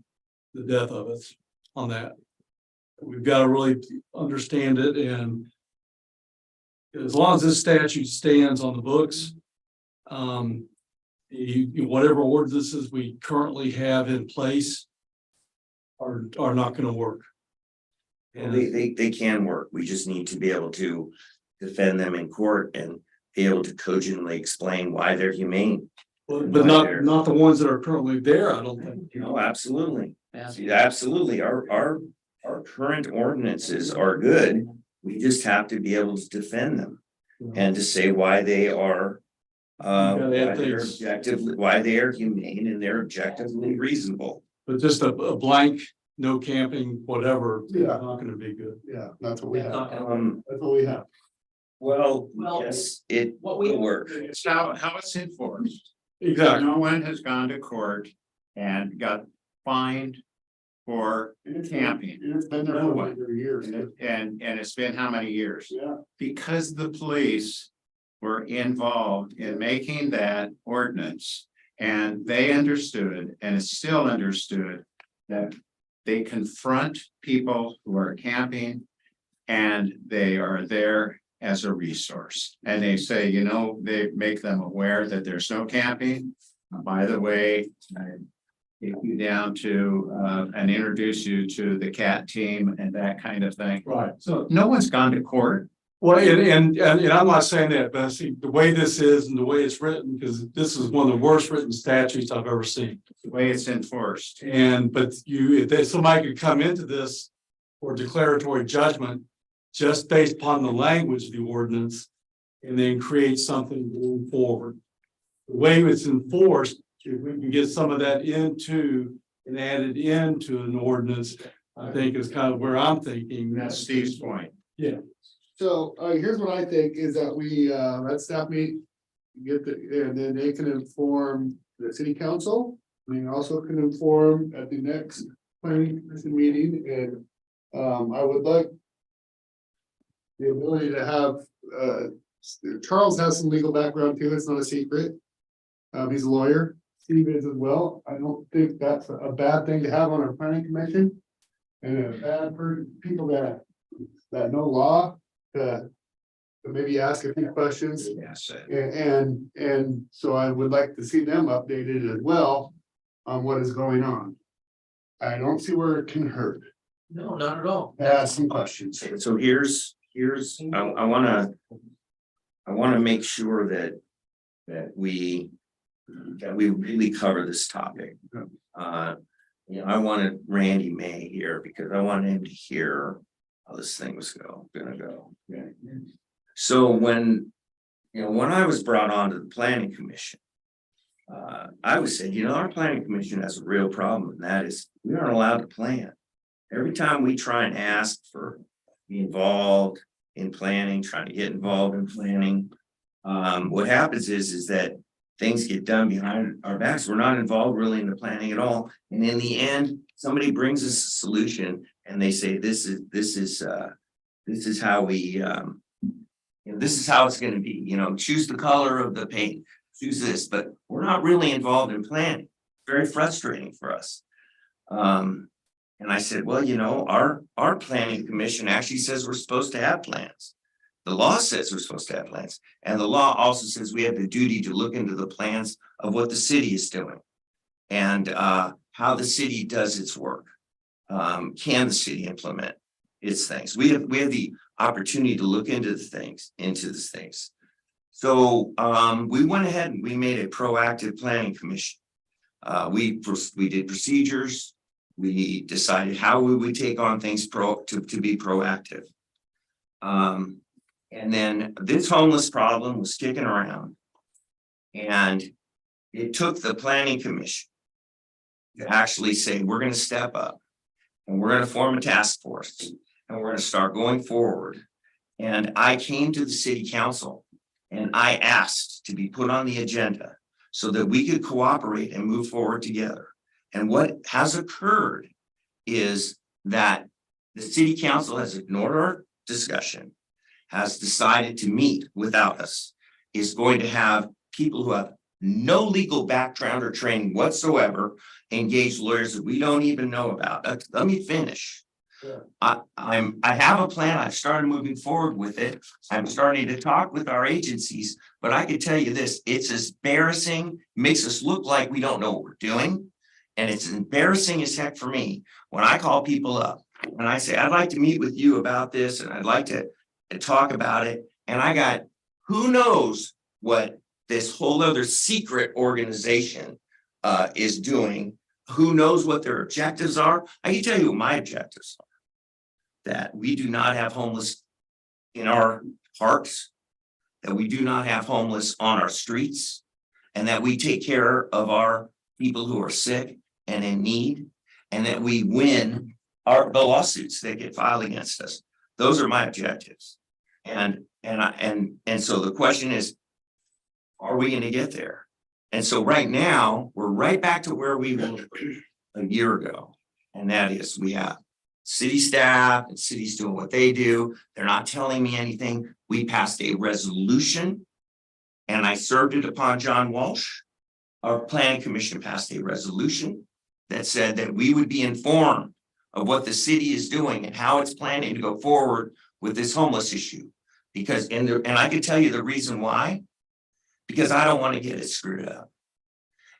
the death of us on that. We've got to really understand it, and as long as this statute stands on the books, whatever ordinances we currently have in place are not going to work. And they can work. We just need to be able to defend them in court and be able to cogently explain why they're humane. But not the ones that are currently there, I don't think. No, absolutely. Absolutely. Our current ordinances are good. We just have to be able to defend them and to say why they are why they are humane and they're objectively reasonable. But just a blank, no camping, whatever, Yeah. not gonna be good. Yeah, that's what we have. That's what we have. Well, yes, it will work. It's how it's enforced. Exactly. No one has gone to court and got fined for camping. It's been there No for one. years. And it's been how many years? Yeah. Because the police were involved in making that ordinance. And they understood, and it's still understood, that they confront people who are camping. And they are there as a resource. And they say, you know, they make them aware that there's no camping. By the way, I take you down to and introduce you to the CAT team and that kind of thing. Right. So no one's gone to court. Well, and I'm not saying that, but I see the way this is and the way it's written, because this is one of the worst written statutes I've ever seen. The way it's enforced. And, but if somebody could come into this for declaratory judgment just based upon the language of the ordinance and then create something going forward. The way it's enforced, if we can get some of that into and added into an ordinance, I think is kind of where I'm thinking. That's Steve's point. Yeah. So, here's what I think is that we, let staff meet, and then they can inform the city council. We also can inform at the next planning commission meeting, and, I would like the ability to have, Charles has some legal background too, it's not a secret. He's a lawyer, Steve is as well. I don't think that's a bad thing to have on our planning commission. And a bad for people that know law, to maybe ask a few questions. Yes. And so I would like to see them updated as well on what is going on. I don't see where it can hurt. No, not at all. Ask some questions. So here's, I wanna make sure that we really cover this topic. You know, I wanted Randy May here because I wanted him to hear how this thing was gonna go. So when I was brought on to the planning commission, I was saying, our planning commission has a real problem, and that is we aren't allowed to plan. Every time we try and ask for be involved in planning, trying to get involved in planning, what happens is that things get done behind our backs. We're not involved really in the planning at all. And in the end, somebody brings us a solution and they say, this is how we, this is how it's gonna be, choose the color of the paint, choose this, but we're not really involved in planning. Very frustrating for us. And I said, well, our planning commission actually says we're supposed to have plans. The law says we're supposed to have plans, and the law also says we have the duty to look into the plans of what the city is doing. And how the city does its work. Can the city implement its things? We have the opportunity to look into these things. So we went ahead and we made a proactive planning commission. We did procedures. We decided how we would take on things to be proactive. And then this homeless problem was kicking around. And it took the planning commission to actually say, we're going to step up and we're going to form a task force and we're going to start going forward. And I came to the city council and I asked to be put on the agenda so that we could cooperate and move forward together. And what has occurred is that the city council has ignored our discussion, has decided to meet without us, is going to have people who have no legal background or training whatsoever, engage lawyers that we don't even know about. Let me finish. I have a plan. I've started moving forward with it. I'm starting to talk with our agencies, but I can tell you this, it's embarrassing, makes us look like we don't know what we're doing. And it's embarrassing as heck for me when I call people up and I say, I'd like to meet with you about this and I'd like to talk about it. And I got, who knows what this whole other secret organization is doing. Who knows what their objectives are? I can tell you what my objectives are. That we do not have homeless in our parks, that we do not have homeless on our streets, and that we take care of our people who are sick and in need, and that we win the lawsuits that get filed against us. Those are my objectives. And so the question is, are we going to get there? And so right now, we're right back to where we were a year ago. And that is, we have city staff and cities doing what they do. They're not telling me anything. We passed a resolution and I served it upon John Walsh. Our planning commission passed a resolution that said that we would be informed of what the city is doing and how it's planning to go forward with this homeless issue. Because, and I can tell you the reason why, because I don't want to get it screwed up.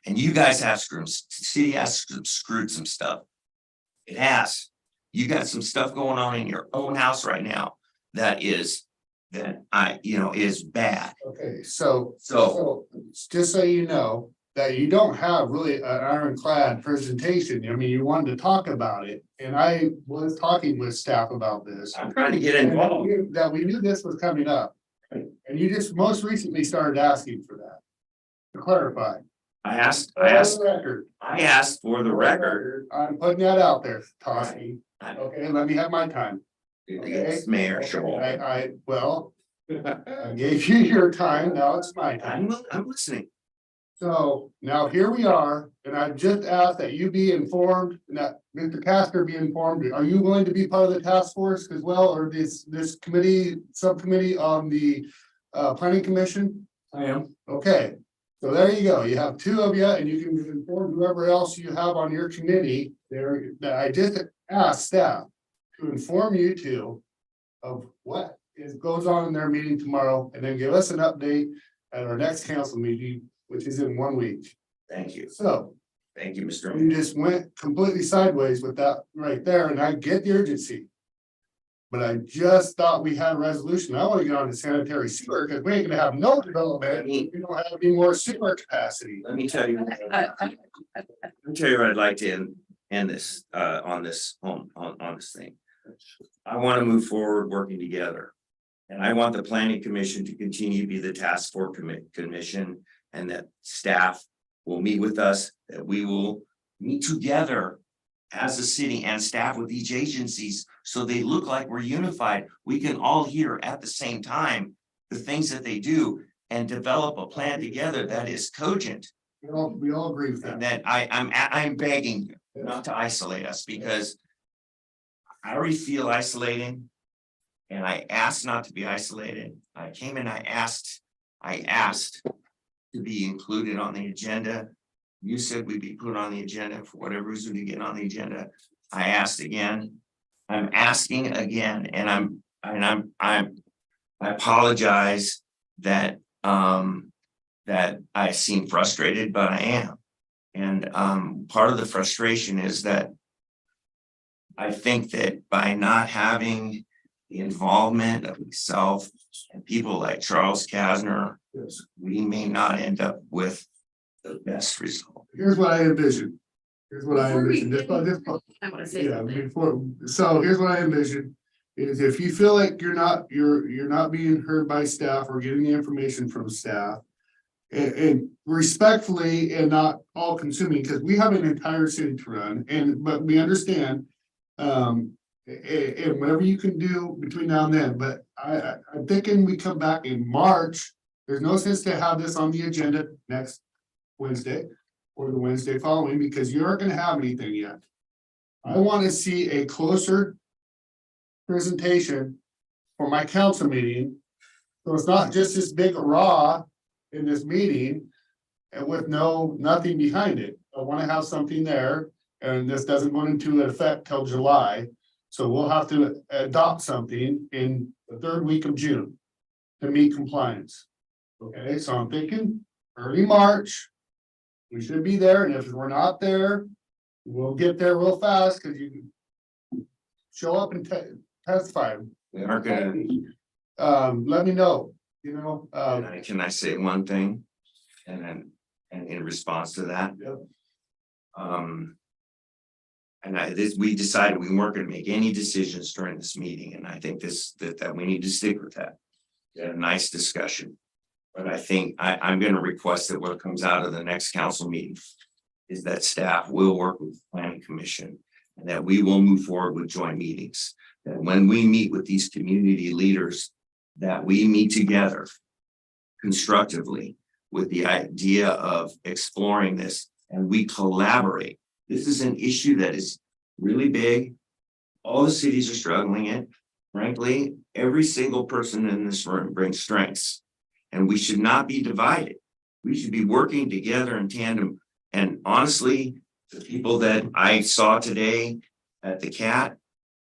And you guys have screwed, city has screwed some stuff. It has. You got some stuff going on in your own house right now that is is bad. Okay, so. So, Just so you know, that you don't have really an ironclad presentation. I mean, you wanted to talk about it, and I was talking with staff about this. I'm trying to get And involved. that we knew this was coming up. And you just most recently started asking for that. To clarify. I asked On the record. for the record. I'm putting that out there, Tossie. Okay, let me have my time. It's Mayor Shaw. Well, I gave you your time, now it's my time. I'm listening. So now here we are, and I just asked that you be informed, and that Mr. Castor be informed. Are you going to be part of the task force as well, or this committee, subcommittee on the planning commission? I am. Okay, so there you go. You have two of you, and you can inform whoever else you have on your committee there, that I just asked staff to inform you two of what goes on in their meeting tomorrow, and then give us an update at our next council meeting, which is in 1 week. Thank you. So Thank you, Mr. you Mayor. just went completely sideways with that right there, and I get the urgency. But I just thought we had a resolution. I want to get on to sanitary sewer, because we ain't gonna have no development. We don't have any more sewer capacity. Let me tell you. Let me tell you what I'd like to end this, on this thing. I want to move forward working together. And I want the planning commission to continue to be the task force commission, and that staff will meet with us, that we will meet together as a city and staff with each agencies, so they look like we're unified. We can all hear at the same time the things that they do and develop a plan together that is cogent. We all agree with that. And that I'm begging you not to isolate us, because I already feel isolating. And I asked not to be isolated. I came and I asked to be included on the agenda. You said we'd be put on the agenda for whatever reason to get on the agenda. I asked again. I'm asking again, and I apologize that that I seem frustrated, but I am. And part of the frustration is that I think that by not having the involvement of myself and people like Charles Kasner, we may not end up with the best result. Here's what I envision. Just I want to say Yeah, something. so here's what I envision, is if you feel like you're not being heard by staff or getting the information from staff. And respectfully, and not all consuming, because we have an entire city to run, but we understand. And whatever you can do between now and then, but I'm thinking we come back in March. There's no sense to have this on the agenda next Wednesday or the Wednesday following, because you aren't gonna have anything yet. I want to see a closer presentation for my council meeting. So it's not just this big raw in this meeting and with nothing behind it. I want to have something there, and this doesn't go into effect till July. So we'll have to adopt something in the 3rd week of June to meet compliance. Okay, so I'm thinking early March. We should be there, and if we're not there, we'll get there real fast, because you can show up and testify. We aren't gonna. Let me know, Can I say one thing? And in response to that? Yep. We decided we weren't gonna make any decisions during this meeting, and I think that we need to stick with that. We had a nice discussion. But I think I'm gonna request that what comes out of the next council meeting is that staff will work with the planning commission, and that we will move forward with joint meetings. That when we meet with these community leaders, that we meet together constructively with the idea of exploring this, and we collaborate. This is an issue that is really big. All the cities are struggling it. Frankly, every single person in this room brings strengths, and we should not be divided. We should be working together in tandem. And honestly, the people that I saw today at the CAT,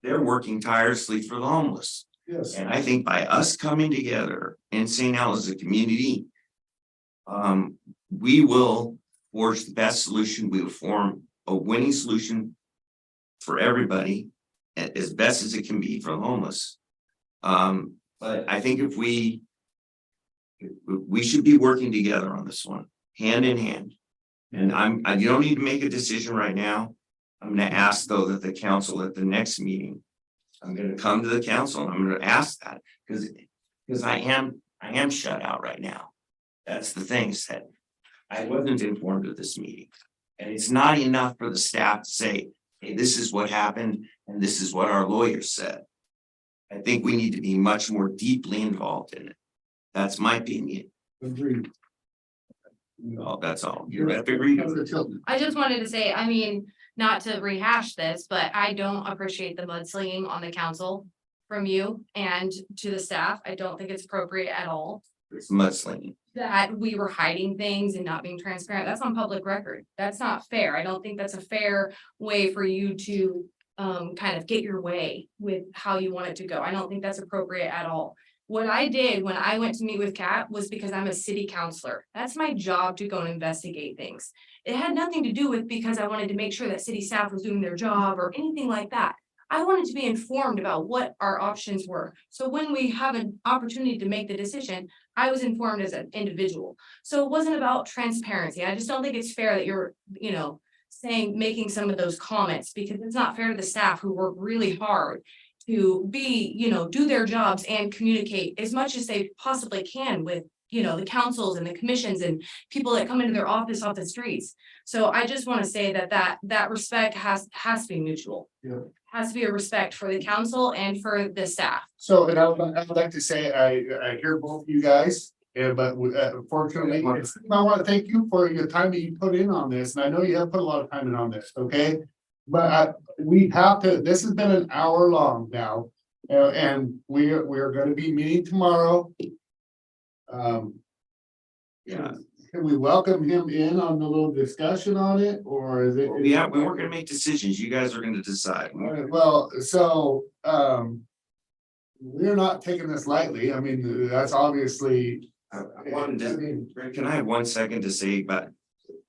they're working tirelessly for the homeless. Yes. And I think by us coming together in St. Helens as a community, we will forge the best solution. We will form a winning solution for everybody as best as it can be for the homeless. But I think if we should be working together on this one, hand in hand. And you don't need to make a decision right now. I'm gonna ask though that the council at the next meeting, I'm gonna come to the council and I'm gonna ask that, because I am shut out right now. That's the thing, said, I wasn't informed of this meeting. And it's not enough for the staff to say, hey, this is what happened and this is what our lawyers said. I think we need to be much more deeply involved in it. That's my opinion. Agreed. Well, that's all. You have to agree. I just wanted to say, I mean, not to rehash this, but I don't appreciate the mudslinging on the council from you and to the staff. I don't think it's appropriate at all. It's mudslinging. That we were hiding things and not being transparent. That's on public record. That's not fair. I don't think that's a fair way for you to kind of get your way with how you want it to go. I don't think that's appropriate at all. What I did when I went to meet with Kat was because I'm a city councilor. That's my job, to go and investigate things. It had nothing to do with because I wanted to make sure that city staff was doing their job or anything like that. I wanted to be informed about what our options were. So when we have an opportunity to make the decision, I was informed as an individual. So it wasn't about transparency. I just don't think it's fair that you're, making some of those comments, because it's not fair to the staff who work really hard to be, do their jobs and communicate as much as they possibly can with, the councils and the commissions and people that come into their office off the streets. So I just want to say that respect has to be mutual. Yeah. Has to be a respect for the council and for the staff. So, and I would like to say, I hear both of you guys, but fortunately, I want to thank you for your time that you put in on this, and I know you have put a lot of time in on this, okay? But we have to, this has been an hour long now, and we're gonna be meeting tomorrow. Yeah. Can we welcome him in on the little discussion on it, or is it? We weren't gonna make decisions. You guys are gonna decide. Well, so, we're not taking this lightly. I mean, that's obviously. I wanted to, can I have 1 second to say about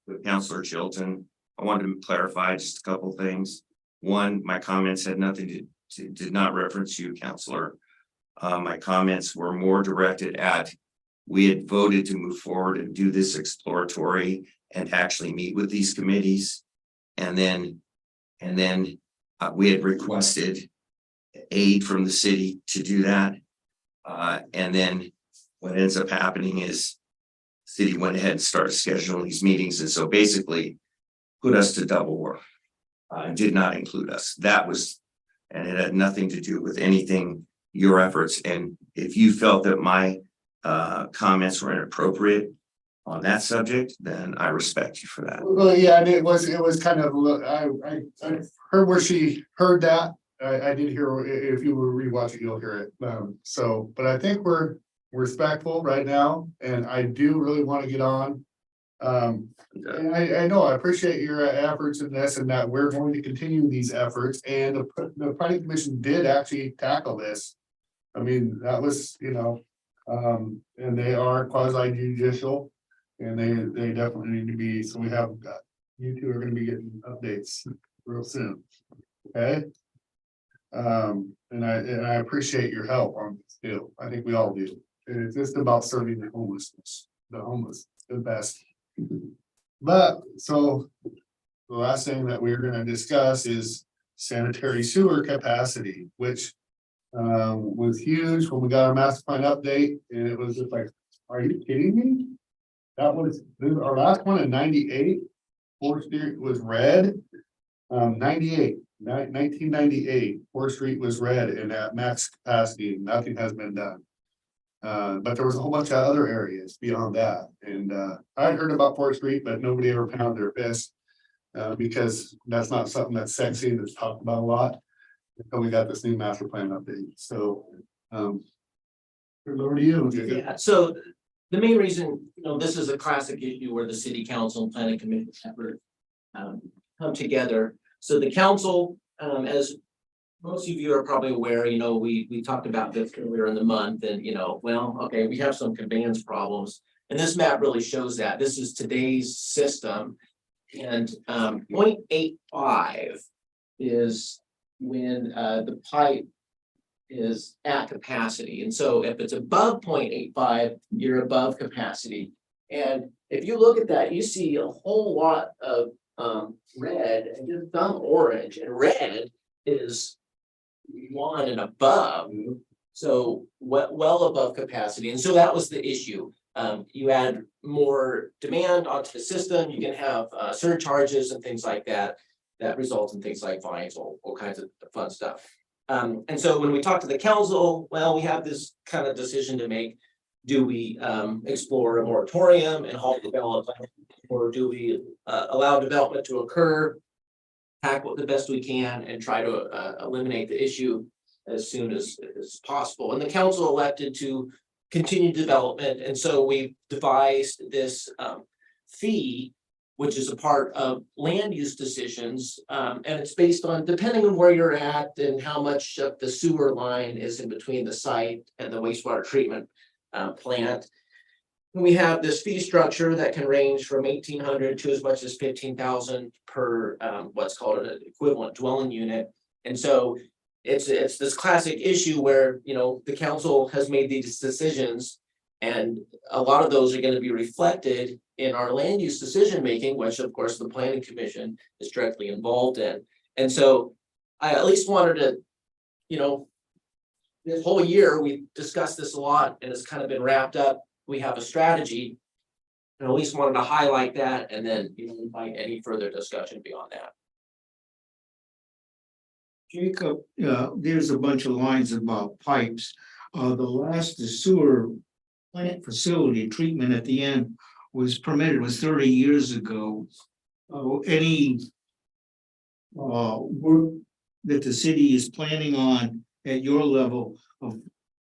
with Counselor Chilton? I wanted to clarify just a couple things. One, my comments had nothing did not reference you, Counselor. My comments were more directed at, we had voted to move forward and do this exploratory and actually meet with these committees. And then we had requested aid from the city to do that. And then what ends up happening is city went ahead and started scheduling these meetings. And so basically put us to double work. Did not include us. That was, and it had nothing to do with anything, your efforts. And if you felt that my comments were inappropriate on that subject, then I respect you for that. Well, yeah, and it was kind of, I heard where she heard that. I did hear, if you were rewatching, you'll hear it. But I think we're respectful right now, and I do really want to get on. And I know, I appreciate your efforts in this, and that we're going to continue these efforts, and the planning commission did actually tackle this. I mean, that was, and they are quasi judicial, and they definitely need to be, so we have got, you two are gonna be getting updates real soon, okay? And I appreciate your help on this deal. I think we all do. It's just about serving the homeless, the best. But so the last thing that we're gonna discuss is sanitary sewer capacity, which was huge when we got our master plan update, and it was just like, are you kidding me? That was our last one in 98. 4th Street was red. 1998, 4th Street was red and at max capacity. Nothing has been done. But there was a whole bunch of other areas beyond that. And I heard about 4th Street, but nobody ever pounded their fist because that's not something that's sexy that's talked about a lot. Until we got this new master plan update. So over to you. Yeah, so the main reason, this is a classic issue where the city council and planning commission effort come together. So the council, as most of you are probably aware, we talked about this earlier in the month, and we have some conveyance problems. And this map really shows that. This is today's system. And 0.85 is when the pipe is at capacity. And so if it's above 0.85, you're above capacity. And if you look at that, you see a whole lot of red and just some orange, and red is 1 and above. So well above capacity. And so that was the issue. You add more demand onto the system, you can have surcharges and things like that. That result in things like fines, all kinds of fun stuff. And so when we talk to the council, well, we have this kind of decision to make. Do we explore a moratorium and halt development, or do we allow development to occur, tackle it the best we can, and try to eliminate the issue as soon as possible? And the council elected to continue development, and so we devised this fee, which is a part of land use decisions, and it's based on, depending on where you're at and how much of the sewer line is in between the site and the wastewater treatment plant. We have this fee structure that can range from 1,800 to as much as 15,000 per what's called an equivalent dwelling unit. And so it's this classic issue where, you know, the council has made these decisions, and a lot of those are going to be reflected in our land use decision making, which of course the planning commission is directly involved in. And so I at least wanted to, you know, this whole year we discussed this a lot, and it's kind of been wrapped up. We have a strategy, and at least wanted to highlight that, and then, you know, invite any further discussion beyond that. Jacob, there's a bunch of lines about pipes. The last sewer plant facility treatment at the end was permitted, was 30 years ago. Any work that the city is planning on at your level of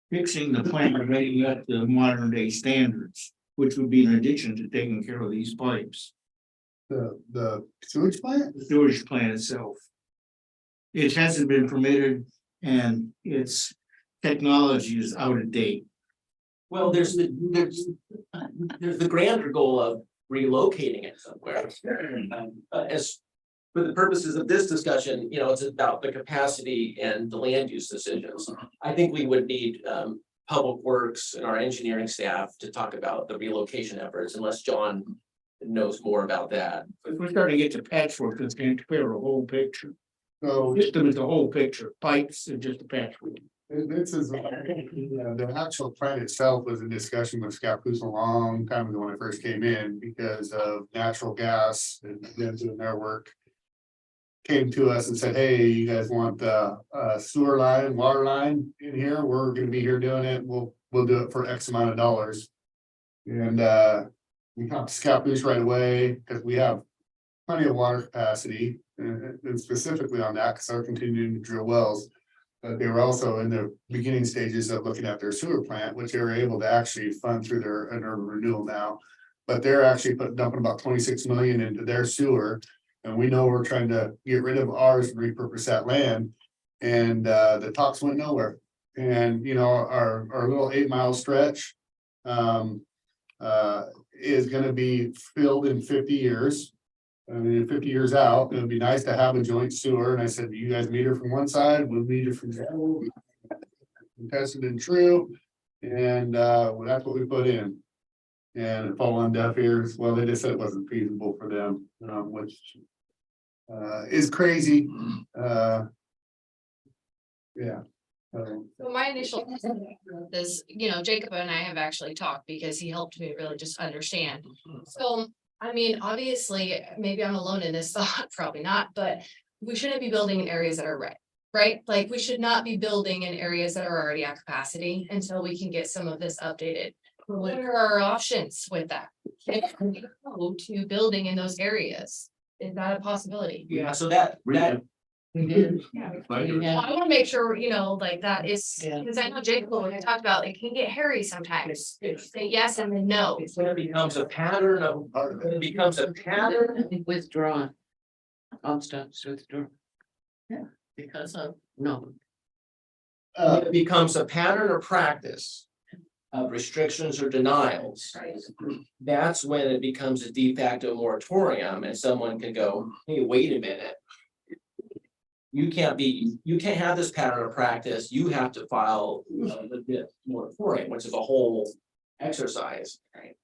fixing the plant and making it up to modern day standards, which would be in addition to taking care of these pipes? The sewage plant? The sewage plant itself. It hasn't been permitted, and its technology is out of date. Well, there's the grander goal of relocating it somewhere. As for the purposes of this discussion, you know, it's about the capacity and the land use decisions. I think we would need Public Works and our engineering staff to talk about the relocation efforts, unless John knows more about that. If we're starting to get to patchwork, it's going to compare a whole picture. So System is a whole picture, pipes and just a patchwork. this is, the actual plant itself was a discussion with Scappoose a long time ago when I first came in, because of natural gas and them doing their work. Came to us and said, hey, you guys want the sewer line, water line in here? We're gonna be here doing it. We'll do it for X amount of dollars. And we talked to Scappoose right away, because we have plenty of water capacity, and specifically on that, because they're continuing to drill wells. But they were also in the beginning stages of looking at their sewer plant, which they were able to actually fund through their renewal now. But they're actually dumping about 26 million into their sewer. And we know we're trying to get rid of ours and repurpose that land. And the talks went nowhere. And, you know, our little 8-mile stretch is gonna be filled in 50 years. I mean, 50 years out, it would be nice to have a joint sewer. And I said, you guys meter from one side, we'll meter from the other. Tested and true. And well, that's what we put in. And it fell on deaf ears. Well, they just said it wasn't feasible for them, which is crazy. Yeah. So my initial is, you know, Jacob and I have actually talked because he helped me really just understand. So, I mean, obviously, maybe I'm alone in this thought, probably not, but we shouldn't be building in areas that are red, right? Like, we should not be building in areas that are already at capacity until we can get some of this updated. What are our options with that? Can we go to building in those areas? Is that a possibility? Yeah, so that We did. I wanna make sure, you know, like that is, because I know Jacob, when we talked about, it can get hairy sometimes. Say yes and then no. when it becomes a pattern of, when it becomes a pattern. Withdrawn. Constance withdrawn. Yeah, because of, no. When it becomes a pattern or practice of restrictions or denials, that's when it becomes a de facto moratorium, and someone can go, hey, wait a minute. you can't have this pattern of practice, you have to file the moratorium, which is a whole exercise, right?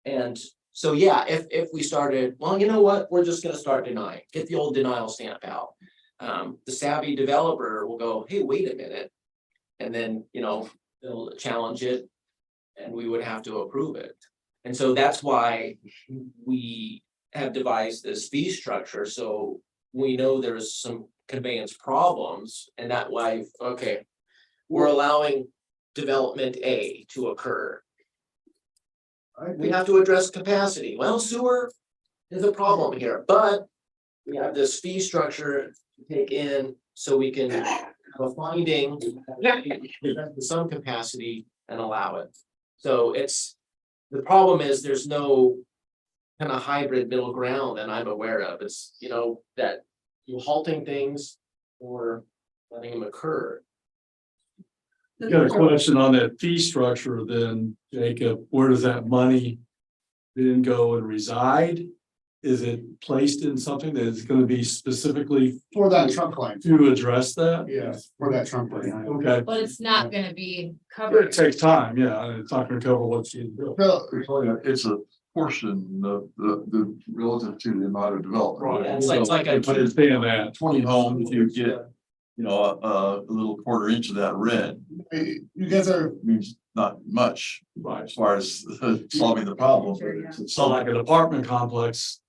And so, yeah, if we started, well, you know what, we're just gonna start denying, get the old denial stamp out. The savvy developer will go, hey, wait a minute. And then, they'll challenge it and we would have to approve it. And so that's why we have devised this fee structure, so we know there's some conveyance problems, and that way, okay, we're allowing development A to occur. We have to address capacity. Well, sewer is a problem here, but we have this fee structure to take in so we can have a finding, some capacity and allow it. So the problem is there's no kind of hybrid middle ground that I'm aware of. It's, that you're halting things or letting them occur. Got a question on that fee structure then, Jacob, where does that money then go and reside? Is it placed in something that is gonna be specifically For that trunk line, to address that? yes, for that trunk line. Okay, But it's not gonna be it covered. takes time, yeah, it's not gonna cover what's being built. It's a portion of the relative to the amount of development. Yeah, it's like I understand that. 20 homes, you get, a little quarter inch of that red, Hey, you guys are, means not much Right. as far as solving the problem. But it's So like an apartment complex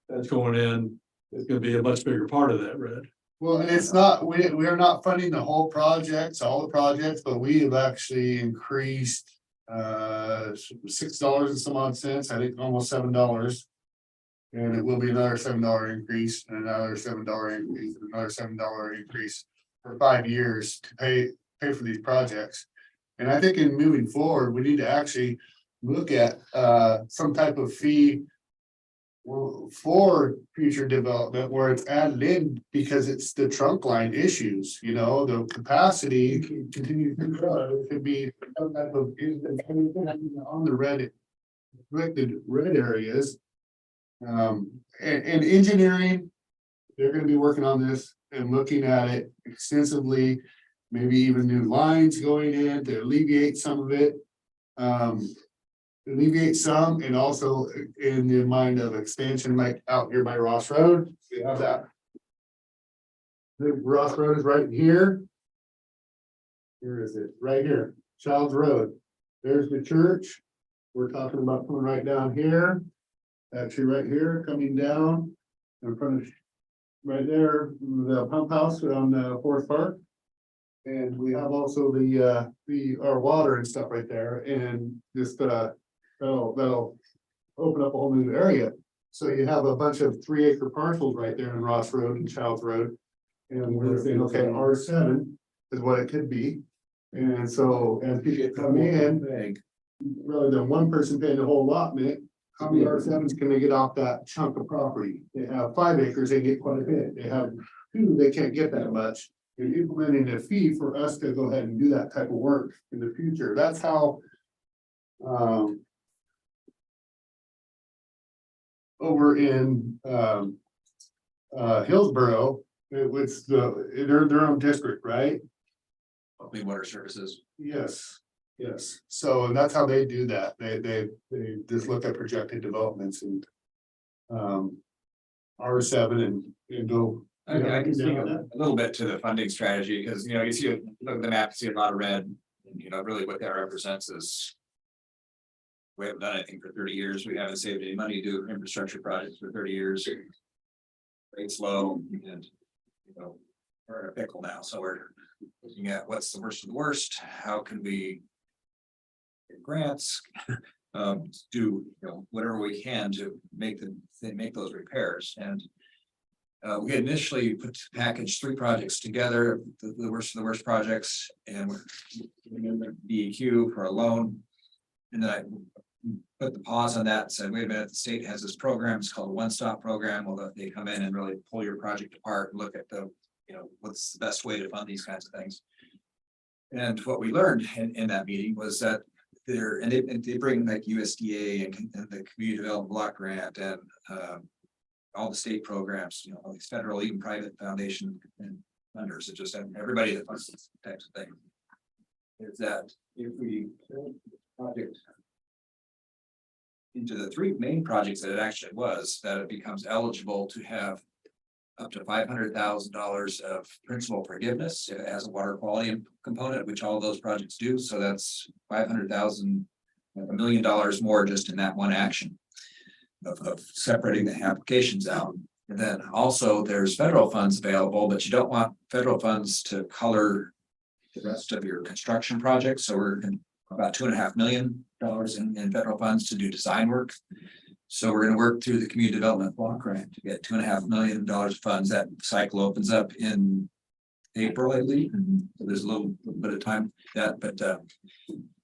that's going in, it's gonna be a much bigger part of that red. well, and it's not, we are not funding the whole projects, all the projects, but we have actually increased. $6 and some odd cents, I think almost $7. And it will be another $7 increase, and another $7 increase, and another $7 increase for 5 years to pay for these projects. And I think in moving forward, we need to actually look at some type of fee. For future development where it's added in because it's the trunk line issues, the capacity can continue to grow. It could be some type of on the red areas. And engineering, they're gonna be working on this and looking at it extensively. Maybe even new lines going in to alleviate some of it. Alleviate some, and also in the mind of expansion, like out here by Ross Road, we have that. The Ross Road is right here. Here is it, right here, Childs Road. There's the church. We're talking about coming right down here. Actually, right here, coming down in front of, right there, the pump house on Forest Park. And we have also our water and stuff right there, and just that'll open up a whole new area. So you have a bunch of 3-acre parcels right there in Ross Road and Childs Road. And we're saying, okay, R7 is what it could be. And so as people come in, rather than one person paying the whole allotment, how many R7s can they get off that chunk of property? They have 5 acres, they get quite a bit. They have 2, they can't get that much. You're implementing a fee for us to go ahead and do that type of work in the future. That's how. Over in Hillsborough, it was their own district, right? Clean water services. Yes, yes. So, and that's how they do that. They just look at projected developments and. R7 and go. I can speak a little bit to the funding strategy, because, you see, look at the map, see a lot of red, and, really what that represents is. We haven't done anything for 30 years. We haven't saved any money to do infrastructure projects for 30 years. Rates low, and, we're in a pickle now, so we're looking at what's the worst of the worst, how can we get grants, do, whatever we can to make those repairs. And we initially packaged 3 projects together, the worst of the worst projects, and we're in the DEQ for a loan. And then I put the pause on that and said, wait a minute, the state has this program, it's called a one-stop program. Well, they come in and really pull your project apart and look at what's the best way to fund these kinds of things. And what we learned in that meeting was that they bring like USDA and the Community Development Block Grant and all the state programs, all these federal, even private foundation and funders, it just everybody that funds this types of thing. Is that if we build the project into the three main projects that it actually was, that it becomes eligible to have up to $500,000 of principal forgiveness. It has a water quality component, which all of those projects do. So that's 500,000, $1 million more just in that one action of separating the applications out. And then also there's federal funds available, but you don't want federal funds to color the rest of your construction projects. So we're in about $2.5 million in federal funds to do design work. So we're gonna work through the community development block grant to get $2.5 million of funds. That cycle opens up in April, I believe. So there's a little bit of time for that, but that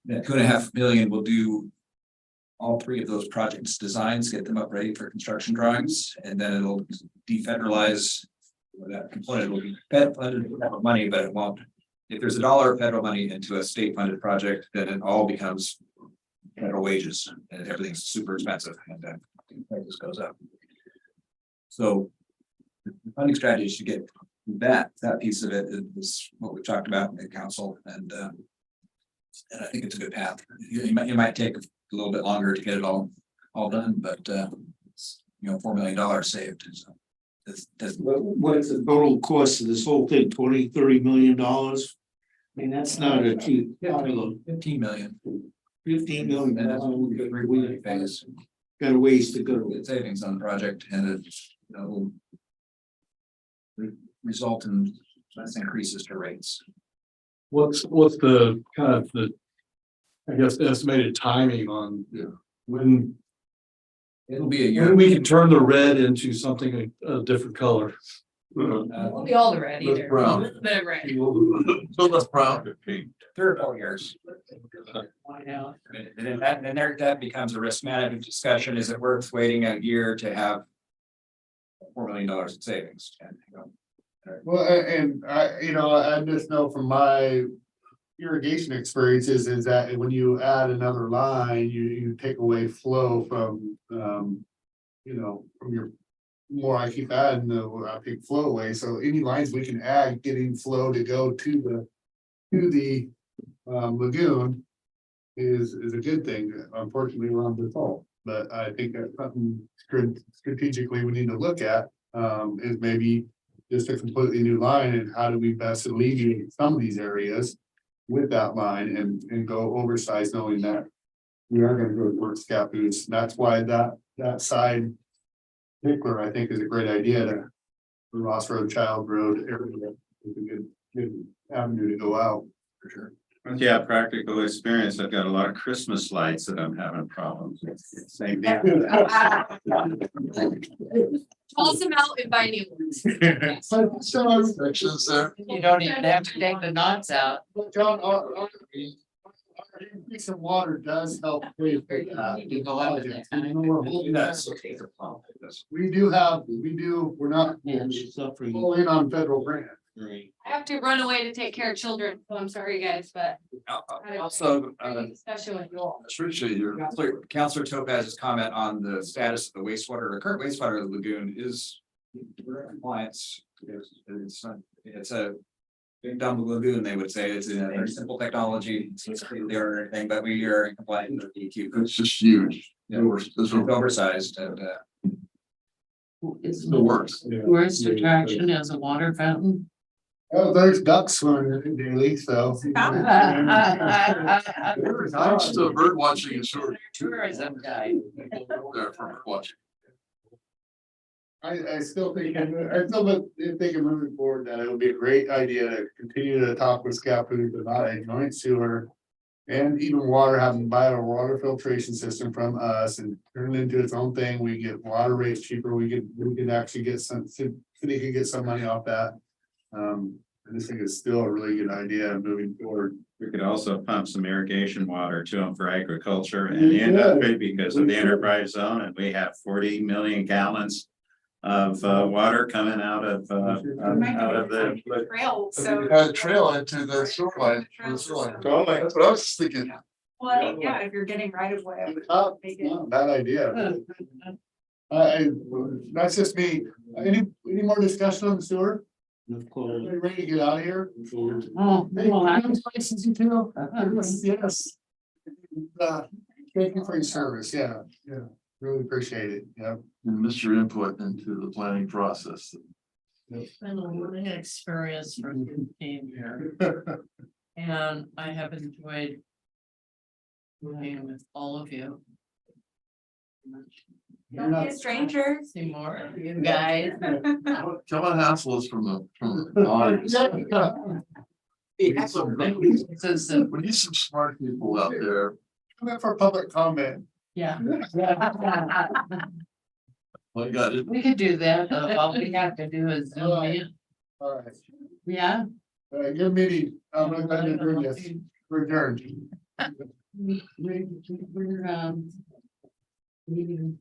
$2.5 million will do all three of those projects designs, get them up ready for construction drawings, and then it'll defederalize. That component will be fed funded money, but it won't. If there's $1 of federal money into a state funded project, then it all becomes federal wages and everything's super expensive and then prices goes up. So the funding strategy is to get that piece of it is what we've talked about in the council and I think it's a good path. It might take a little bit longer to get it all done, but it's, $4 million saved. So What's the total cost of this whole thing? 20-30 million dollars? I mean, that's not a cheap. 15 million. 15 million. And that's what we could really phase. Got a ways to go. Good savings on the project and it will result in less increases to rates. What's the kind of I guess, estimated timing on when It'll be a year. when we can turn the red into something a different color? Won't be all the red either. brown. Bit of red. So that's brown. 3 or 4 years. And then that becomes a risk management discussion. Is it worth waiting a year to have $4 million in savings? And, Well, and I just know from my irrigation experiences is that when you add another line, you take away flow from, from your. More I keep adding, I take flow away. So any lines we can add, getting flow to go to the lagoon is a good thing. Unfortunately, we're on default, but I think that's something strategically we need to look at, is maybe just a completely new line and how do we best alleviate some of these areas with that line and go oversized, knowing that we are gonna go towards scat boots. That's why that side particular, I think, is a great idea to the Ross Road, Child Road area is a good avenue to go out for sure. Yeah, practical experience. I've got a lot of Christmas lights that I'm having problems with. Same thing. Toss them out and buy new ones. Sections there. You don't even have to take the knots out. But John, our increase in water does help pay for that. You go out there. We're not Suffering. full in on federal grant. I have to run away to take care of children, so I'm sorry, guys, but. Also, Discussion with you all. Appreciate your. Councilor Topaz's comment on the status of the wastewater, the current wastewater lagoon is we're in compliance. It's a big dumb lagoon, they would say. It's a very simple technology. It's there or anything, but we are in compliance with DEQ. It's just huge. Yeah. It's Oversized and It's the worst. tourist attraction as a water fountain. Oh, there's ducks swimming in it daily, so. Thanks to bird watching and sort Tourism guide. there for bird watching. I still think moving forward that it would be a great idea to continue to talk with Scappoose about a joint sewer. And even water, having buy a water filtration system from us and turn it into its own thing. We get water rates cheaper. We could actually get city could get some money off that. I just think it's still a really good idea moving forward. We could also pump some irrigation water to them for agriculture and the industry because of the enterprise zone, and we have 40 million gallons of water coming out of the. Trail, so. Got a trail into the shoreline. That's what I was thinking. Well, I mean, yeah, if you're getting right of way. Not a bad idea. That's just me. Any more discussion on the sewer? Everybody ready to get out of here? Oh, well, I was Yes. Thank you for your service. Yeah, really appreciate it. Yeah. And Mr. Input into the planning process. It's been a learning experience for 15 years. And I have enjoyed working with all of you. Don't be a stranger. See more of you guys. Come on, hassle us from the audience. We need some smart people out there. Come in for public comment. Yeah. I got it. We could do that, all we have to do is zoom in. All right. Yeah. Good meeting. I'm gonna go ahead and adjourn this. We're adjourned. We're meeting